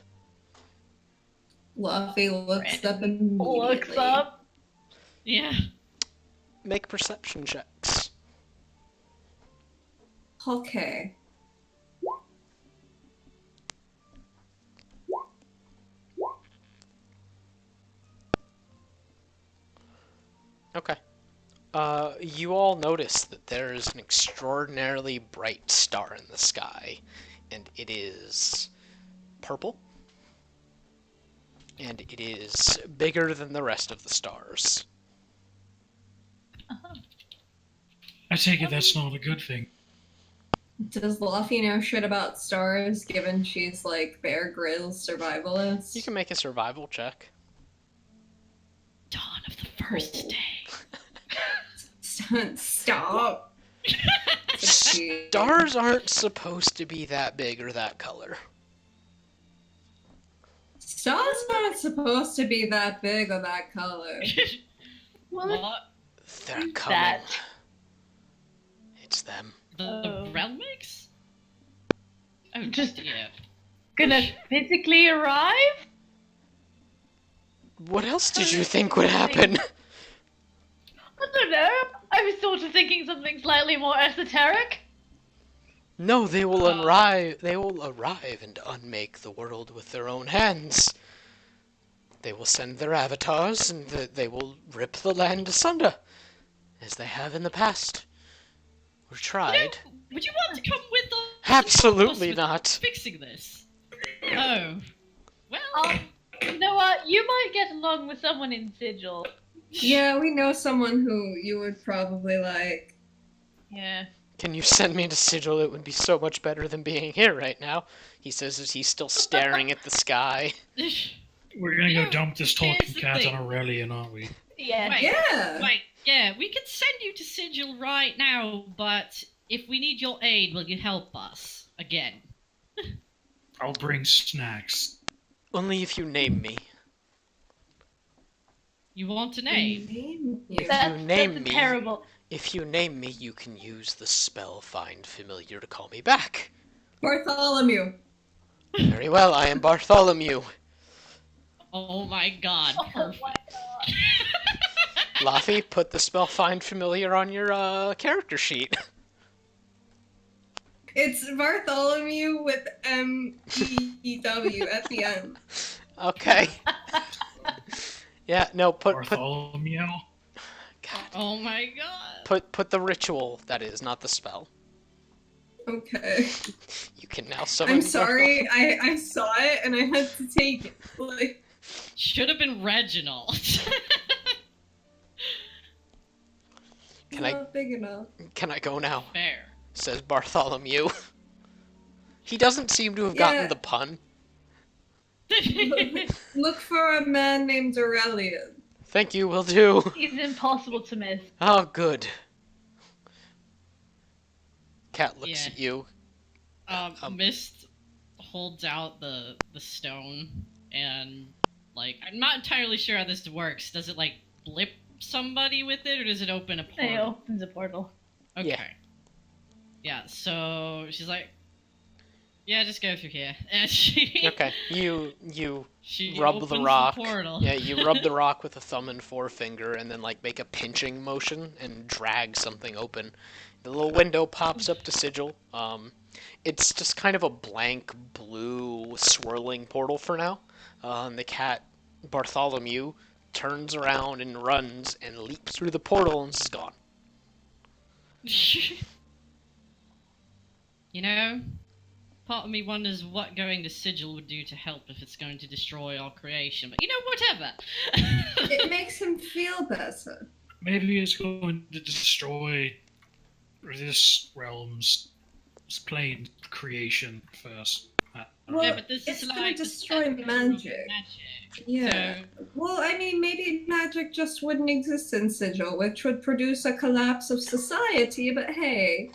Luffy looks up immediately. Looks up. Yeah. Make perception checks. Okay. Okay. You all notice that there is an extraordinarily bright star in the sky, and it is purple, and it is bigger than the rest of the stars. I take it that's not a good thing. Does Luffy know shit about stars, given she's like Bear Grylls survivalist? You can make a survival check. Dawn of the first day. Stop. Stars aren't supposed to be that big or that color. Stars aren't supposed to be that big or that color. What? They're Who's coming. that? It's them. The Oh. Realmix? Oh, Just- dear. Gonna physically arrive? What else did you think would happen? I don't know. I was sort of thinking something slightly more esoteric. No, they will Uh. arrive. They will arrive and unmake the world with their own hands. They will send their avatars, and they will rip the land asunder, as they have in the past. Or tried. Would you want to come with us? Absolutely with not. Fixing this. Oh. Well. You know what? You might get along with someone in Sigil. Yeah, we know someone who you would probably like. Yeah. Can you send me to Sigil? It would be so much better than being here right now. He says as he's still staring at the sky. We're gonna You go know, dump this here's talking the cat thing. on Aurelian, aren't we? Yeah. Wait, Yeah. wait, yeah, we can send you to Sigil right now, but if we need your aid, will you help us? Again. I'll bring snacks. Only if you name me. You want an aid? Name you. If That's, you name that's me- terrible. If you name me, you can use the spell Find Familiar to call me back. Bartholomew. Very well, I am Bartholomew. Oh my god, perfect. Laffy, put the spell Find Familiar on your character sheet. It's Bartholomew with M-E-E-W at the end. Okay. Yeah, no, put Bartholomew. God, Oh my god. put the ritual, that is, not the spell. Okay. You can now summon I'm sorry, I saw it and I had to take it. Like, Should have been Reginald. Can I- not big enough. Can I go now? Fair. Says Bartholomew. He doesn't seem to have gotten Yeah. the pun. Look for a man named Aurelian. Thank you, will do. He's impossible to miss. Oh, good. Cat looks Yeah. at you. Mist holds out the stone and I'm not entirely sure how this works. Does it blip somebody with it or does it open a It portal? opens a portal. Okay. Yeah. Yeah, so she's like, yeah, just go through here. And she Okay, you she rub opens the rock. portal. Yeah, you rub the rock with a thumb and forefinger, and then make a pinching motion and drag something open. The little window pops up to Sigil. It's just kind of a blank blue swirling portal for now. And the cat Bartholomew turns around and runs and leaps through the portal and is gone. You know, part of me wonders what going to Sigil would do to help if it's going to destroy our creation. But whatever. It makes him feel better. Maybe it's going to destroy this realm's plane creation first. Well, Yeah, but this it's is gonna like destroy the center of magic. magic. Yeah. So, Well, I mean, maybe magic just wouldn't exist in Sigil, which would produce a collapse of society, but hey.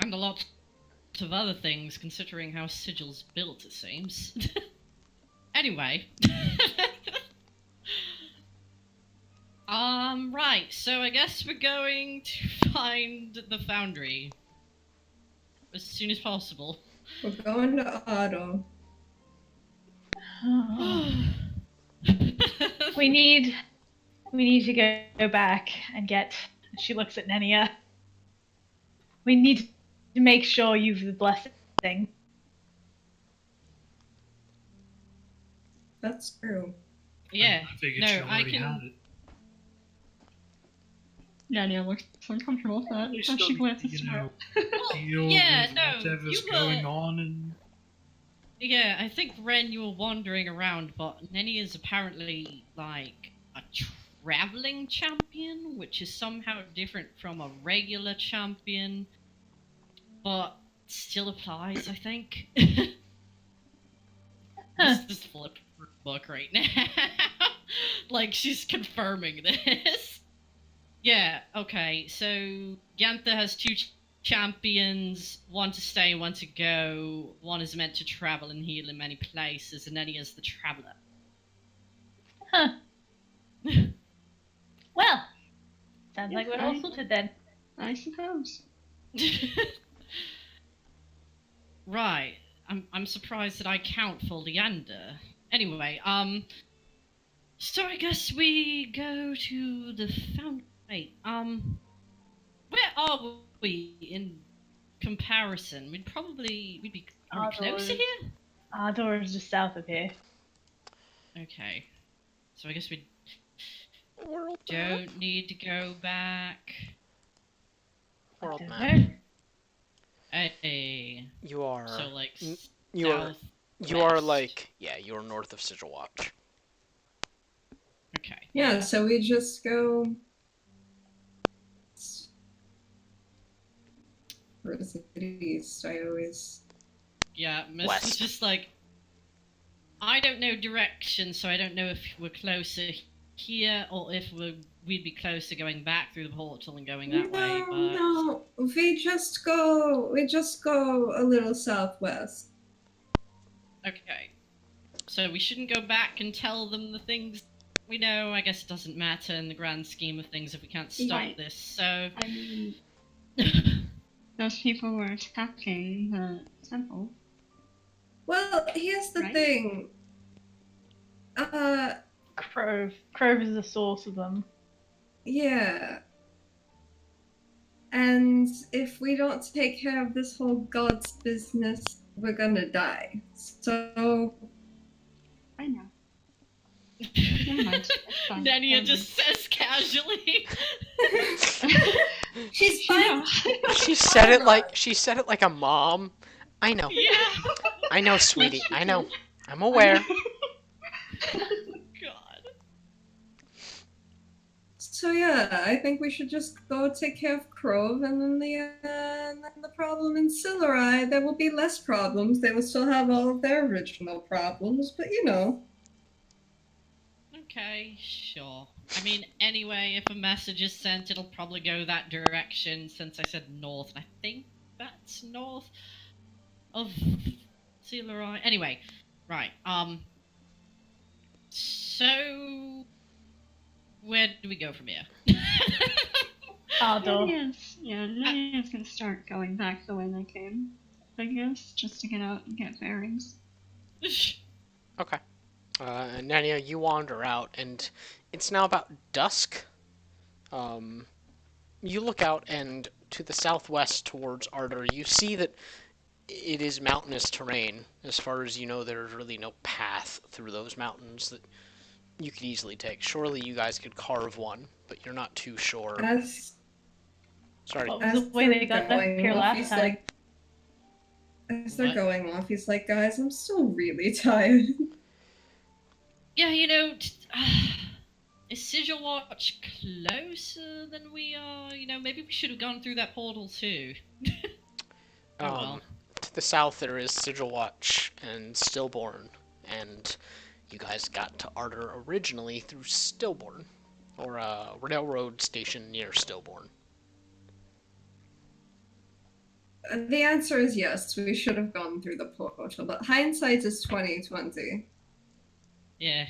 and a lot of other things, considering how Sigil's built, it seems. Anyway. Right, so I guess we're going to find the foundry as soon as possible. We're going to Otto. We need to go back and get. She looks at Nenia. We need to make sure you've the blessing. That's true. Yeah, I figured no, she I already can. had it. Yeah, looks uncomfortable with that. At least As she don't, glances to her. deal yeah, with no, whatever's you going on and Yeah, I think Ren, you were wandering around, but Nenny is apparently a traveling champion, which is somehow different from a regular champion, but still applies, I think. Just flip her book right now. She's confirming this. Yeah, okay, so Yantha has two champions, one to stay, one to go. One is meant to travel and heal in many places, and then he is the traveler. Huh. Well, sounds like we're all sorted then. I suppose. Right. I'm surprised that I count for Leander. Anyway, so I guess we go to the fountain. Wait, where are we in comparison? We'd be Our closer door- here? Our door is just south of here. Okay. So I guess we World map. don't need to go back. World Don't map. know. Hey. You are. So like You are. south. You are west. like. Yeah, you are north of Sigil Watch. Okay. Yeah, so we just go. Where is it east? I always. Yeah, Miss is West. just like, I don't know direction, so I don't know if we're closer here or if we'd be closer going back through the portal and going that way. But No, we just go a little southwest. okay, so we shouldn't go back and tell them the things we know. I guess it doesn't matter in the grand scheme of things if we can't stop Right. this. So I mean, those people were attacking the temple. Well, here's the Right. thing. Crove. Crove is the source of them. Yeah. And if we don't take care of this whole God's business, we're gonna die. So I know. Never mind. It's fine. Nania Never just says casually. she's mind. fine. She said it like a mom. I know. Yeah. I know, sweetie. I know. I'm aware. God. So yeah, I think we should just go take care of Crove, and then the problem in Siluri, there will be less problems. They will still have all of their original problems, but you know. Okay, sure. I mean, anyway, if a message is sent, it'll probably go that direction since I said north, and I think that's north of Sealeri. Anyway, right, so where do we go from here? Our door. Lydia's gonna start going back the way they came, I guess, just to get out and get bearings. Okay. Nania, you wander out, and it's now about dusk. You look out, and to the southwest towards Ardor, you see that it is mountainous terrain. As far as you know, there's really no path through those mountains that you could easily take. Surely you guys could carve one, but you're not too sure. As Sorry. What was the way they got up here last time? As they're What? going off, he's like, guys, I'm still really tired. Yeah, is Sigil Watch closer than we are? Maybe we should have gone through that portal too. Oh, well. To the south, there is Sigil Watch and Stillborn, and you guys got to Ardor originally through Stillborn, or a railroad station near Stillborn. The answer is yes, we should have gone through the portal, but hindsight is 2020. Yeah.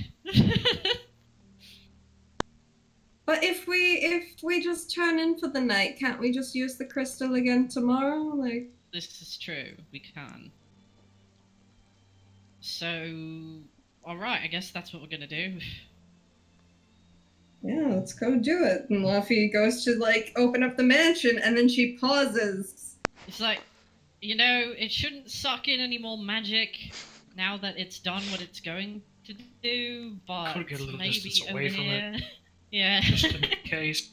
But if we just turn in for the night, can't we just use the crystal again tomorrow? Like, This is true. We can. So, alright, I guess that's what we're gonna do. yeah, let's go do it. And Luffy goes to like open up the mansion, and then she pauses. It's like, it shouldn't suck in any more magic now that it's done what it's going to do, but Could get a little maybe distance over away from here. it. Yeah. Just in case.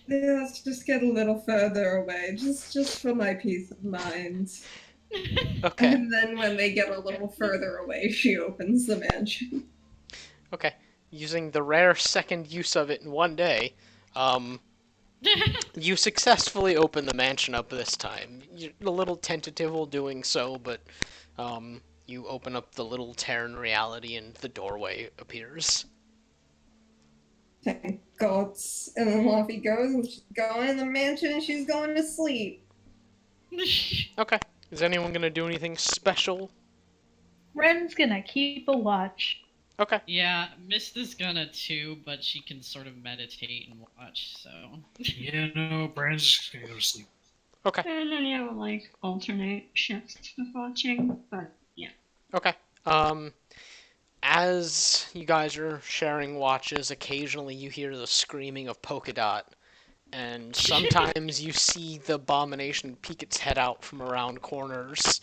Yeah, let's just get a little further away, just for my peace of mind. Okay. And then when they get a little further away, she opens the mansion. Okay. Using the rare second use of it in one day, you successfully open the mansion up this time. You're a little tentative while doing so, but you open up the little Terran reality and the doorway appears. Thank God. And then Luffy goes and she's going in the mansion and she's going to sleep. Okay. Is anyone gonna do anything special? Ren's gonna keep a watch. Okay. Yeah, Mist is gonna too, but she can sort of meditate and watch, so. Yeah, no, Brandon's just gonna go to sleep. Okay. And then you like alternate shifts with watching, but yeah. Okay. Um, as you guys are sharing watches, occasionally you hear the screaming of Polka Dot, and sometimes you see the abomination peek its head out from around corners.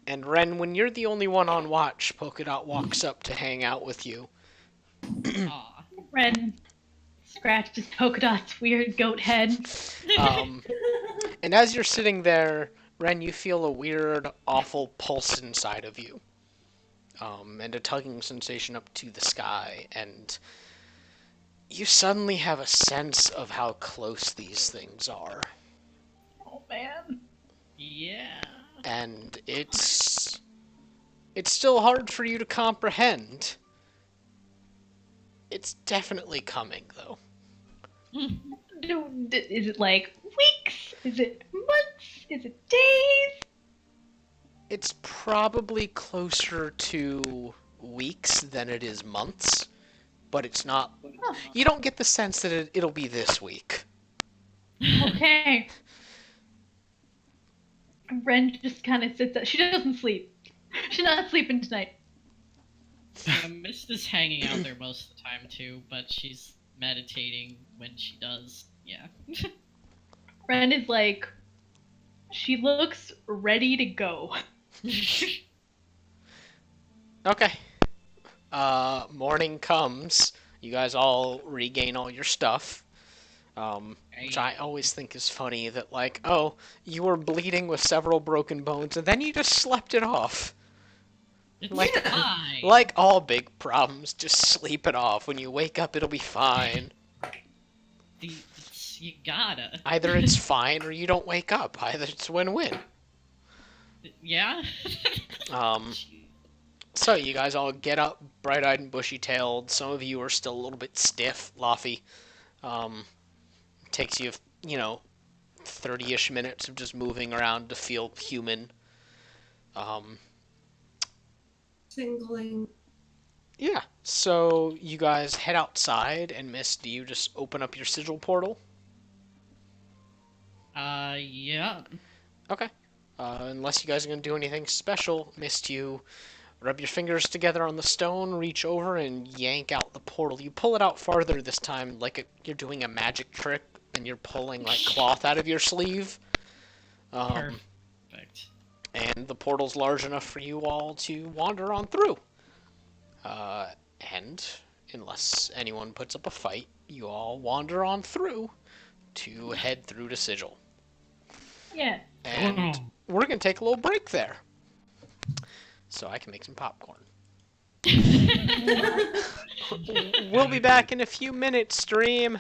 And Ren, when you're the only one on watch, Polka Dot walks up to hang out with you. Aw. Ren scratches Polka Dot's weird goat head. Um, and as you're sitting there, Ren, you feel a weird, awful pulse inside of you, and a tugging sensation up to the sky, and you suddenly have a sense of how close these things are. Oh man. Yeah. And it's still hard for you to comprehend. It's definitely coming, though. Is it like weeks? Is it months? Is it days? It's probably closer to weeks than it is months, but it's not. Oh, You don't get the sense that it'll be this week. okay. Ren just kind of sits up. She doesn't sleep. She's not sleeping tonight. Yeah, Mist is hanging out there most of the time too, but she's meditating when she does. Yeah. Ren is like, she looks ready to go. Okay. Morning comes. You guys all regain all your stuff. Which I always think is funny that, like, oh, you were bleeding with several broken bones and then you just slept it off. It's Like- fine. Like all big problems, just sleep it off. When you wake up, it'll be fine. You gotta. Either it's fine or you don't wake up. Either it's win-win. Yeah. So you guys all get up, bright-eyed and bushy-tailed. Some of you are still a little bit stiff, Laffy. Takes you, 30-ish minutes of just moving around to feel human. Tingling. Yeah. So you guys head outside, and Miss, do you just open up your sigil portal? Yeah. Okay. Unless you guys are gonna do anything special, Mist, you rub your fingers together on the stone, reach over, and yank out the portal. You pull it out farther this time, like you're doing a magic trick, and you're pulling like cloth out of your sleeve. Perfect. And the portal's large enough for you all to wander on through. And unless anyone puts up a fight, you all wander on through to head through to Sigil. Yeah. And we're gonna take a little break there, so I can make some popcorn. We'll be back in a few minutes, stream.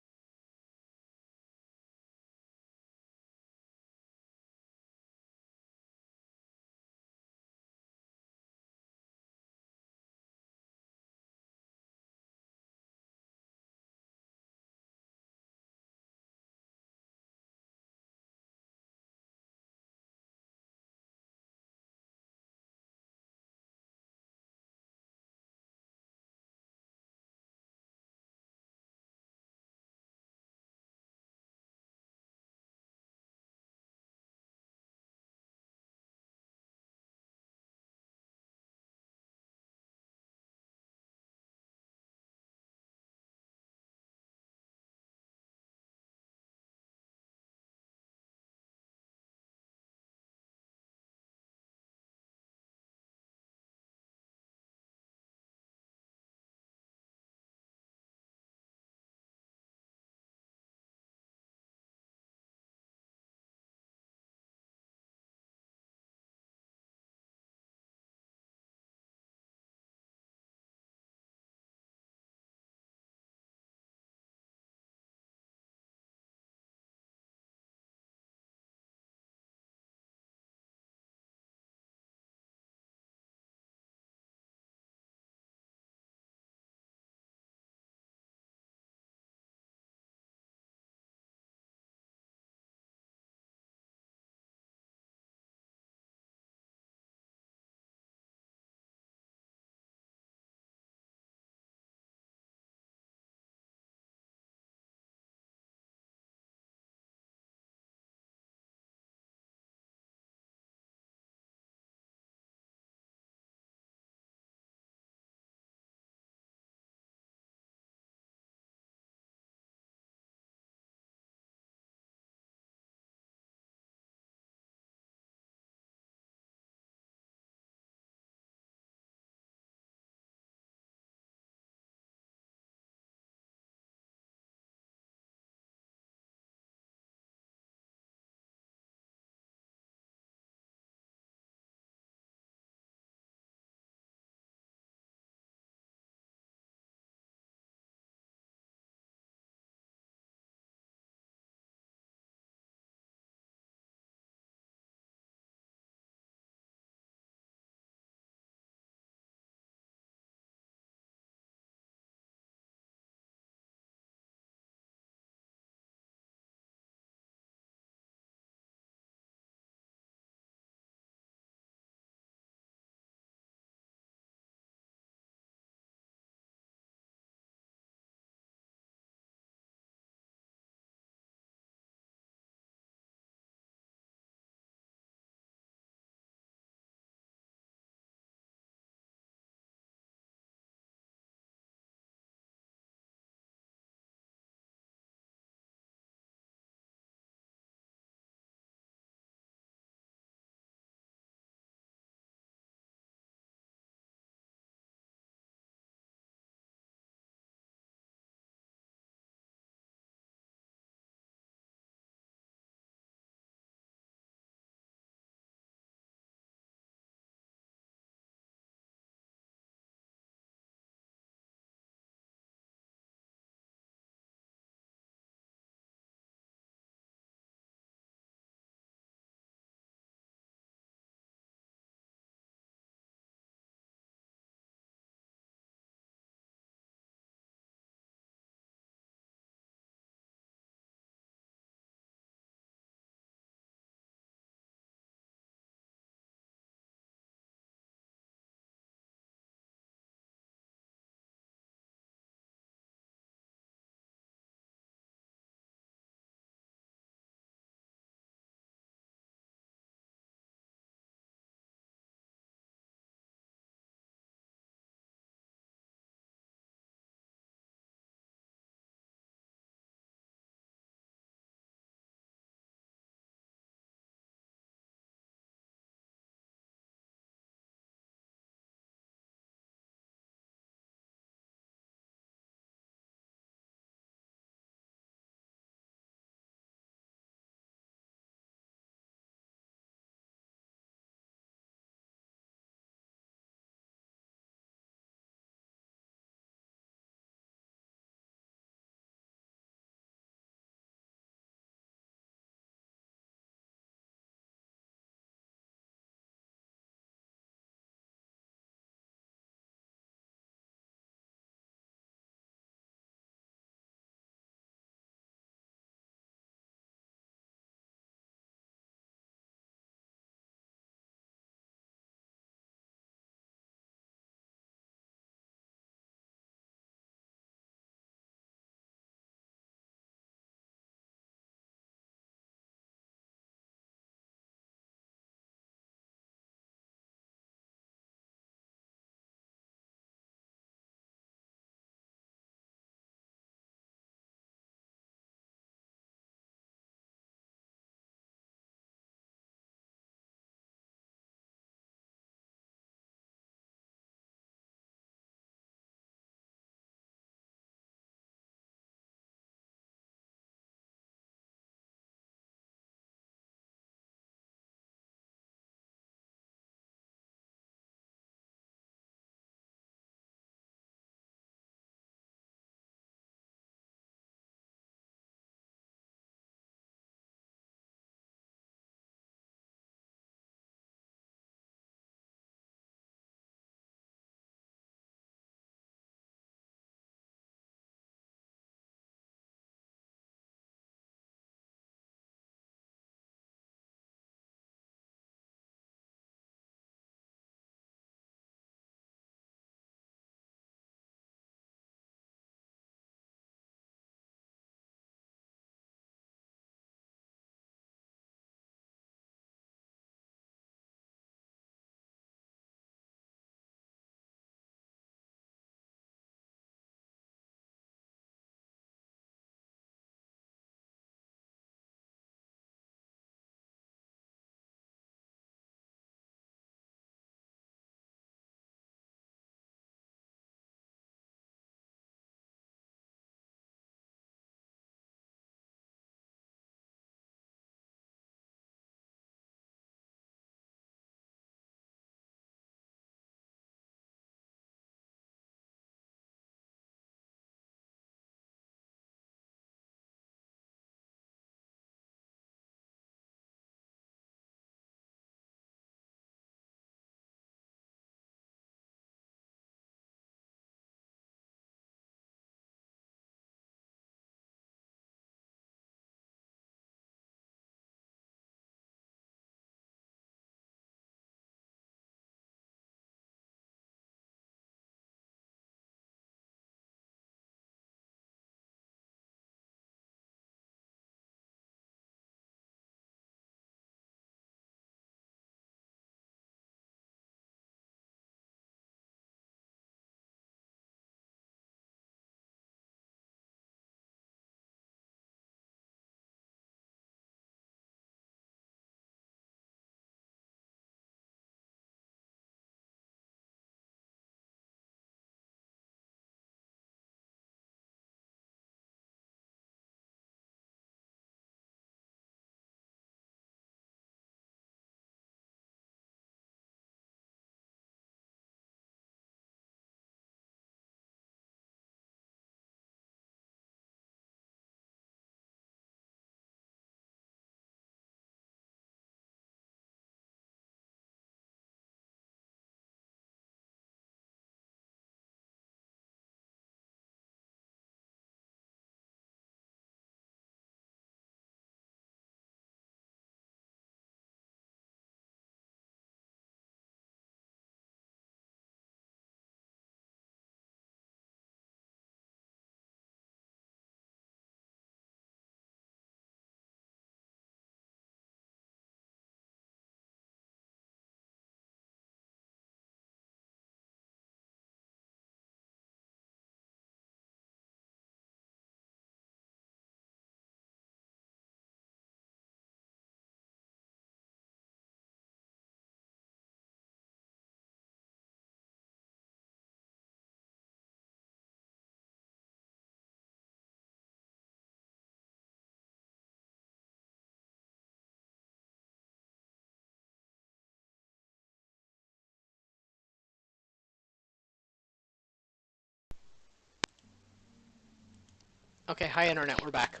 Okay, hi internet, we're back.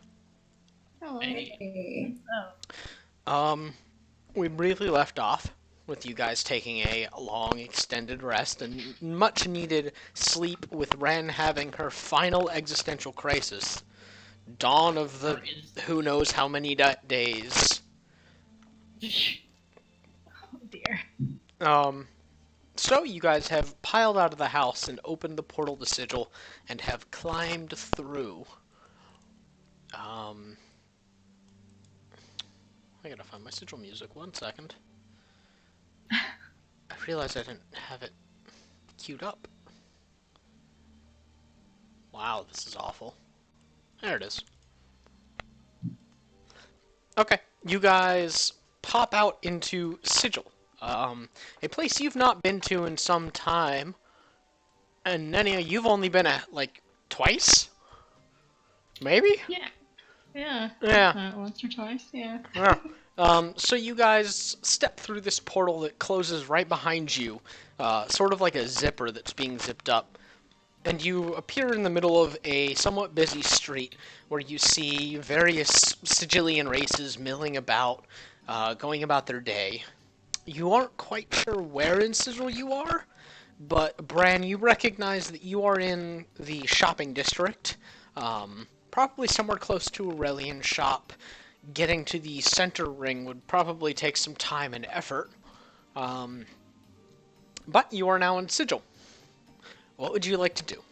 Hello. Hey. Oh. We briefly left off with you guys taking a long extended rest and much needed sleep, with Ren having her final existential crisis. Dawn of the Or is... who knows how many days. Oh dear. So you guys have piled out of the house and opened the portal to Sigil and have climbed through. I gotta find my Sigil music. 1 second. I realized I didn't have it queued up. Wow, this is awful. There it is. Okay, you guys pop out into Sigil, a place you've not been to in some time. And Nenia, you've only been like twice, maybe. Yeah. Yeah. Yeah. Once or twice, yeah. Yeah. So you guys step through this portal that closes right behind you, sort of like a zipper that's being zipped up. And you appear in the middle of a somewhat busy street where you see various Sigillian races milling about, going about their day. You aren't quite sure where in Sigil you are, but Bran, you recognize that you are in the shopping district, probably somewhere close to Aurelian's shop. Getting to the center ring would probably take some time and effort, but you are now in Sigil. What would you like to do?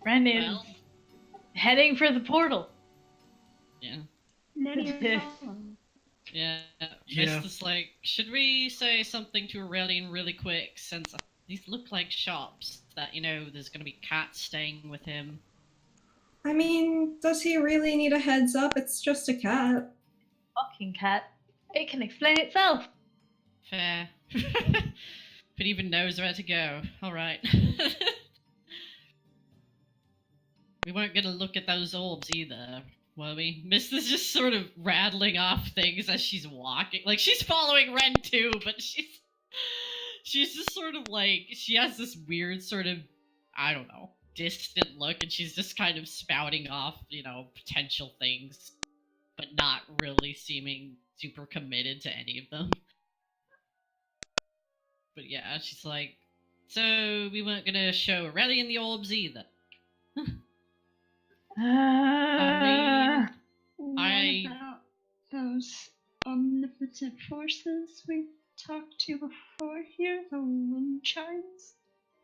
Ren is Well, heading for the portal. yeah. Nenia. Yeah. Yeah. Mister's like, should we say something to Aurelian really quick, since these look like shops that, there's gonna be cats staying with him. I mean, does he really need a heads up? It's just a cat. Fucking cat. It can explain itself. Fair. If it even knows where to go. Alright. We weren't gonna look at those orbs either, were we? Mister's just sort of rattling off things as she's walking. Like, she's following Ren too, but she's just sort of like, she has this weird sort of, I don't know, distant look, and she's just kind of spouting off, potential things, but not really seeming super committed to any of them. But yeah, she's like, so we weren't gonna show Aurelian the orbs either. I What about those omnipotent forces we talked to before here, the wind chimes?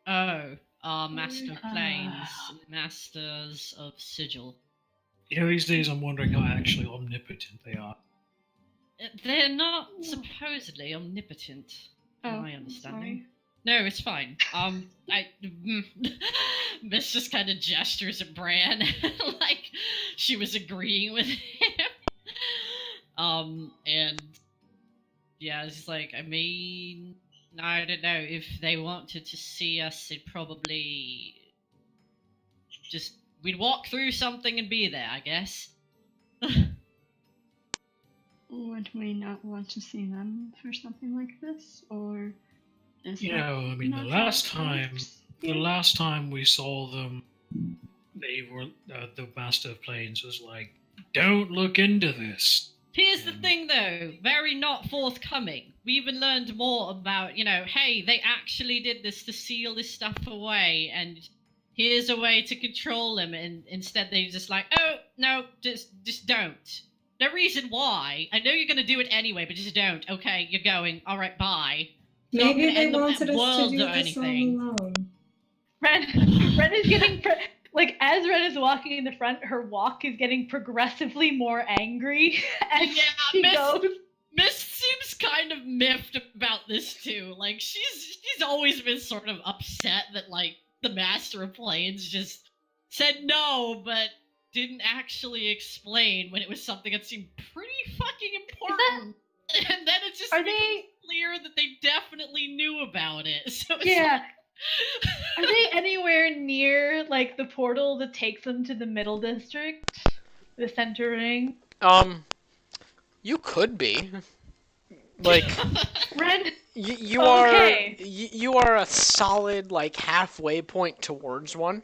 Oh, our Master of Planes, Masters of Sigil. These days I'm wondering how actually omnipotent they are. They're not supposedly omnipotent, in my understanding. No, it's fine. Miss just kind of gestures at Bran, like she was agreeing with him. And yeah, it's like, I mean, I don't know, if they wanted to see us, they'd probably we'd walk through something and be there, I guess. Would we not want to see them for something like this, or is I mean, not the how last it time works? we saw them, they were the Master of Planes was like, "Don't look into this." Here's the thing, though, very not forthcoming. We even learned more about, hey, they actually did this to seal this stuff away, and here's a way to control them, and instead they just like, oh, no, just don't. No reason why. I know you're going to do it anyway, but just don't. Okay, you're going. All right, bye. Maybe they End the wanted us to world do or this all anything. alone. Ren is getting as Ren is walking in the front, her walk is getting progressively more angry as she goes. Miss seems kind of miffed about this too. Like, she's always been sort of upset that, like, the Master of Planes just said no, but didn't actually explain when it was something that seemed pretty fucking important. And then it just became clear that they definitely knew about it. So it's Yeah. Are they anywhere near, like, the portal that takes them to the middle district? The center ring? You could be. Like, Ren, you Okay. you are a solid like halfway point towards one.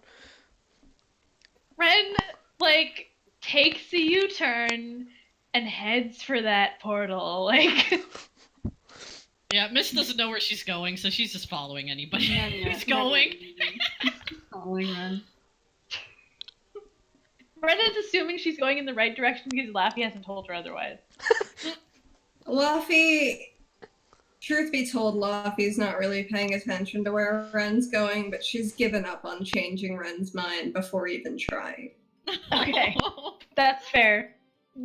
Ren, like, takes a U-turn and heads for that portal. Like, Yeah, Miss doesn't know where she's going, so she's just following anybody Nania, who's going. Following Ren. Ren is assuming she's going in the right direction because Laffy hasn't told her otherwise. Laffy, truth be told, Laffy's not really paying attention to where Ren's going, but she's given up on changing Ren's mind before even trying. Okay. That's fair.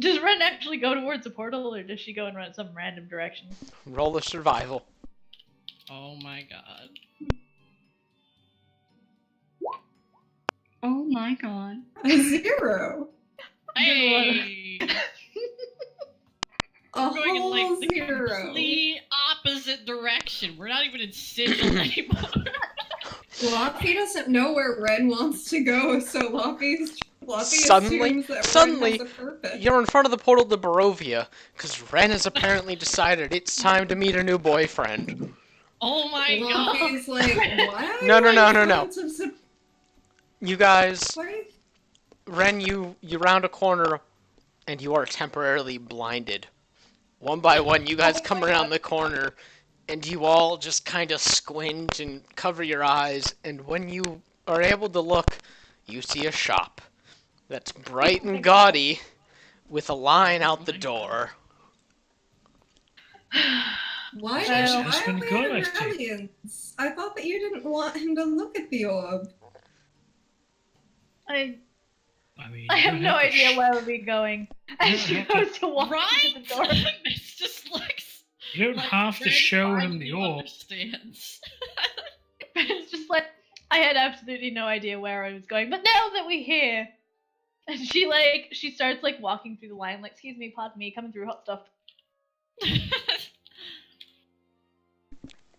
Does Ren actually go towards the portal, or does she go in some random direction? Roll the survival. Oh my god. Oh my god. A 0. Hey! A We're going in whole like the 0. complete opposite direction. We're not even in sigil anymore. Laffy doesn't know where Ren wants to go, so Laffy Suddenly- assumes that suddenly, Ren has a purpose. You're in front of the portal to Barovia, because Ren has apparently decided it's time to meet a new boyfriend. Oh my god. Laffy's like, why are No, no, you no, in no, no. front of some- You guys, What are you- Ren, you round a corner, and you are temporarily blinded. One by one, you guys Oh come my around God. the corner, and you all just kind of squint and cover your eyes, and when you are able to look, you see a shop that's bright and gaudy, with a line out the door. Why, Well- why It's are been we good, in I think. Ralliance? I thought that you didn't want him to look at the orb. I I mean, have you no have to idea where we're going. And she goes to walk Right? into the door. Miss just looks You don't like have to Ren show him finally the orb. understands. It's just like, I had absolutely no idea where I was going, but now that we're here, and she starts like walking through the line, like, excuse me, pardon me, coming through hot stuff.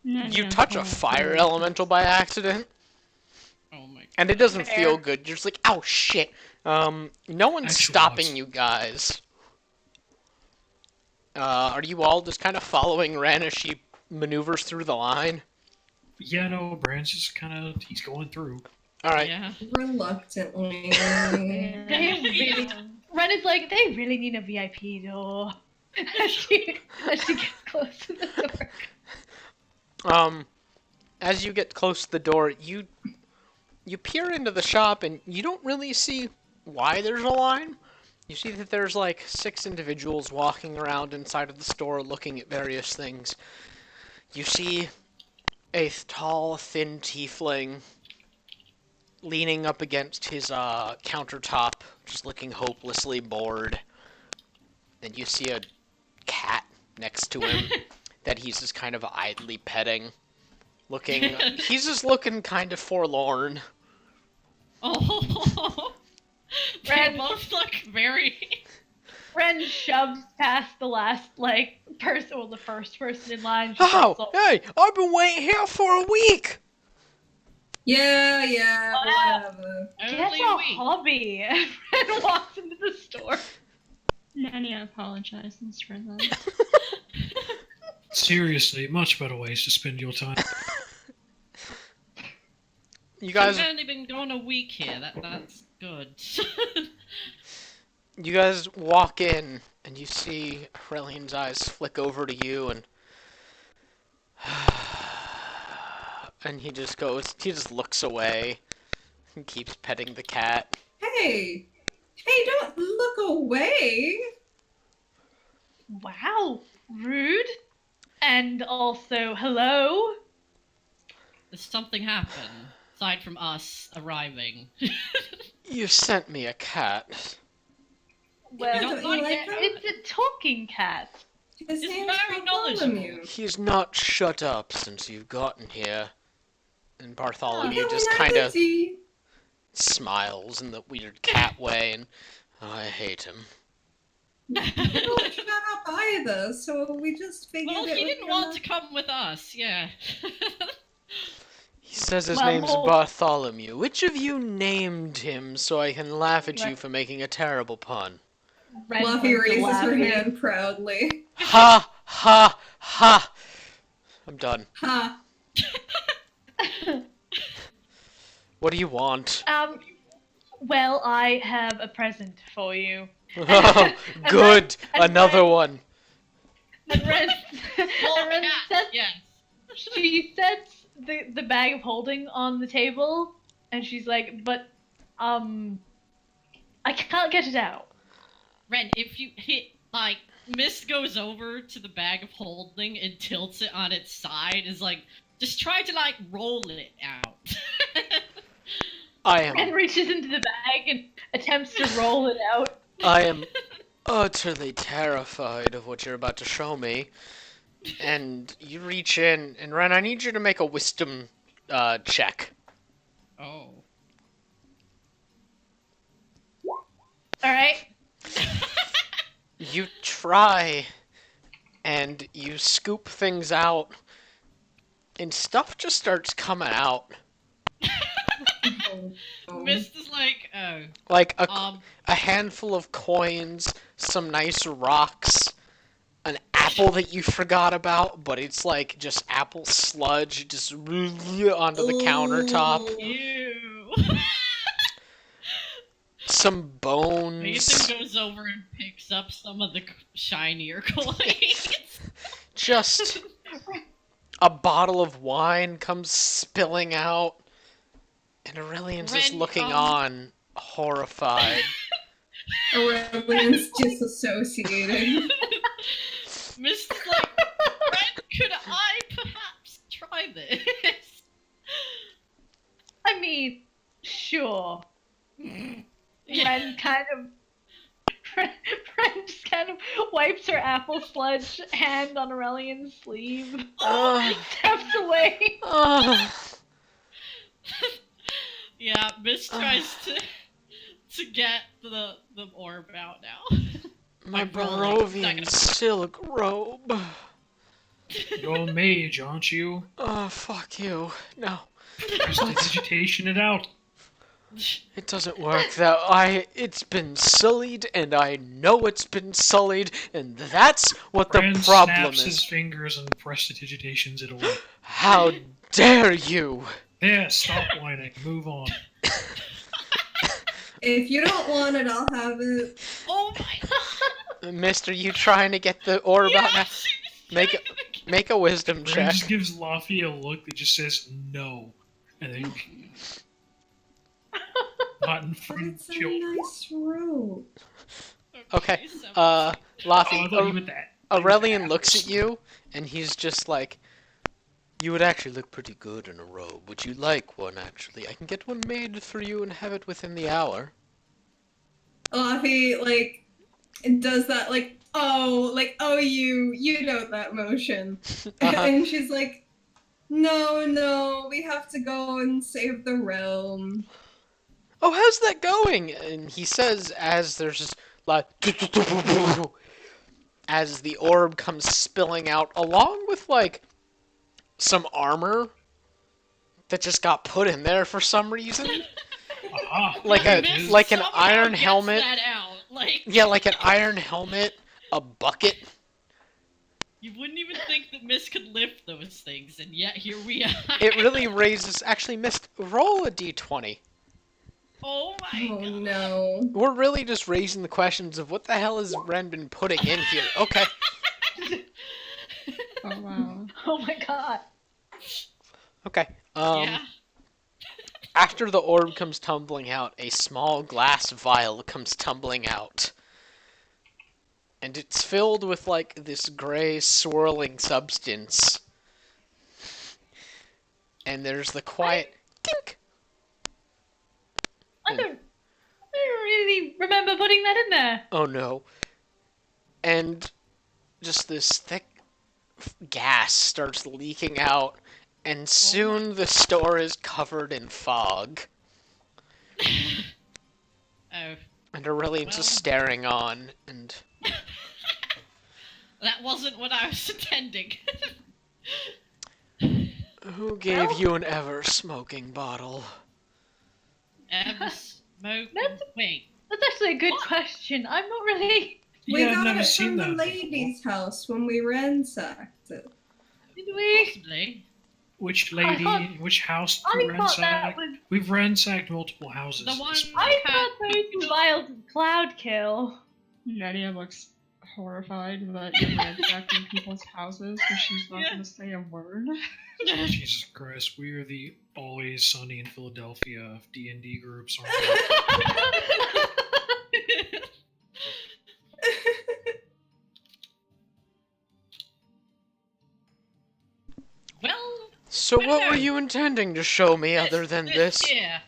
Nania You touch a fire elemental by accident, Oh my god. and it doesn't Fair. feel good. You're just like, oh shit. No one's Actually, stopping was. you guys. Are you all just kind of following Ren as she maneuvers through the line? Yeah, no, Brand's just kind of, he's going through. Alright. Yeah. Reluctantly. They really, Ren is like, they really need a VIP door. As she gets close to the door. As you get close to the door, you peer into the shop and you don't really see why there's a line. You see that there's like 6 individuals walking around inside of the store looking at various things. You see a tall, thin tiefling leaning up against his countertop, just looking hopelessly bored. And you see a cat next to him that he's just kind of idly petting. He's just looking kind of forlorn. Oh. They Ren- both look very. Ren shoves past the last, like, person, well, the first person in line. She Oh, steps up. hey, I've been waiting here for a week! Yeah, Wow. whatever. Get Only a weak. hobby. And Ren walks into the store. Nania apologizes for that. Seriously, much better ways to spend your time. You guys, We've only been going a week here. That's good. you guys walk in, and you see Aurelian's eyes flick over to you, and and he just looks away, and keeps petting the cat. Hey, don't look away. Wow. Rude. And also, hello. Does something happen aside from us arriving? You sent me a cat. Well, don't like it's, it? it's a talking cat. His It's name's very Bartholomew. He's not shut up since you've gotten here. And Bartholomew Oh, just kind of Melody. smiles in the weird cat way, and I hate him. He don't shut up either, so we just figured Well, it he was didn't want to come with us. Yeah. He says his Well, name's Bartholomew. Which of you named him so I can laugh at you Right. for making a terrible pun? Ren Fluffy wants to raises laugh her at you. hand proudly. Ha ha Ha! I'm done. Ha. What do you want? Well, I have a present for you. Oh, good! Another one. And Ren, Well, Ren cat, sets, yes. she sets the bag of holding on the table, and she's like, but, I can't get it out. Ren, if you hit, like, Mist goes over to the bag of holding and tilts it on its side, is like, just try to, like, roll it out. I Ren am reaches into the bag and attempts to roll it out. utterly terrified of what you're about to show me. And you reach in, and Ren, I need you to make a wisdom check. Oh. Alright? You try, and you scoop things out, and stuff just starts coming out. Mist is like, oh. Like Um, a handful of coins, some nice rocks, an apple that you forgot about, but it's like just apple sludge just onto the countertop. ew. Some bones. Nathan goes over and picks up some of the shinier coins. Just a bottle of wine comes spilling out, and Aurelian's just Ren, looking on, horrified. Aurelian's disassociating. Mist is like, Ren, could I perhaps try this? I mean, sure. Yeah. Ren kind of. Ren just kind of wipes her apple sludge hand on Aurelian's sleeve, Uh, steps away. Yeah, Mist tries to get the orb out now. my Like rolling. Barovian silk robe. You're a mage, aren't you? Oh, fuck you. No, Prestidigitation it out. it doesn't work that it's been sullied, and I know it's been sullied, and that's what the Bran problem snaps his is. fingers and prestidigitations it away. How dare you! There, stop whining. Move on. If you don't want it, I'll have it. Oh my Mister, you trying to get the orb out now? Make a wisdom Bran check. just gives Laffy a look that just says no. And then not in But front of it's a children. nice robe. Okay, so- Oh, I thought you Laffy, meant that. Aurelian looks at you, and he's just like, you would actually look pretty good in a robe. Would you like one, actually? I can get one made for you and have it within the hour. Laffy, like, does that, oh, you know that motion. Uh-huh. And she's like, no, we have to go and save the realm. Oh, how's that going? And he says as there's just like as the orb comes spilling out, along with like some armor that just got put in there for some reason. Aha. Like there a- it is. like an Somehow iron gets helmet. that out. Like, Yeah, like an iron helmet, a bucket. you wouldn't even think that Mist could lift those things, and yet here we are. It really raises. Actually, missed. Roll a d20. Oh my Oh god. no. We're really just raising the questions of what the hell has Ren been putting in here. Okay. Oh wow. Oh my god. Okay. Yeah. After the orb comes tumbling out, a small glass vial comes tumbling out. And it's filled with, like, this gray swirling substance. And there's the quiet tink. I don't really remember putting that in there. Oh no. And just this thick gas starts leaking out, and soon the store is covered in fog. Oh, And Aurelian's just Well. staring on, and that wasn't what I was intending. who gave you an ever-smoking bottle? Ever smoke? That's- Wait. That's actually a good question. I'm not really We Yeah, I've got never it seen from the that lady's house when we ransacked it. Did we? Possibly. Which I lady? thought- Which house I did we thought that ransack? was. We've ransacked multiple houses. The one- this month. I thought those were vials of cloud kill. Nadia looks horrified that you're ransacking people's houses, but she's not Yeah. going to say a word. Jesus Christ, we are the Always Sunny in Philadelphia of D&D groups, aren't we? Well, So what were you intending to show me other than this? Yeah.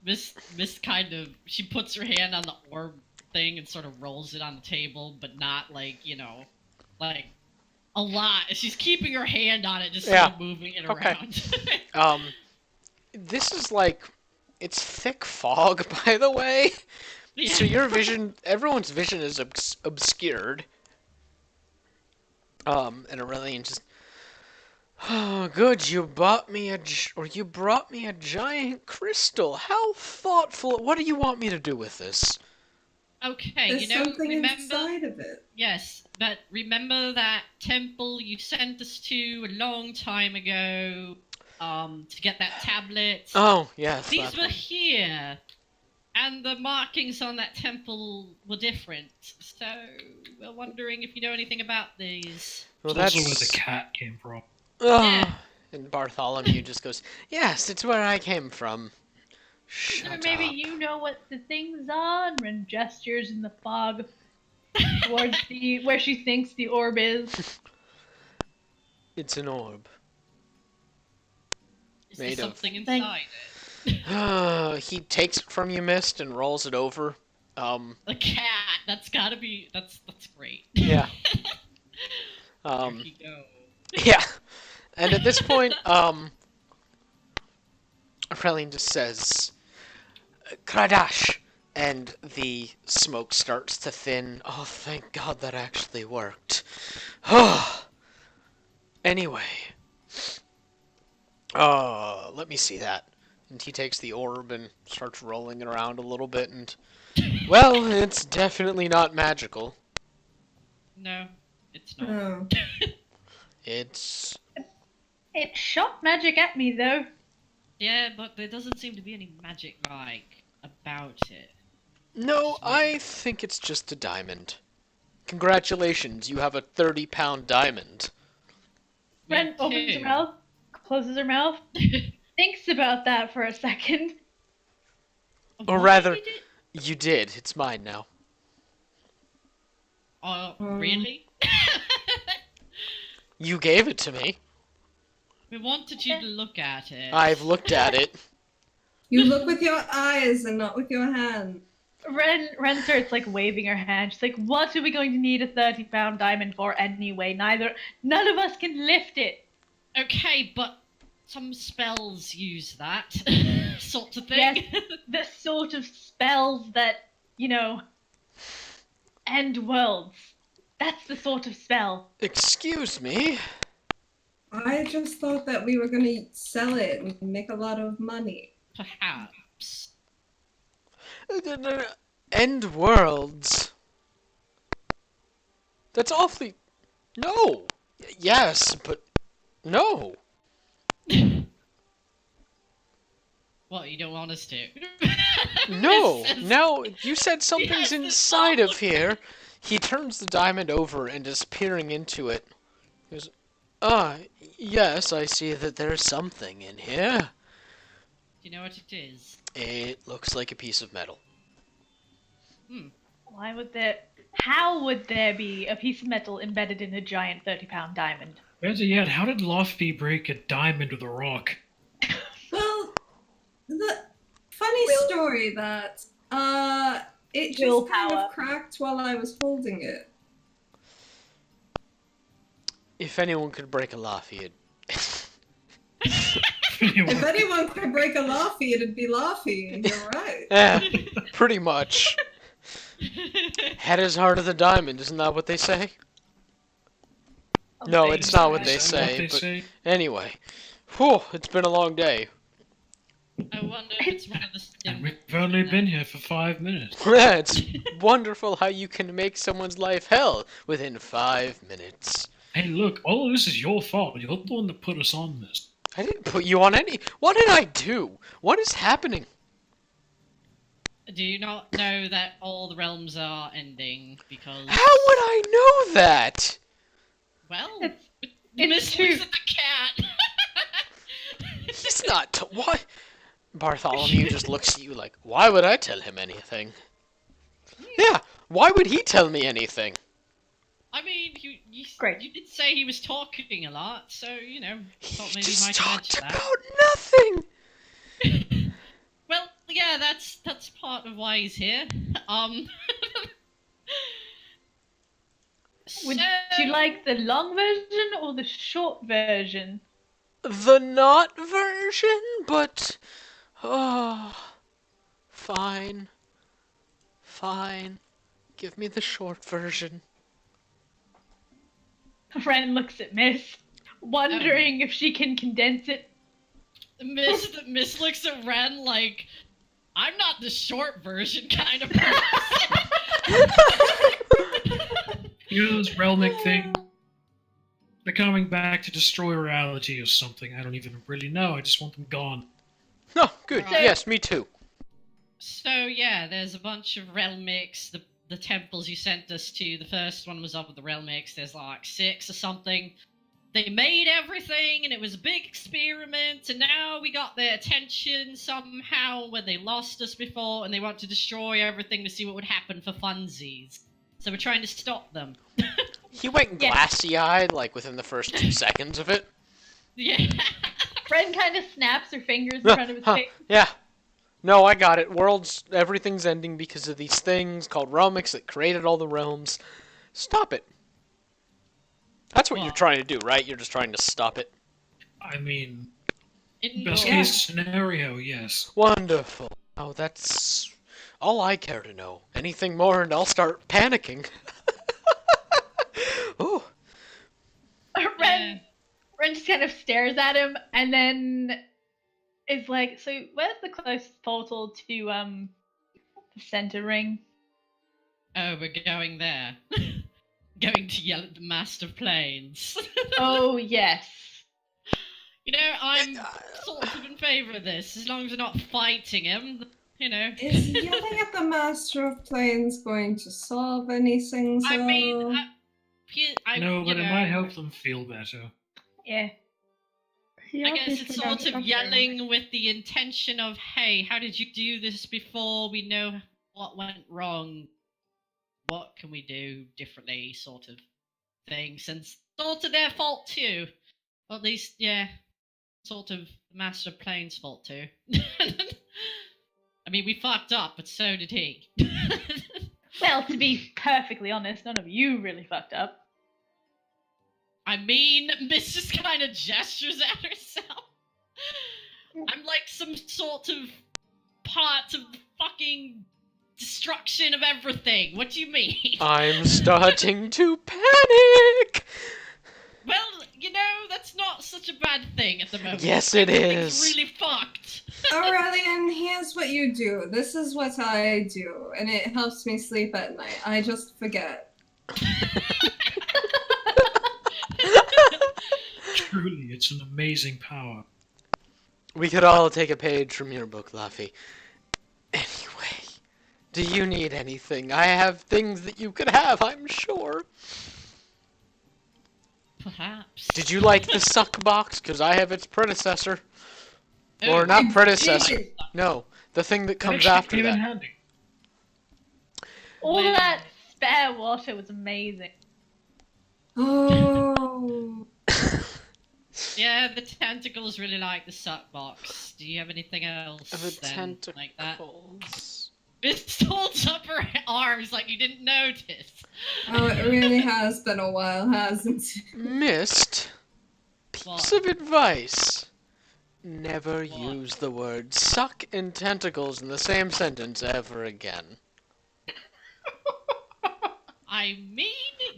Miss kind of, she puts her hand on the orb thing and sort of rolls it on the table, but not like, like a lot. She's keeping her hand on it, just sort of moving it Okay. around. This is like, it's thick fog, by the way. Yeah. So your vision, everyone's vision is obscured. And Aurelian just, oh, good, you brought me a giant crystal. How thoughtful. What do you want me to do with this? Okay, There's something remember? inside of it. Yes, but remember that temple you sent us to a long time ago, to get that tablet? Oh, yes. These that were one. here, and the markings on that temple were different. So we're wondering if you know anything about these. Well, It's that's also where the cat came from. Yeah. And Bartholomew just goes, yes, it's where I came from. Or Shut maybe up. you know what the things are, and gestures in the fog towards where she thinks the orb is. It's an orb. Is Made there of- something inside it? He takes it from you, Mist, and rolls it over. A cat. That's gotta be. That's great. Yeah. There you go. Yeah. And at this point, Aurelian just says, Kradash! And the smoke starts to thin. Oh, thank God that actually worked. Anyway. Let me see that. And he takes the orb and starts rolling it around a little bit, and... Well, it's definitely not magical. No, it's not. Oh. It's... It shot magic at me though. Yeah, but there doesn't seem to be any magic like about it. No, I think it's just a diamond. Congratulations, you have a 30-pound diamond. Me Ren opens too. her mouth, closes her mouth, thinks about that for a second. Or What rather- did it- You did. It's mine now. Really? You gave it to me. We wanted you to look at it. I've looked at it. You look with your eyes and not with your hand. Ren starts like waving her hand. She's like, "What are we going to need a 30-pound diamond for anyway? None of us can lift it." Okay, but some spells use that sort of thing. Yes. The sort of spells that, end worlds. That's the sort of spell. Excuse me. I just thought that we were gonna sell it and make a lot of money. Perhaps. End worlds. That's awfully... No. Yes, but... No. What, you don't want us to? No. This is- Now, you said something's Yes, this inside of all- here. He turns the diamond over and is peering into it. He goes, yes, I see that there's something in here. Do you know what it is? It looks like a piece of metal. How would there be a piece of metal embedded in a giant 30-pound diamond? Better yet, how did Lofty break a diamond with a rock? Well, the funny story that it just kind Willpower. of cracked while I was holding it. If anyone could break a Laffy, If anyone could break a Laffy, it'd be Laffy. You're right. pretty much. Head is heart of the diamond, isn't that what they say? No, it's not what they Is that say, what but anyway. Whew, it's been a long day. I wonder if it's one of the And symbols. we've only been here for 5 minutes. It's wonderful how you can make someone's life hell within 5 minutes. Hey, look, all of this is your fault. You're the one that put us on this. I didn't put you on any. What did I do? What is happening? Do you not know that all the realms are ending because? How would I know that? Well, It's Miss true. looks at the cat. He's not. What? Bartholomew just looks at you like, why would I tell him anything? Yeah, why would he tell me anything? I mean, Great. you did say he was talking a lot, so you know, He thought maybe just might talked mention about nothing. that. Well, yeah, that's part of why he's here. Would so- you like the long version or the short version? The not version, but oh, fine, fine. Give me the short version. Ren looks at Miss, wondering if she can condense it. Miss looks at Ren like, I'm not the short version kind of person. You know this Relnick thing? They're coming back to destroy reality or something. I don't even really know. I just want them gone. No, good. Alright. Yes, me too. So yeah, there's a bunch of Realmics, the temples you sent us to. The first one was up with the Realmics. There's like 6 or something. They made everything, and it was a big experiment. And now we got their attention somehow when they lost us before, and they want to destroy everything to see what would happen for funsies. So we're trying to stop them. He went Yeah. glassy-eyed, like, within the first 2 seconds of it. Yeah. Ren kind of snaps her fingers in Huh, front of his huh, face. yeah. No, I got it. Everything's ending because of these things called realmics that created all the realms. Stop it. That's what you're Well- trying to do, right? You're just trying to stop it. I mean, In best your- case scenario, yes. Wonderful. Oh, that's all I care to know. Anything more and I'll start panicking. Oh, Ren just kind of stares at him and then is like, so where's the closest portal to the center ring? Oh, we're going there. Going to yell at the Master of Planes. Oh yes. You know, I'm sort of in favour of this, as long as we're not fighting him, you know. Is yelling at the Master of Planes going to solve anything? I mean, so- No, but you it know, might help them feel better. Yeah. He I guess obviously it's knows sort of something. yelling with the intention of, hey, how did you do this before? We know what went wrong. What can we do differently, sort of thing, since it's sort of their fault too. Or at least, yeah, sort of the Master of Planes' fault too. I mean, we fucked up, but so did he. Well, to be perfectly honest, none of you really fucked up. I mean, Miss just kind of gestures at herself. I'm like some sort of part of the fucking destruction of everything. What do you mean? I'm starting to panic. Well, you know, that's not such a bad thing at the moment. Yes, it Everything's is. really fucked. Aurelian, here's what you do. This is what I do, and it helps me sleep at night. I just forget. Truly, it's an amazing power. We could all take a page from your book, Luffy. Anyway, do you need anything? I have things that you could have, I'm sure. Perhaps. Did you like the suck box? Because I have its predecessor. Oh, Or not I predecessor. did. No, the thing that comes Actually after came in that. handy. All When- that spare water was amazing. Oh. Yeah, the tentacles really like the suck box. Do you have anything else The then, like that? tentacles. Miss holds up her arms like you didn't notice. Oh, it really has been a while, hasn't it? Missed. What? Piece of advice. Never What? use the word suck and tentacles in the same sentence ever again. I mean,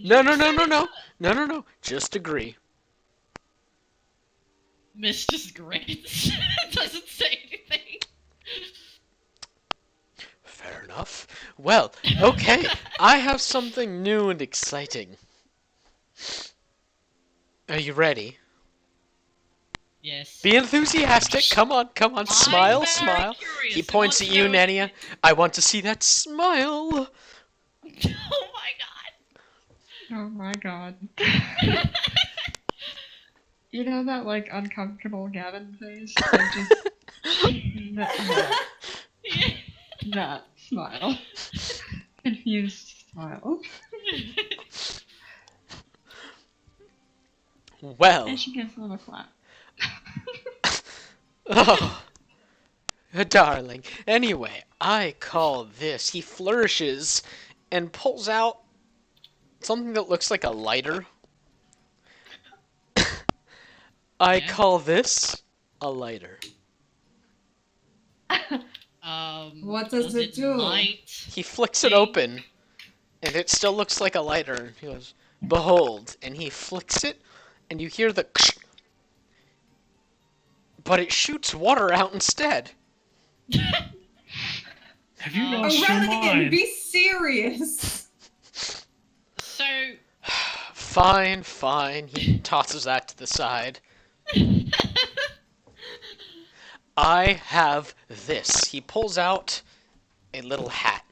No, you no, no, said no, it. no. No, no, no. Just agree. Miss just grins. Doesn't say anything. Fair enough. Well, okay. I have something new and exciting. Are you ready? Yes. Be enthusiastic. Come on, come on. Smile, I'm very smile. curious. He I points want at to you, know Nania. I want to see that smile. Oh my Oh my god. You know that, like, uncomfortable Gavin face? Like, just that, god. that smile. Confused smile. Well. And she gives a little clap. Oh, darling. Anyway, I call this. He flourishes and pulls out something that looks like a lighter. I Yeah. call this a lighter. What does it do? Light? He flicks it open, and it still looks like a lighter. And he goes, "Behold!" And he flicks it, and you hear the but it shoots water out instead. Have you lost your Aurelian, mind? be serious. So, Fine, fine. He tosses that to the side. I have this. He pulls out a little hat.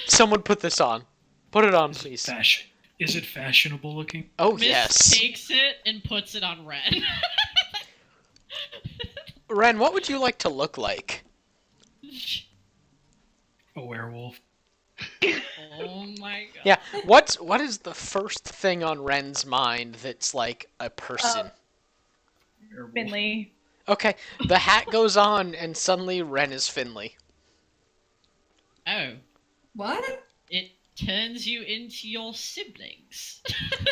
Someone put this on. Put it on, Is it please. fashion? Is it fashionable looking? Oh, Miss yes. takes it and puts it on Ren. Ren, what would you like to look like? A werewolf. Oh my god. Yeah, what is the first thing on Ren's mind that's like a person? Werewolf. Finley. Okay, the hat goes on, and suddenly Ren is Finley. Oh, What? it turns you into your siblings.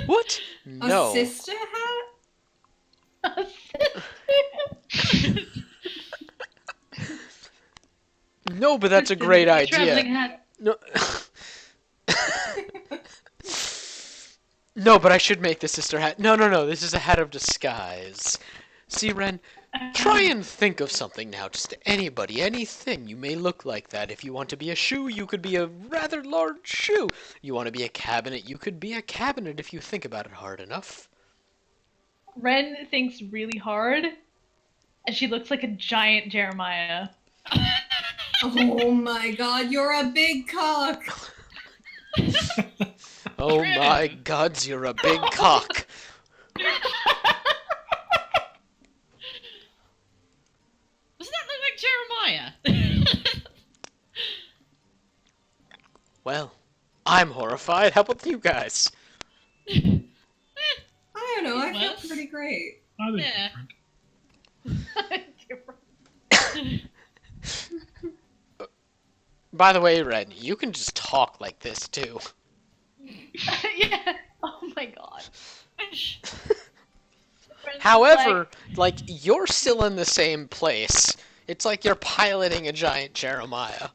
What? A No. sister hat? No, but that's a great Traveling idea. hat. No. No, but I should make the sister hat. No, no, no. This is a hat of disguise. See, Ren, try and think of something now. Just anybody, anything. You may look like that. If you want to be a shoe, you could be a rather large shoe. You want to be a cabinet, you could be a cabinet if you think about it hard enough. Ren thinks really hard, and she looks like a giant Jeremiah. Oh my god, you're a big cock. Oh my gods, you're a big cock. Doesn't that look like Jeremiah? Well, I'm horrified. How about you guys? I don't know, I feel Wes? pretty great. I think Yeah. different. By the way, Ren, you can just talk like this too. Yeah. Oh my god. Ren's However, like, you're still in the same place. It's like you're piloting a giant Jeremiah.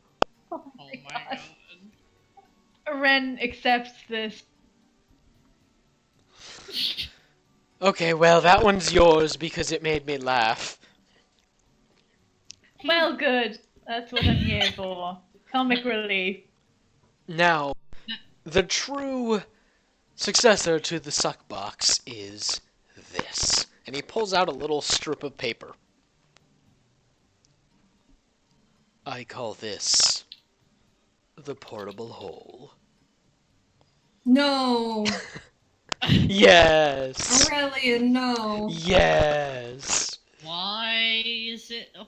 oh Oh my my god. god. Ren accepts this. Okay, well, that one's yours because it made me laugh. Well, good. That's what I'm here for. Comic relief. Now, the true successor to the suck box is this. And he pulls out a little strip of paper. I call this the portable hole. No. Yes! Aurelian, no. Yes! Why is it? Oh.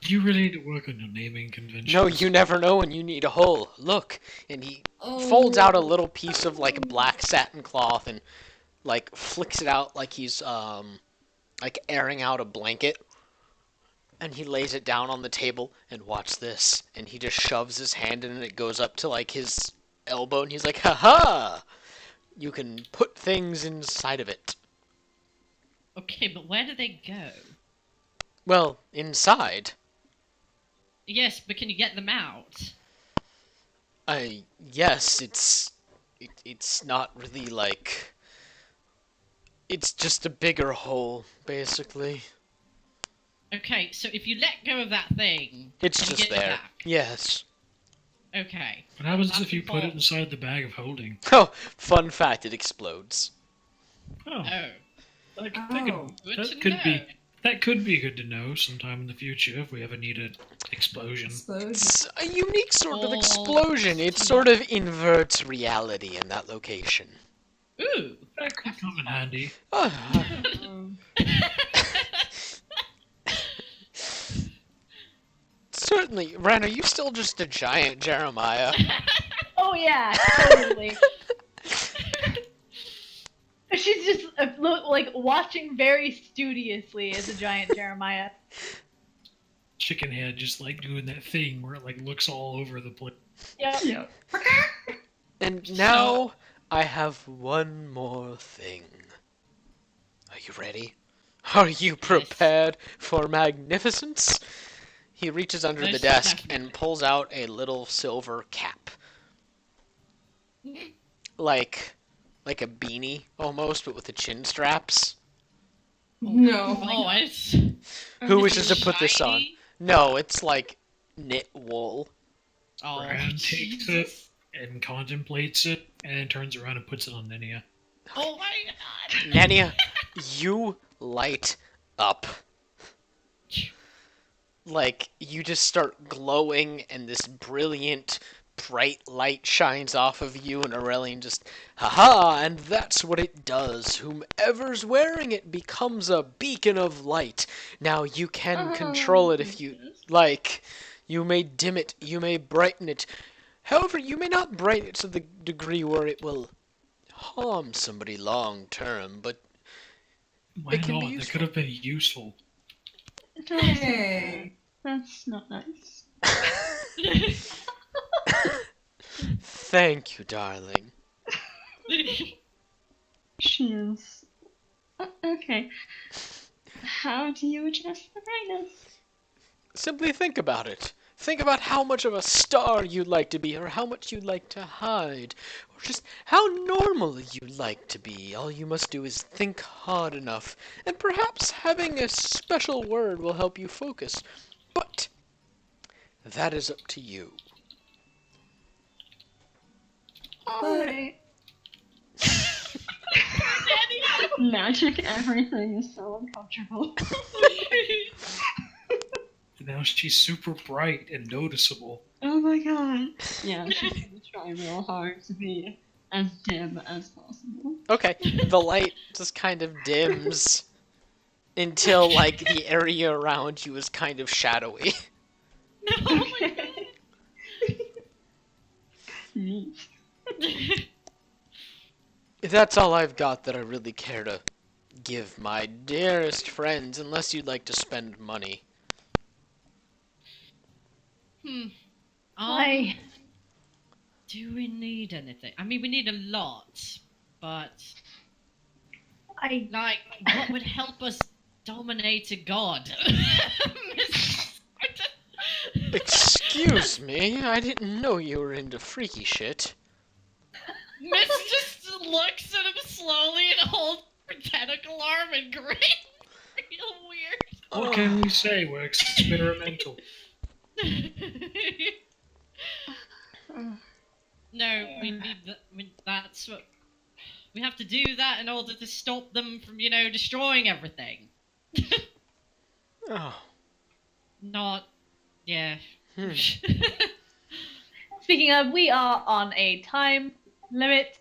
You really need to work on your naming convention. No, you never know when you need a hole. Look, and he Oh. folds out a little piece of like black satin cloth and like flicks it out like he's like airing out a blanket. And he lays it down on the table and watch this. And he just shoves his hand in and it goes up to like his elbow and he's like, "Ha-ha! You can put things inside of it." Okay, but where do they go? Well, inside. Yes, but can you get them out? Yes, it's not really like, it's just a bigger hole, basically. Okay, so if you let go of that thing, It's you just get it there. back. Yes. Okay. What happens That's if you the put it fault. inside the bag of holding? Oh, fun fact, it explodes. Oh, Oh, Oh. good that to could know. be that could be good to know sometime in the future if we ever need an explosion. Explosion. It's a unique sort of Oh, explosion. It it's sort of inverts reality in that location. Ooh. That could come in handy. Ah. Certainly. Ren, are you still just a giant Jeremiah? Oh yeah, totally. She's just like watching very studiously as a giant Jeremiah. Chicken head just like doing that thing where it like looks all over the place. Yep. Yeah. And now I have one more thing. Are you ready? Are you prepared for magnificence? He reaches under the Most desk definitely. and pulls out a little silver cap. Like a beanie almost, but with the chin straps. No. Oh, it's Who is wishes it to put this on? shiny? No, it's like knit wool. Oh, Bran takes Jesus. it and contemplates it, and then turns around and puts it on Nenia. Oh my god. Nania, you light up. Like, you just start glowing, and this brilliant, bright light shines off of you, and Aurelian just, haha, and that's what it does. Whomever's wearing it becomes a beacon of light. Now, you can control it if you like. You may dim it, you may brighten it. However, you may not brighten it to the degree where it will harm somebody long term, but Why It can be not? That useful. could have been useful. Hey. That's not nice. thank you, darling. She is. Okay. How do you adjust the brightness? Simply think about it. Think about how much of a star you'd like to be, or how much you'd like to hide, or just how normal you'd like to be. All you must do is think hard enough, and perhaps having a special word will help you focus. But that is up to you. Alright. Magic everything is so uncomfortable. Now she's super bright and noticeable. Oh my god. Yeah, she's gonna try real hard to be as dim as possible. Okay, the light just kind of dims until, like, the area around you is kind of shadowy. No, oh my god. Neat. That's all I've got that I really care to give my dearest friends, unless you'd like to spend money. I Do we need anything? I mean, we need a lot, but I like, what would help us dominate a god? Excuse me, I didn't know you were into freaky shit. Miss just looks at him slowly and holds her tentacle arm and grins. Real What can we say? We're experimental. weird. No, we need that. That's what we have to do. That in order to stop them from, destroying everything. Oh. Not, yeah. Hmm. speaking of, we are on a time limit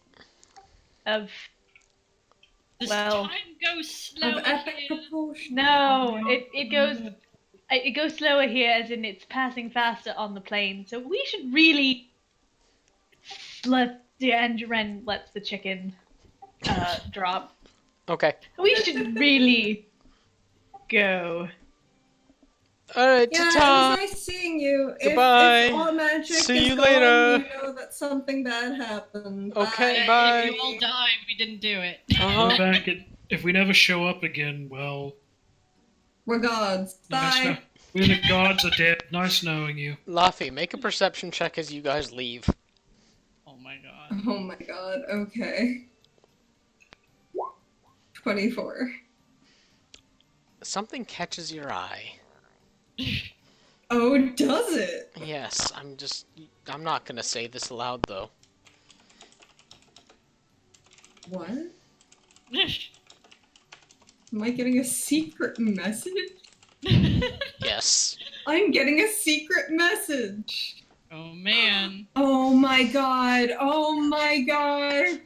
of Does Well- time go slower Of epic here? proportion. no, it goes slower here, as in it's passing faster on the plane. So we should really let and Ren lets the chicken drop. Okay. We should really go. Alright, Yeah, it ta-ta! was nice seeing you. Goodbye. If all magic See is you gone, later. you know that something bad happened. Okay, If bye. you all died, we didn't do it. Uh-huh. We're back at, if we never show up again, well, We're gods. nice Bye. know- we're the gods are dead. Nice knowing you. Laffy, make a perception check as you guys leave. Oh my god. Oh my god, okay. 24. something catches your eye. Oh, does it? Yes, I'm not gonna say this aloud though. What? Am I getting a secret message? Yes. I'm getting a secret message. Oh man. Oh my god. Oh my god.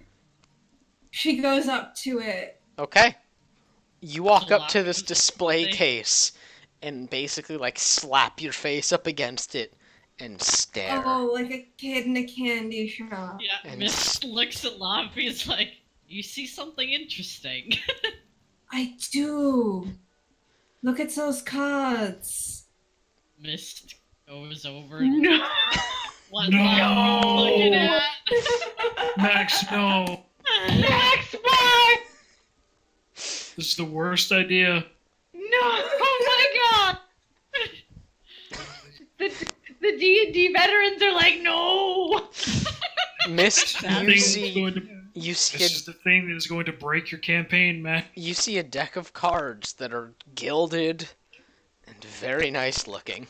She goes up to it. Okay. You walk up to this Slap display thing. case and basically like slap your face up against it and stare. Oh, like a kid in a candy shop. Yeah, And Miss looks at Laffy, is like, you see something interesting. I do. Look at those cards. Mist goes over. No. What No. Laffy's looking at. Max, no. Max, why? This is the worst idea. No! Oh my god! The D&D veterans are like, no! Mist, That you thing is see going to, you this see is the thing that is going to break your campaign, Max. you see a deck of cards that are gilded and very nice looking.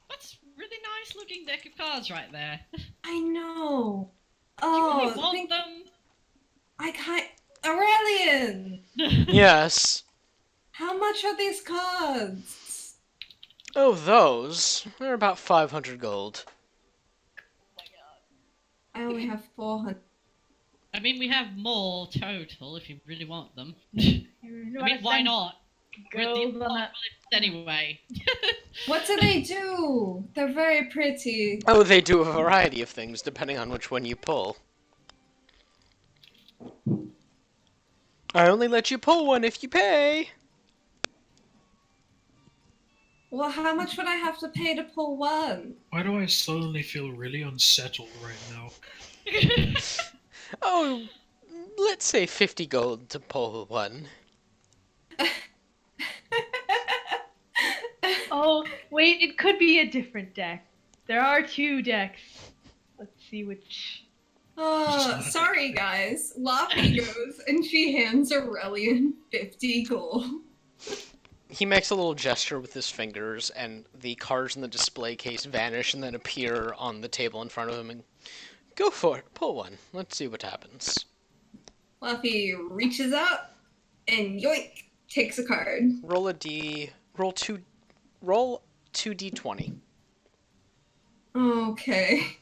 That's really nice looking deck of cards right there. I know. Do you Oh, really want think them? I can't. Aurelian! Yes. How much are these cards? Oh, those. They're about 500 gold. I only have 400. I mean, we have more total if you really want them. You I mean, why not? We're the Gold on that. apocalypse anyway. What do they do? They're very pretty. Oh, they do a variety of things depending on which one you pull. I only let you pull one if you pay. Well, how much would I have to pay to pull one? Why do I suddenly feel really unsettled right now? Oh, let's say 50 gold to pull one. Oh, wait, it could be a different deck. There are 2 decks. Let's see which. Oh, sorry guys. Loppy goes and she hands Aurelian 50 gold. He makes a little gesture with his fingers, and the cards in the display case vanish and then appear on the table in front of him. And go for it, pull one. Let's see what happens. Luffy reaches out and yoink, takes a card. Roll roll 2d20. Okay.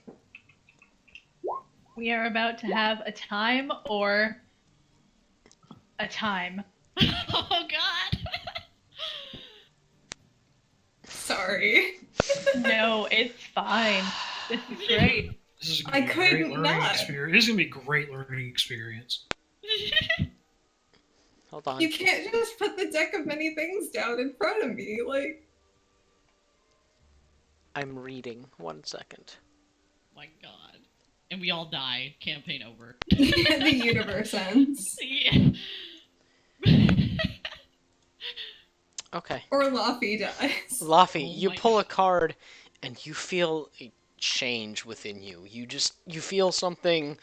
We are about to have a time or a time. Oh god! Sorry. No, it's fine. This is great. This is I gonna be a great couldn't learning not. experience. This is gonna be a great learning experience. Hold on. You can't just put the deck of many things down in front of me. Like, I'm reading. 1 second. My god. And we all die. Campaign over. the universe ends. Yeah. Okay. Or Luffy dies. Luffy, Oh you my pull a God. card and you feel a change within you. You feel something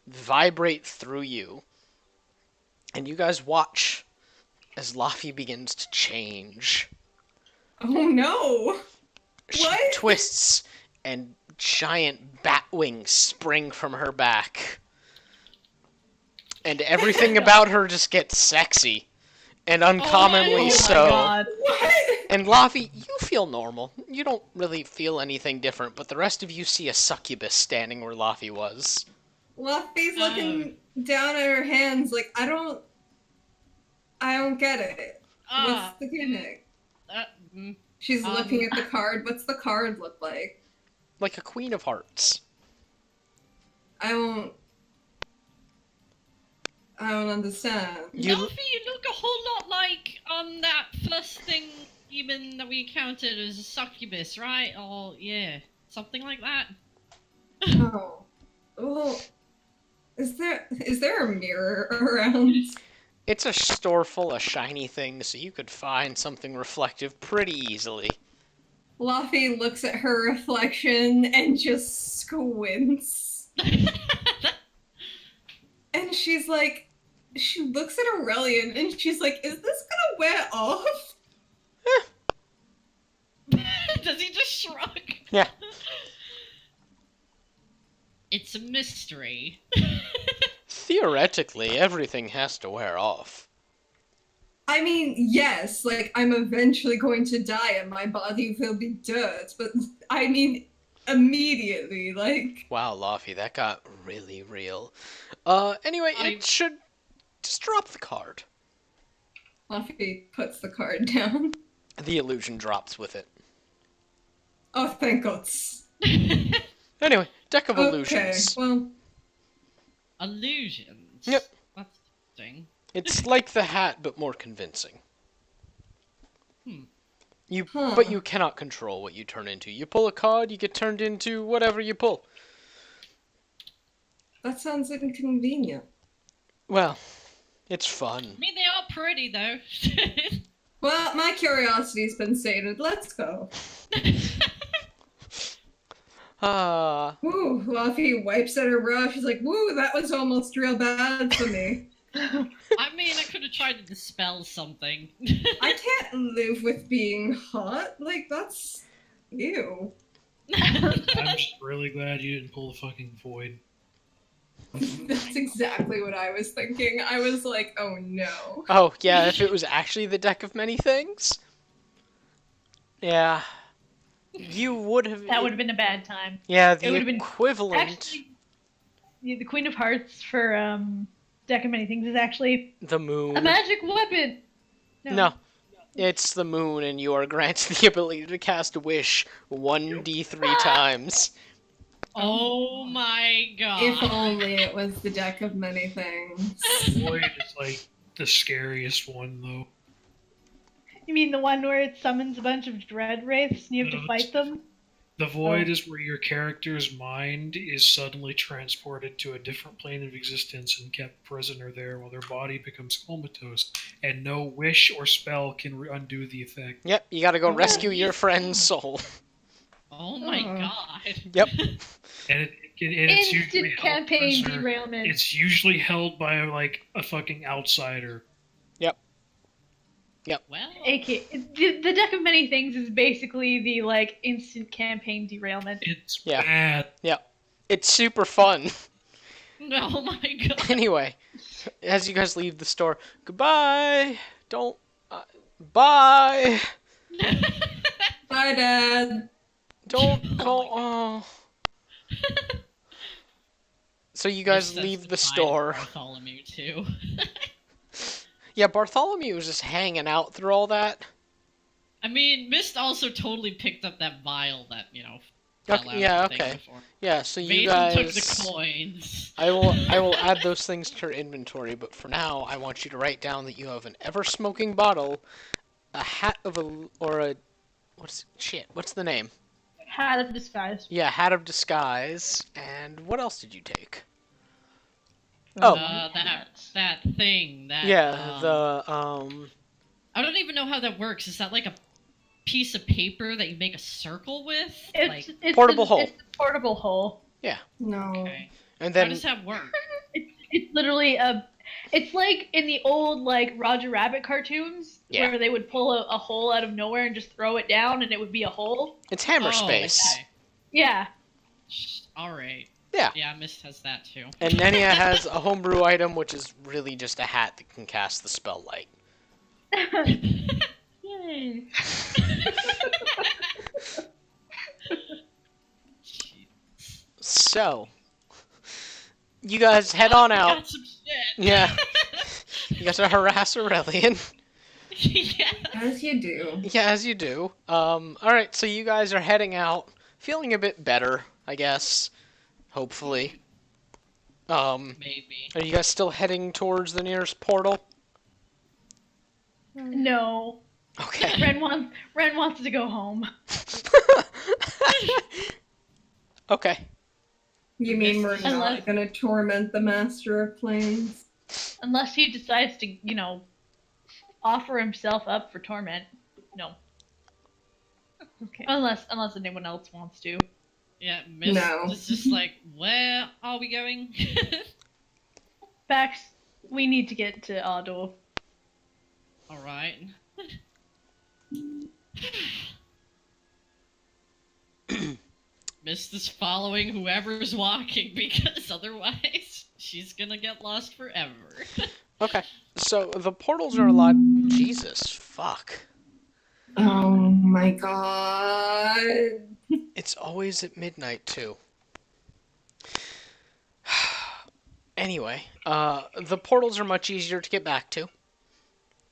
vibrate through you. And you guys watch as Luffy begins to change. Oh no! She What? twists and giant bat wings spring from her back. And everything about her just gets sexy. And uncommonly Oh my so. God. What? And Luffy, you feel normal. You don't really feel anything different, but the rest of you see a succubus standing where Luffy was. Luffy's looking down at her hands like, I don't get it. Ah, What's the gimmick? mm, She's Um, looking at the card. What's the card look like? Like a queen of hearts. I don't understand. You- Luffy, you look a whole lot like that first thing demon that we encountered as a succubus, right? Or yeah, something like that. Oh. Oh. Is there a mirror around? It's a store full of shiny things, so you could find something reflective pretty easily. Luffy looks at her reflection and just squints. And she's like, she looks at Aurelian and she's like, "Is this gonna wear off?" Does he just shrug? Yeah. It's a mystery. Theoretically, everything has to wear off. I mean, yes, like I'm eventually going to die and my body will be dirt, but I mean, immediately, like. Wow, Laffy, that got really real. Anyway, I- it should just drop the card. Luffy puts the card down. The illusion drops with it. Oh, thank God. Anyway, deck of Okay, illusions. well, Illusions. Yep. That's interesting. It's like the hat, but more convincing. Huh. But you cannot control what you turn into. You pull a card, you get turned into whatever you pull. that sounds inconvenient. Well, it's fun. I mean, they are pretty though. Well, my curiosity's been sated. Let's go. Ah, Woo, Luffy wipes at her brow. She's like, "Woo, that was almost real bad for me. I mean, I could have tried to dispel something. I can't live with being hot. Like, that's... Ew." I'm just really glad you didn't pull the fucking void. That's exactly what I was thinking. I was like, oh no. oh yeah, if it was actually the deck of many things. Yeah. You would have... That would have been a bad time. Yeah, it the would've been- equivalent... Actually, the Queen of Hearts for Deck of Many Things is actually the moon. a magic weapon. No. It's the moon, and you are granted the ability to cast a wish 1d3 times. Oh my god. If only it was the deck of many things. Void is like the scariest one though. You mean the one where it summons a bunch of dread wraiths and you have to No, fight them? The void is where your character's mind is suddenly transported to a different plane of existence and kept prisoner there while their body becomes comatose, and no wish or spell can undo the effect. Yep, you gotta go rescue your friend's soul. Oh my Oh. god. Yep. And it's usually Instant held campaign prisoner. derailment. It's usually held by like a fucking outsider. Well, The Deck of Many Things is basically the like instant campaign derailment. It's Yeah. bad. It's super fun. oh my god. Anyway, as you guys leave the store, goodbye. Don't. Bye. Bye, Dad. Don't go. Oh. So you guys This leave says the goodbye to store. Bartholomew too. Yeah, Bartholomew was just hanging out through all that. I mean, Mist also totally picked up that vial that, fell Okay, out yeah, of the thing okay. before. Yeah, so you Vason took guys. the coins. I will add those things to your inventory, but for now, I want you to write down that you have an ever-smoking bottle, a hat of what's the name? Hat of Disguise. Yeah, hat of disguise, and what else did you take? Oh. That thing. That, Yeah, I don't even know how that works. Is that like a piece of paper that you make a circle with? It's Portable hole. It's a portable hole. No. Okay. and How then does that work? It's literally it's like in the old like Roger Rabbit cartoons Yeah. where they would pull a hole out of nowhere and just throw it down and it would be a hole. it's hammer space. Oh, okay. Yeah. All right. Yeah. Yeah, Mist has that too. And Nenia has a homebrew item, which is really just a hat that can cast the spell light. Yay. So, you guys head on out. Got some shit. Yeah. You guys to harass Aurelian. yeah. As you do. Yeah, as you do. Alright, so you guys are heading out, feeling a bit better, I guess. Hopefully. Maybe. Are you guys still heading towards the nearest portal? No. Okay. Ren wants to go home. Okay. You mean we're not Unless- gonna torment the Master of Planes? Unless he decides to, offer himself up for torment. No. Okay. Unless anyone else wants to. Yeah, Mist No. is just like, where are we going? Back We need to get to our door. All right. Mist is following whoever's walking because otherwise she's gonna get lost forever. Okay, so the portals are a lot. Jesus, fuck. Oh my god. It's always at midnight too. Anyway, the portals are much easier to get back to.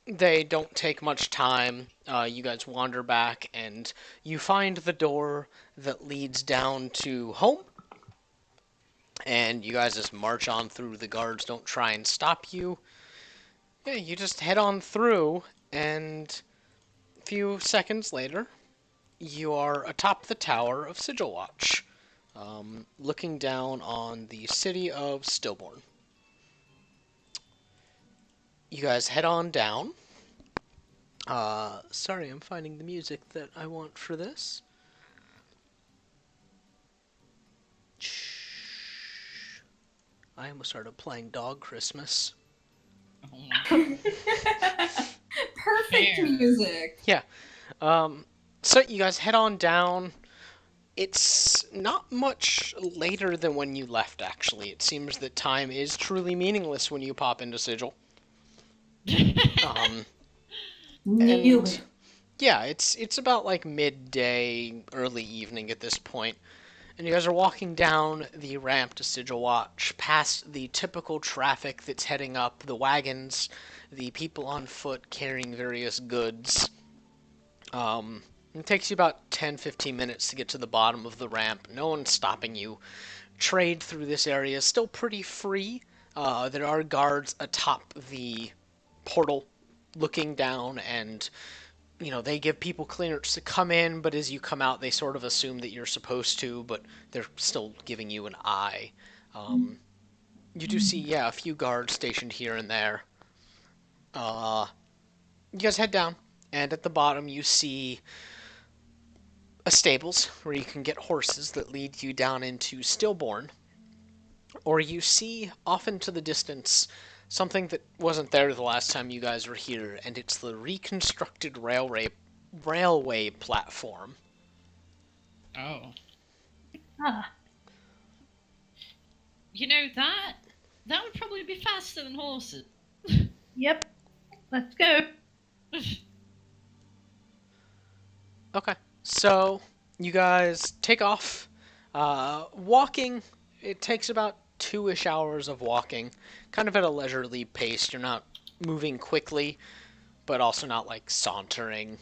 They don't take much time. You guys wander back and you find the door that leads down to home. And you guys just march on through. The guards don't try and stop you. Yeah, you just head on through, and a few seconds later, you are atop the tower of Sigil Watch, looking down on the city of Stillborn. You guys head on down. Sorry, I'm finding the music that I want for this. I almost started playing Dog Christmas. Oh my. Perfect Fair. music. Yeah. So you guys head on down. It's not much later than when you left, actually. It seems that time is truly meaningless when you pop into Sigil. Knew And it. yeah, it's about like midday, early evening at this point. And you guys are walking down the ramp to Sigil Watch, past the typical traffic that's heading up, the wagons, the people on foot carrying various goods. It takes you about 10-15 minutes to get to the bottom of the ramp. No one's stopping you. Trade through this area is still pretty free. There are guards atop the portal looking down, and they give people clearance to come in, but as you come out, they sort of assume that you're supposed to, but they're still giving you an eye. You do see, a few guards stationed here and there. You guys head down, and at the bottom you see a stables where you can get horses that lead you down into Stillborn, or you see off into the distance something that wasn't there the last time you guys were here, and it's the reconstructed railway platform. Oh. Ah, That would probably be faster than horses. yep. Let's go. Okay, so you guys take off. Walking, it takes about 2-ish hours of walking, kind of at a leisurely pace. You're not moving quickly, but also not like sauntering.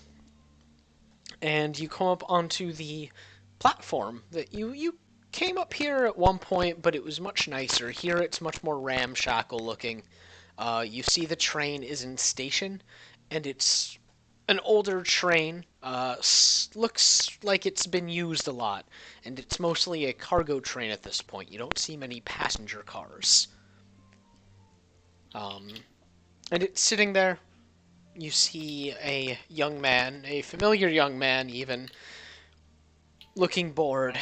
And you come up onto the platform that you came up here at one point, but it was much nicer. Here it's much more ramshackle looking. You see the train is in station, and it's an older train. Looks like it's been used a lot, and it's mostly a cargo train at this point. You don't see many passenger cars. And it's sitting there. You see a young man, a familiar young man even, looking bored.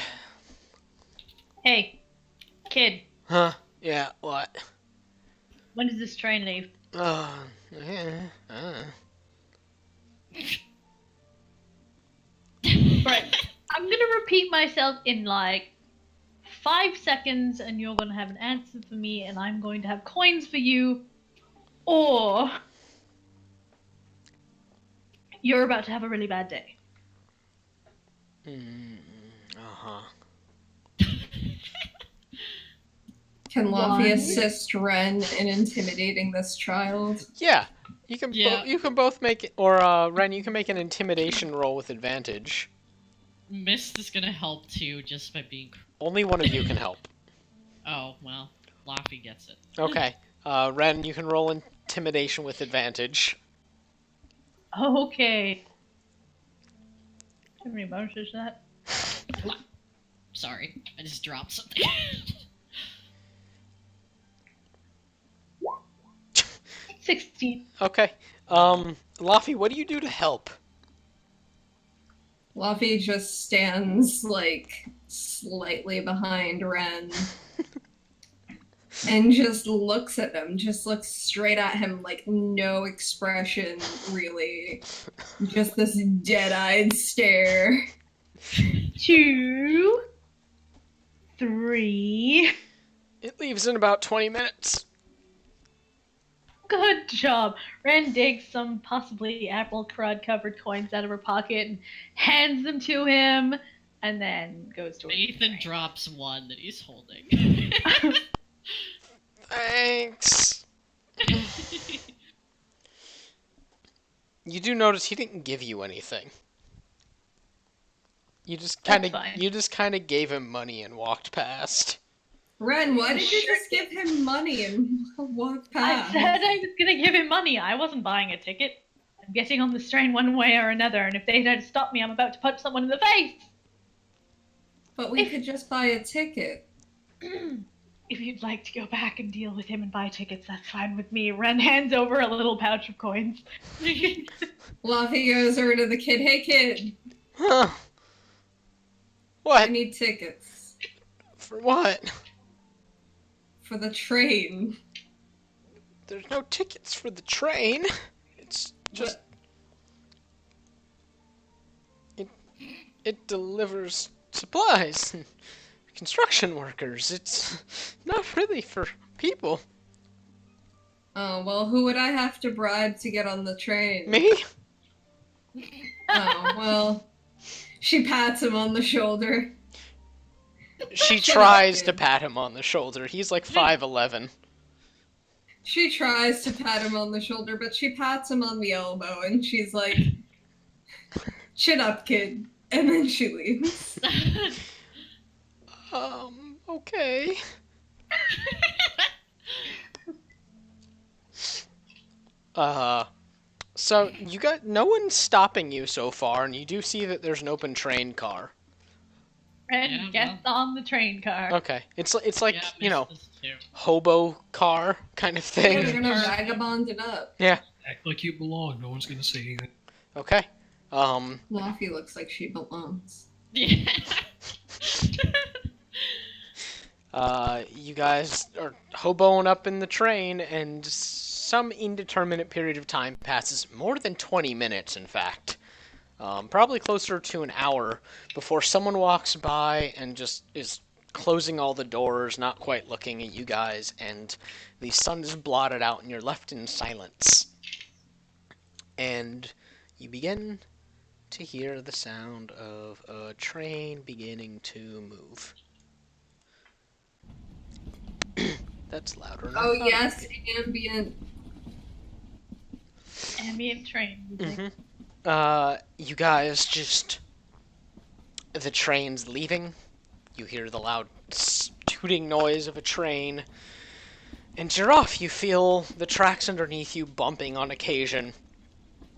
Hey, kid. Huh? Yeah, what? When does this train leave? Yeah. Right. I'm gonna repeat myself in like 5 seconds, and you're gonna have an answer for me, and I'm going to have coins for you, or you're about to have a really bad day. Uh-huh. Can Luffy One. assist Ren in intimidating this child? Yeah. You can Yeah. you can both make it, or Ren, you can make an intimidation roll with advantage. Mist is gonna help too, just by being. Only one of you can help. Oh well, Laffy gets it. Okay. Ren, you can roll intimidation with advantage. Okay. How many bonuses is that? Sorry, I just dropped something. 16. Okay. Laffy, what do you do to help? Luffy just stands like slightly behind Ren and just looks at him, just looks straight at him, like no expression, really. Just this dead-eyed stare. 2, 3. It leaves in about 20 minutes. Good job. Ren digs some possibly apple crud covered coins out of her pocket and hands them to him, and then goes to Nathan drops one that he's holding. Thanks. You do notice he didn't give you anything. You just kind of gave him money and walked past. Ren, why did you just give him money and walk past? I said I was gonna give him money. I wasn't buying a ticket. I'm getting on this train one way or another, and if they don't stop me, I'm about to punch someone in the face. But we could just buy a ticket. If you'd like to go back and deal with him and buy tickets, that's fine with me. Ren hands over a little pouch of coins. Luffy goes over to the kid. Hey, kid. Huh. I What? need tickets. For what? For the train. There's no tickets for the train. It's just... It delivers supplies and construction workers. It's not really for people. Oh, well, who would I have to bribe to get on the train? Me? Oh, well, she pats him on the shoulder. She Shut tries up, to kid. pat him on the shoulder. He's like 5'11". She tries to pat him on the shoulder, but she pats him on the elbow, and she's like, chin up, kid. And then she leaves. Okay. So you got no one's stopping you so far, and you do see that there's an open train car. Ren Yeah, gets on the train car. Okay, it's like Yeah, you know, Mrs. too. hobo car kind of They're thing. gonna vagabond it up. Act like you belong. No one's gonna say anything. Okay. Luffy looks like she belongs. Yeah. You guys are hoboing up in the train, and some indeterminate period of time passes, more than 20 minutes, in fact. Probably closer to an hour before someone walks by and just is closing all the doors, not quite looking at you guys, and the sun is blotted out and you're left in silence. And you begin to hear the sound of a train beginning to move. That's louder. than I Oh, thought it yes, would be. Ambient train music. You guys just... The train's leaving. You hear the loud tooting noise of a train. And you're off. You feel the tracks underneath you bumping on occasion.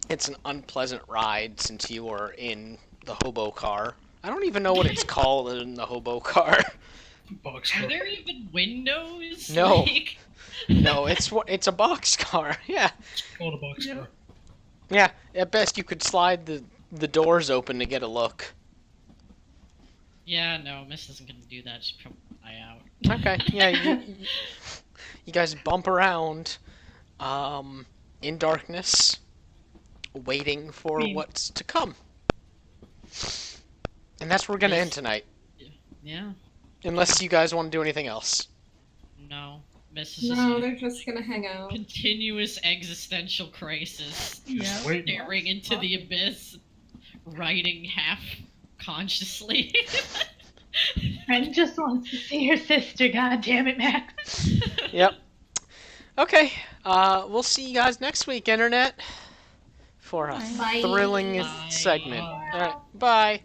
It's an unpleasant ride since you are in the hobo car. I don't even know what it's called in the hobo car. Boxcar. Are there even windows? No. Like... No, it's a box car. Yeah. It's called a boxcar. Yeah, at best you could slide the doors open to get a look. Yeah, no, Miss isn't gonna do that. She'd probably fly out. Okay, yeah, you guys bump around in darkness, waiting for what's to come. And that's where we're gonna end tonight. Yeah. Unless you guys want to do anything else. No. Miss is just No, in they're just gonna hang out. continuous existential crisis, Just wait. staring into the abyss, writing half consciously. Ren just wants to see her sister, god damn it, man. Yep. Okay, we'll see you guys next week, Internet, for a Bye. thrilling Bye. segment. Bye. Alright, bye.